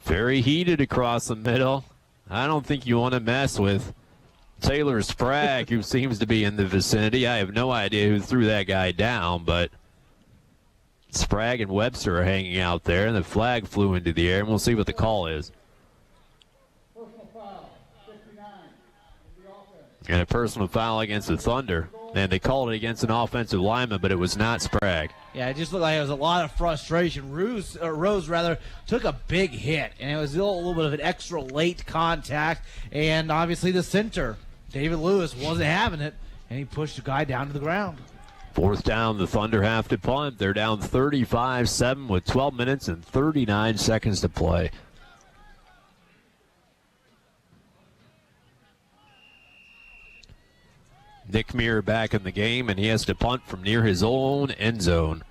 Very heated across the middle. I don't think you want to mess with Taylor Sprague, who seems to be in the vicinity. I have no idea who threw that guy down, but Sprague and Webster are hanging out there, and the flag flew into the air, and we'll see what the call is. And a personal foul against the Thunder. And they called it against an offensive lineman, but it was not Sprague. Yeah, it just looked like it was a lot of frustration. Rose took a big hit, and it was a little bit of an extra late contact. And obviously the center, David Lewis, wasn't having it, and he pushed the guy down to the ground. 4th down, the Thunder have to punt. They're down 35-7 with 12 minutes and 39 seconds to play. Nick Miaa back in the game, and he has to punt from near his own end zone.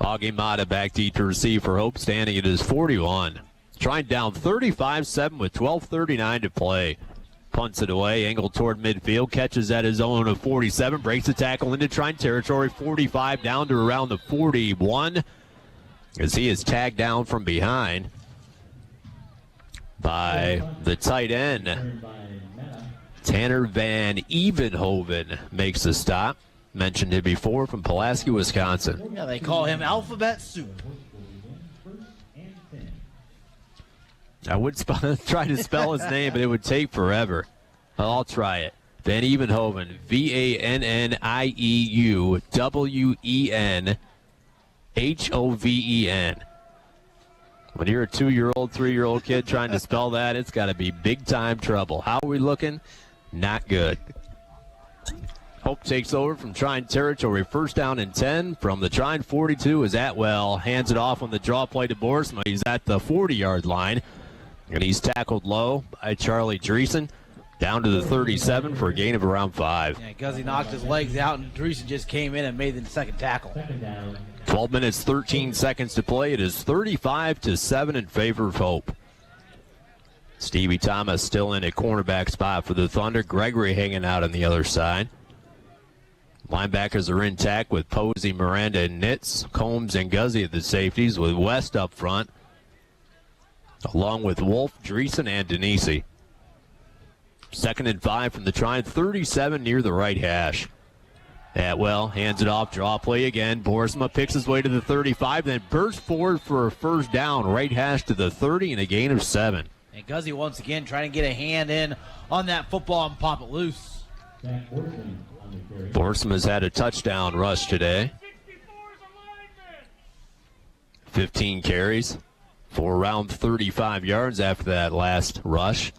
Augie Mata back deep to receive for Hope, standing at his 41. Trine down 35-7 with 12:39 to play. Punts it away, angled toward midfield, catches at his own of 47, breaks the tackle into Trine territory, 45 down to around the 41, as he is tagged down from behind by the tight end. Tanner Van Evenhoven makes the stop. Mentioned it before, from Pulaski, Wisconsin. Yeah, they call him Alphabet Soup. I would try to spell his name, but it would take forever. I'll try it. Van Evenhoven, VANNIEUWENHOVEN. When you're a 2-year-old, 3-year-old kid trying to spell that, it's got to be big-time trouble. How are we looking? Not good. Hope takes over from Trine territory. 1st down and 10 from the Trine 42 as Atwell hands it off on the draw play to Boersma. He's at the 40-yard line, and he's tackled low by Charlie Dreesen down to the 37 for a gain of around 5. Yeah, Guzzi knocked his legs out, and Dreesen just came in and made the second tackle. 12 minutes, 13 seconds to play. It is 35-7 in favor of Hope. Stevie Thomas still in a cornerback spot for the Thunder. Gregory hanging out on the other side. Linebackers are intact with Posey, Miranda, and Nitz. Combs and Guzzi at the safeties, with West up front, along with Wolf, Dreesen, and Denisi. 2nd and 5 from the Trine 37 near the right hash. Atwell hands it off, draw play again. Boersma picks his way to the 35, then bursts forward for a 1st down, right hash to the 30, and a gain of 7. And Guzzi once again trying to get a hand in on that football and pop it loose. Boersma's had a touchdown rush today. 15 carries for around 35 yards after that last rush.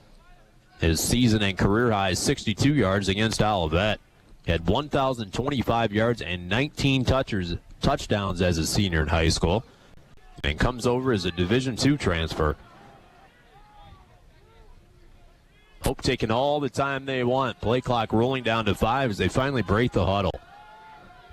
His season and career high 62 yards against Olivet. Had 1,025 yards and 19 touchdowns as a senior in high school. And comes over as a Division II transfer. Hope taking all the time they want. Play clock rolling down to 5 as they finally break the huddle.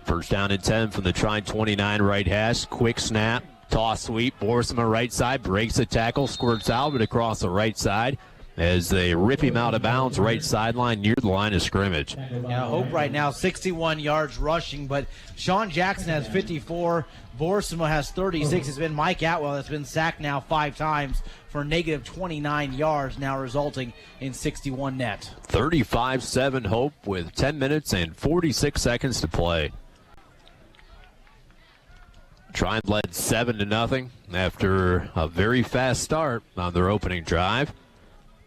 First down and 10 from the Trine 29 right hash. Quick snap, toss sweep. Borsma right side, breaks the tackle, squirts Albert across the right side as they rip him out of bounds right sideline near the line of scrimmage. Yeah, Hope right now 61 yards rushing, but Sean Jackson has 54. Borsma has 36. It's been Mike Atwell that's been sacked now 5 times for negative 29 yards, now resulting in 61 net. 35-7 Hope with 10 minutes and 46 seconds to play. Trine led 7-0 after a very fast start on their opening drive.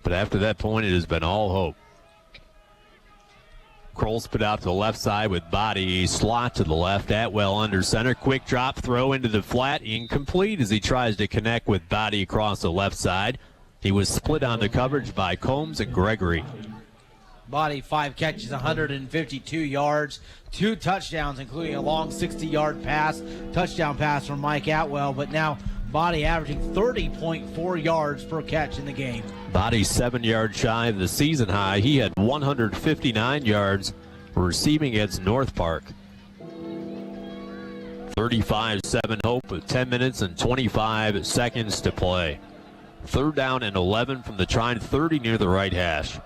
But after that point, it has been all Hope. Kroll's put out to the left side with body slot to the left. Atwell under center. Quick drop throw into the flat. Incomplete as he tries to connect with body across the left side. He was split on the coverage by Combs and Gregory. Body 5 catches, 152 yards, 2 touchdowns, including a long 60-yard pass, touchdown pass from Mike Atwell. But now Body averaging 30.4 yards per catch in the game. Body 7 yards shy of the season high. He had 159 yards receiving against North Park. 35-7 Hope with 10 minutes and 25 seconds to play. Third down and 11 from the Trine 30 near the right hash.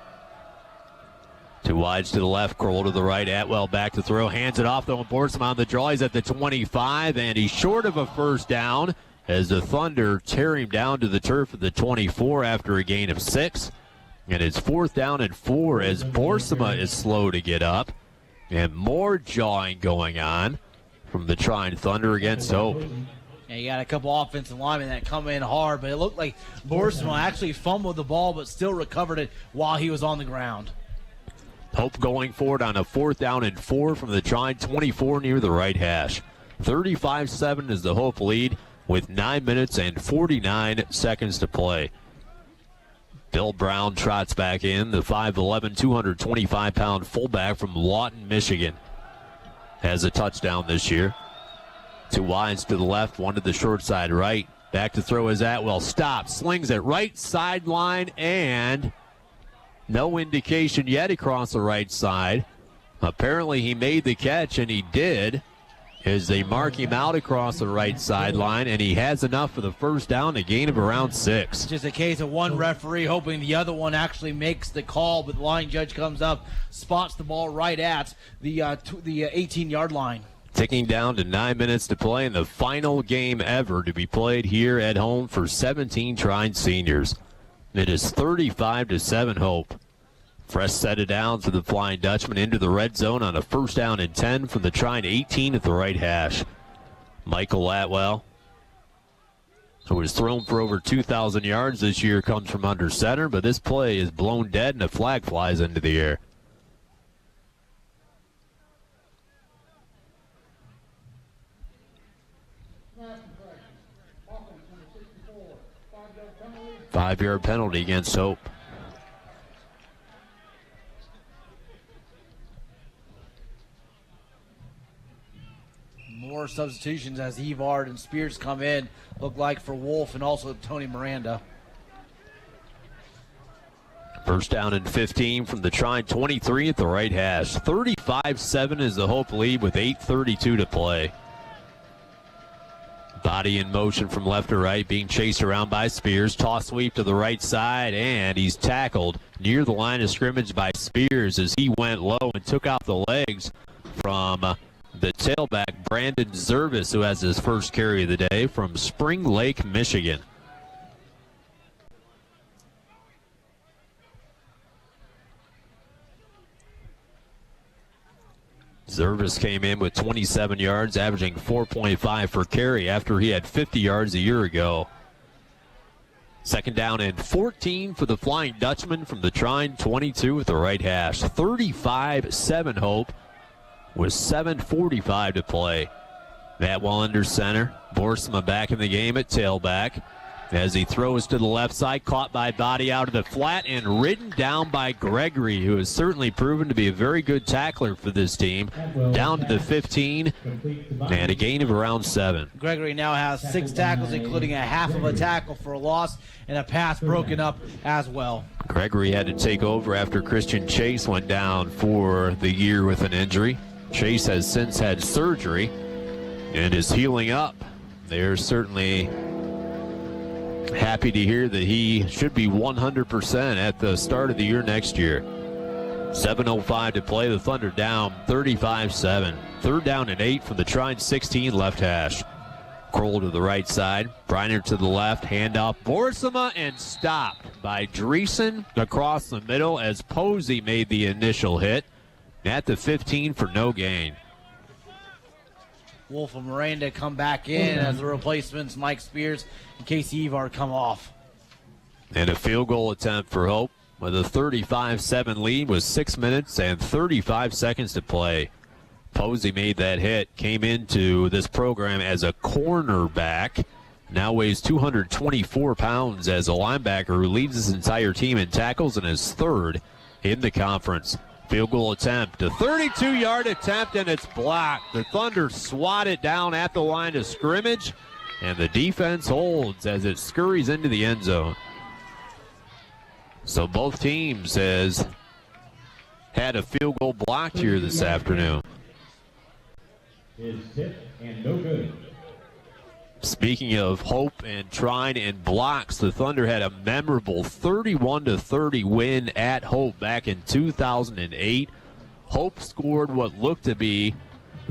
2 wides to the left, Kroll to the right. Atwell back to throw, hands it off though, and Borsma on the draw. He's at the 25, and he's short of a first down as the Thunder tear him down to the turf at the 24 after a gain of 6. And it's 4th down and 4 as Borsma is slow to get up. And more jawing going on from the Trine Thunder against Hope. Yeah, you got a couple offensive linemen that come in hard, but it looked like Borsma actually fumbled the ball but still recovered it while he was on the ground. Hope going forward on a 4th down and 4 from the Trine 24 near the right hash. 35-7 is the Hope lead with 9 minutes and 49 seconds to play. Bill Brown trots back in, the 5'11", 225-pound fullback from Lawton, Michigan. Has a touchdown this year. 2 wides to the left, 1 to the short side right. Back to throw is Atwell. Stops, slings it right sideline, and no indication yet across the right side. Apparently he made the catch, and he did, as they mark him out across the right sideline, and he has enough for the first down, a gain of around 6. Just a case of one referee hoping the other one actually makes the call, but the line judge comes up, spots the ball right at the 18-yard line. Ticking down to 9 minutes to play in the final game ever to be played here at home for 17 Trine seniors. It is 35-7 Hope. Fresh set of downs for the Flying Dutchman into the red zone on a 1st down and 10 from the Trine 18 at the right hash. Michael Atwell, who has thrown for over 2,000 yards this year, comes from under center, but this play is blown dead and a flag flies into the air. Five-yard penalty against Hope. More substitutions as Evard and Spears come in, look like for Wolf and also Tony Miranda. 1st down and 15 from the Trine 23 at the right hash. 35-7 is the Hope lead with 8:32 to play. Body in motion from left to right, being chased around by Spears. Toss sweep to the right side, and he's tackled near the line of scrimmage by Spears as he went low and took out the legs from the tailback, Brandon Zervis, who has his first carry of the day from Spring Lake, Michigan. Zervis came in with 27 yards, averaging 4.5 per carry after he had 50 yards a year ago. 2nd down and 14 for the Flying Dutchman from the Trine 22 at the right hash. 35-7 Hope with 7:45 to play. Atwell under center. Borsma back in the game at tailback. as he throws to the left side, caught by body out of the flat and ridden down by Gregory, who has certainly proven to be a very good tackler for this team. Down to the 15 and a gain of around 7. Gregory now has 6 tackles, including a half of a tackle for a loss and a pass broken up as well. Gregory had to take over after Christian Chase went down for the year with an injury. Chase has since had surgery and is healing up. They're certainly happy to hear that he should be 100% at the start of the year next year. 7:05 to play. The Thunder down 35-7. 3rd down and 8 from the Trine 16 left hash. Kroll to the right side. Briner to the left. Handoff. Borsema and stopped by Dreesen across the middle as Posey made the initial hit. At the 15 for no gain. Wolf and Miranda come back in as the replacements. Mike Spears and Casey Evar come off. And a field goal attempt for Hope with a 35-7 lead with 6 minutes and 35 seconds to play. Posey made that hit, came into this program as a cornerback, now weighs 224 pounds as a linebacker who leads his entire team in tackles and is 3rd in the conference. Field goal attempt, a 32-yard attempt, and it's blocked. The Thunder swat it down at the line of scrimmage, and the defense holds as it scurries into the end zone. So both teams has had a field goal blocked here this afternoon. Is hit and no good. Speaking of Hope and Trine and blocks, the Thunder had a memorable 31-30 win at Hope back in 2008. Hope scored what looked to be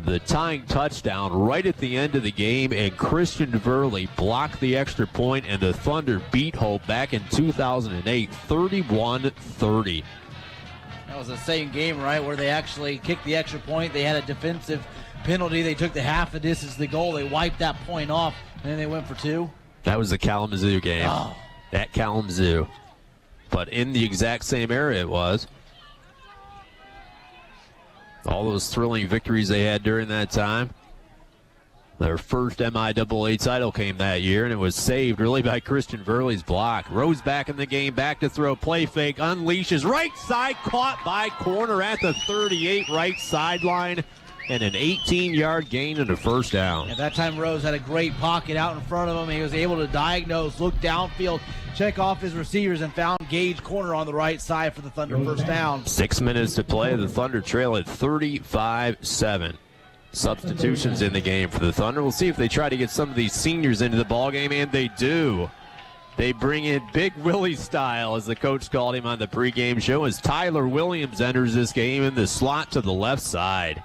the tying touchdown right at the end of the game, and Christian Verley blocked the extra point, and the Thunder beat Hope back in 2008, 31-30. That was the same game, right, where they actually kicked the extra point. They had a defensive penalty. They took the half the distance to the goal. They wiped that point off, and then they went for 2. That was the Kalamazoo game. Oh. At Kalamazoo. But in the exact same area it was. All those thrilling victories they had during that time. Their first MIAA title came that year, and it was saved really by Christian Verley's block. Rose back in the game, back to throw, play fake, unleashes, right side, caught by corner at the 38 right sideline, and an 18-yard gain and a first down. At that time, Rose had a great pocket out in front of him. He was able to diagnose, look downfield, check off his receivers, and found Gage corner on the right side for the Thunder first down. 6 minutes to play. The Thunder trail at 35-7. Substitutions in the game for the Thunder. We'll see if they try to get some of these seniors into the ballgame, and they do. They bring in Big Willie style, as the coach called him on the pregame show, as Tyler Williams enters this game in the slot to the left side.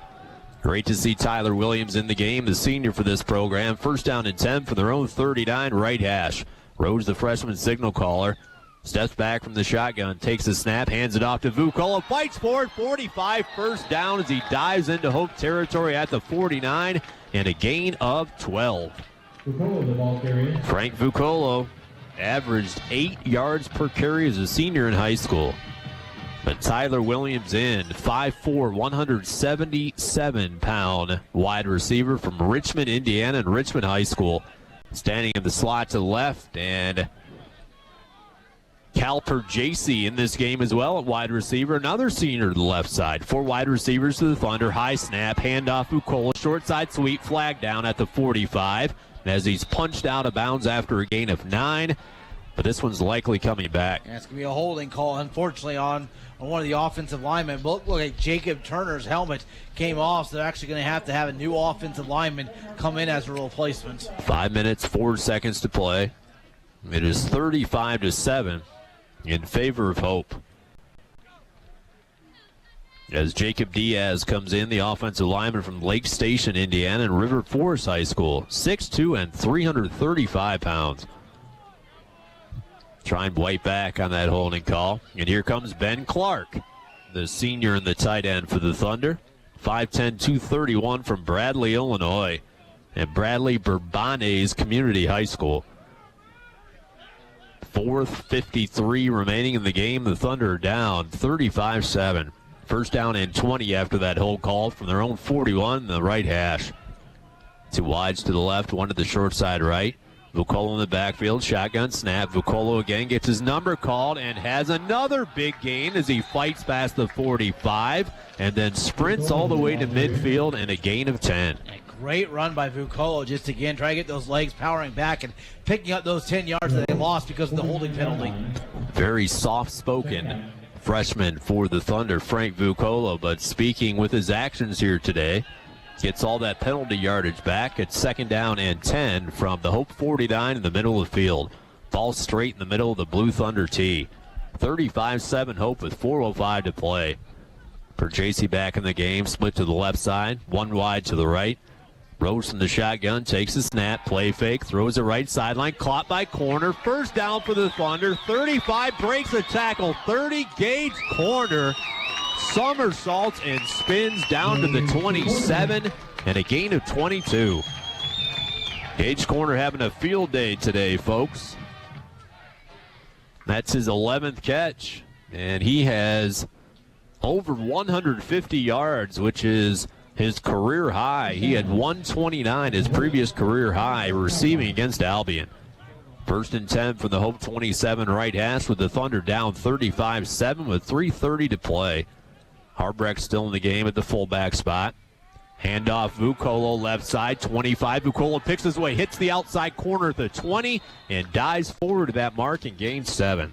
Great to see Tyler Williams in the game, the senior for this program. 1st down and 10 for their own 39 right hash. Rose, the freshman signal caller, steps back from the shotgun, takes the snap, hands it off to Vukola, fights for it, 45, 1st down as he dives into Hope territory at the 49, and a gain of 12. Vukola, the ball carrier. Frank Vukola averaged 8 yards per carry as a senior in high school. But Tyler Williams in, 5'4", 177-pound wide receiver from Richmond, Indiana, and Richmond High School. Standing in the slot to the left, and Calper JC in this game as well at wide receiver. Another senior to the left side. 4 wide receivers to the Thunder. High snap, handoff Vukola, short side sweep, flag down at the 45. As he's punched out of bounds after a gain of 9. But this one's likely coming back. Yeah, it's going to be a holding call, unfortunately, on one of the offensive linemen. But look like Jacob Turner's helmet came off, so they're actually going to have a new offensive lineman come in as a replacement. 5 minutes, 4 seconds to play. It is 35-7 in favor of Hope. As Jacob Diaz comes in, the offensive lineman from Lake Station, Indiana, and River Forest High School. 6'2" and 335 pounds. Trying White back on that holding call. And here comes Ben Clark, the senior and the tight end for the Thunder. 5'10", 231 from Bradley, Illinois. And Bradley Bourbones Community High School. 4:53 remaining in the game. The Thunder are down 35-7. 1st down and 20 after that hold call from their own 41, the right hash. 2 wides to the left, 1 to the short side right. Vucolo in the backfield, shotgun snap. Vucolo again gets his number called and has another big gain as he fights past the 45 and then sprints all the way to midfield and a gain of 10. Great run by Vucolo, just again trying to get those legs powering back and picking up those 10 yards that they lost because of the holding penalty. Very soft-spoken freshman for the Thunder, Frank Vucolo, but speaking with his actions here today, gets all that penalty yardage back at 2nd down and 10 from the Hope 49 in the middle of the field. Ball straight in the middle of the Blue Thunder tee. 35-7 Hope with 4:05 to play. For JC back in the game, split to the left side, one wide to the right. Rose from the shotgun, takes a snap, play fake, throws it right sideline, caught by corner. First down for the Thunder. 35 breaks a tackle. 30 Gage Corner. Somersaults and spins down to the 27 and a gain of 22. Gage Corner having a field day today, folks. That's his 11th catch, and he has over 150 yards, which is his career high. He had 129, his previous career high, receiving against Albion. 1st and 10 from the Hope 27 right hash with the Thunder down 35-7 with 3:30 to play. Harbrecht still in the game at the fullback spot. Handoff, Vucolo left side, 25. Vucolo picks his way, hits the outside corner at the 20, and dives forward to that mark and gains 7.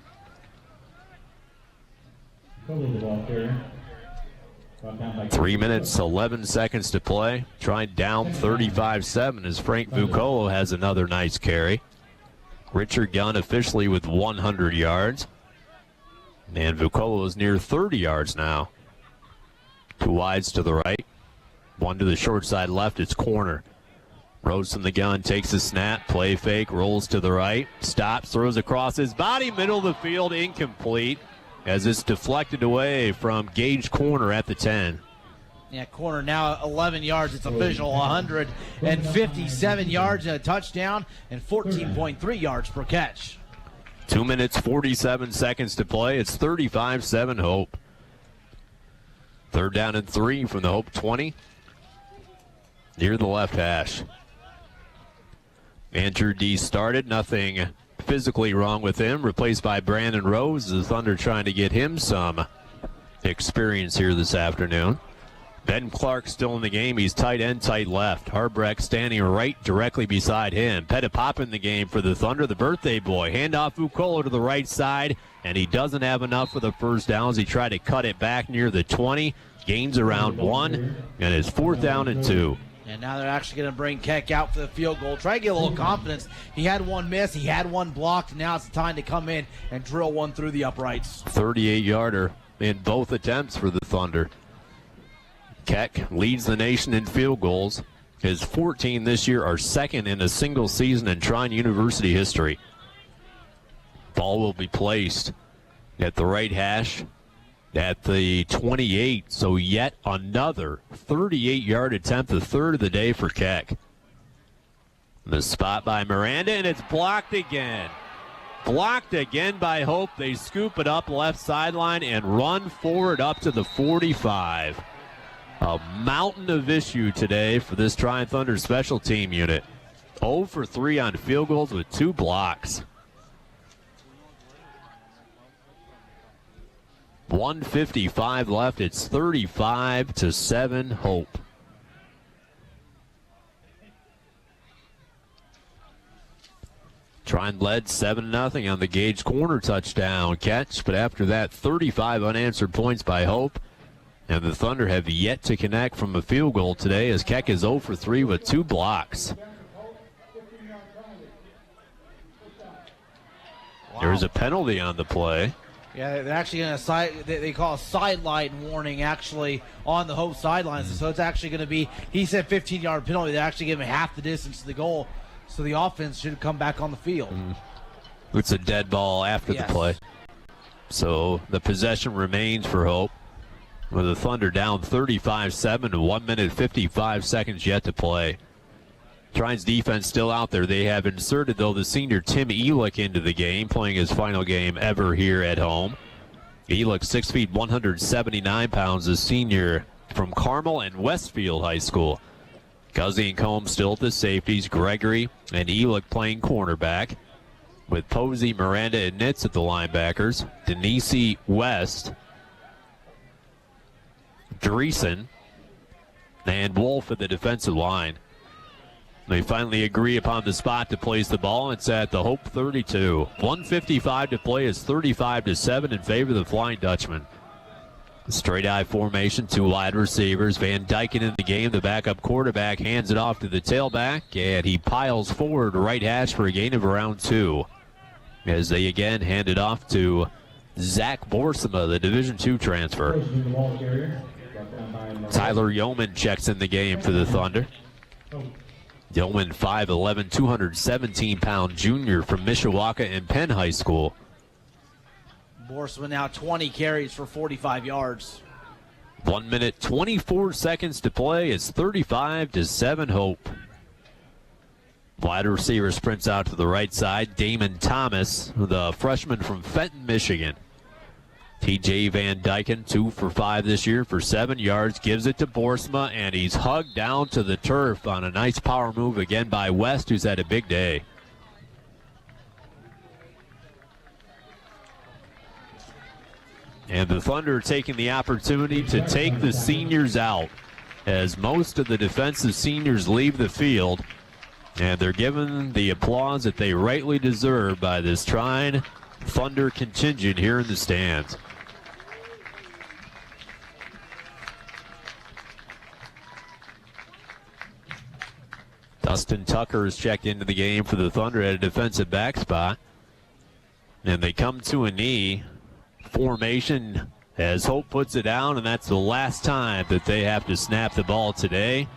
3 minutes, 11 seconds to play. Trine down 35-7 as Frank Vucolo has another nice carry. Richard Gunn officially with 100 yards. And Vucolo is near 30 yards now. 2 wides to the right. 1 to the short side left. It's corner. Rose from the gun, takes a snap, play fake, rolls to the right, stops, throws across his body, middle of the field, incomplete, as it's deflected away from Gage Corner at the 10. Yeah, Corner now 11 yards. It's official, 157 yards and a touchdown and 14.3 yards per catch. 2 minutes, 47 seconds to play. It's 35-7 Hope. 3rd down and 3 from the Hope 20. Near the left hash. Andrew D started. Nothing physically wrong with him. Replaced by Brandon Rose. The Thunder trying to get him some experience here this afternoon. Ben Clark still in the game. He's tight end, tight left. Harbrecht standing right directly beside him. Pettipop in the game for the Thunder, the birthday boy. Handoff Vucolo to the right side, and he doesn't have enough for the first downs. He tried to cut it back near the 20. Gains around 1, and it's 4th down and 2. And now they're actually going to bring Keck out for the field goal. Try to get a little confidence. He had one miss. He had one blocked. Now it's the time to come in and drill one through the uprights. 38-yarder in both attempts for the Thunder. Keck leads the nation in field goals. His 14 this year are second in a single season in Trine University history. Ball will be placed at the right hash at the 28, so yet another 38-yard attempt, the 3rd of the day for Keck. The spot by Miranda, and it's blocked again. Blocked again by Hope. They scoop it up left sideline and run forward up to the 45. A mountain of issue today for this Trine Thunder special team unit. 0 for 3 on field goals with 2 blocks. 1:55 left. It's 35-7 Hope. Trine led 7-0 on the Gage Corner touchdown catch, but after that, 35 unanswered points by Hope. And the Thunder have yet to connect from a field goal today as Keck is 0 for 3 with 2 blocks. Wow. There's a penalty on the play. Yeah, they're actually going to they call a sideline warning actually on the Hope sidelines. So it's actually going to be, he said 15-yard penalty. They're actually giving half the distance to the goal. So the offense should come back on the field. It's a dead ball after the play. So the possession remains for Hope. With the Thunder down 35-7, 1 minute 55 seconds yet to play. Trine's defense still out there. They have inserted, though, the senior Tim Elick into the game, playing his final game ever here at home. Elick, 6 feet, 179 pounds, a senior from Carmel and Westfield High School. Guzzi and Combs still at the safeties. Gregory and Elick playing cornerback, with Posey, Miranda, and Nitz at the linebackers. Denisi, West, Dreesen, and Wolf at the defensive line. They finally agree upon the spot to place the ball. It's at the Hope 32. 1:55 to play. Is 35-7 in favor of the Flying Dutchman. Straight eye formation, 2 wide receivers. Van Dyken in the game. The backup quarterback hands it off to the tailback, and he piles forward right hash for a gain of around 2. As they again hand it off to Zach Borsema, the Division II transfer. Tyler Yeoman checks in the game for the Thunder. Yeoman, 5'11", 217-pound junior from Mishawaka and Penn High School. Borsman now 20 carries for 45 yards. 1 minute, 24 seconds to play. It's 35-7 Hope. Wide receiver sprints out to the right side. Damon Thomas, the freshman from Fenton, Michigan. T.J. Van Dyken, 2 for 5 this year for 7 yards. Gives it to Borsma, and he's hugged down to the turf on a nice power move again by West, who's had a big day. And the Thunder taking the opportunity to take the seniors out, as most of the defensive seniors leave the field. And they're given the applause that they rightly deserve by this Trine Thunder contingent here in the stands. Dustin Tucker is checked into the game for the Thunder at a defensive back spot. And they come to a knee formation as Hope puts it down, and that's the last time that they have to snap the ball today,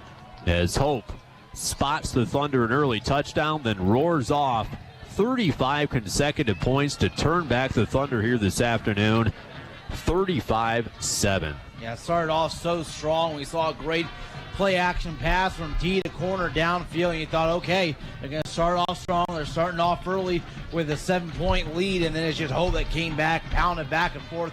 as Hope spots the Thunder an early touchdown, then roars off 35 consecutive points to turn back the Thunder here this afternoon, 35-7. Yeah, it started off so strong. We saw a great play-action pass from D to corner downfield, and you thought, okay, they're going to start off strong. They're starting off early with a 7-point lead, and then it's just Hope that came back, pounded back and forth.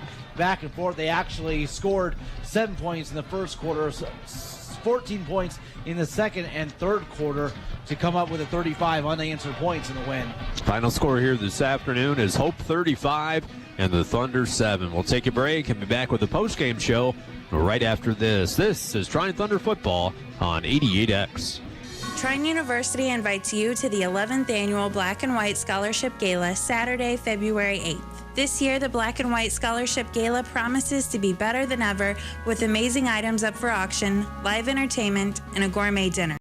They actually scored 7 points in the first quarter, 14 points in the second and third quarter to come up with a 35 unanswered points in the win. Final score here this afternoon is Hope 35 and the Thunder 7. We'll take a break and be back with the postgame show right after this. This is Trine Thunder Football on 88X. Trine University invites you to the 11th annual Black and White Scholarship Gala, Saturday, February 8th. This year, the Black and White Scholarship Gala promises to be better than ever, with amazing items up for auction, live entertainment, and a gourmet dinner.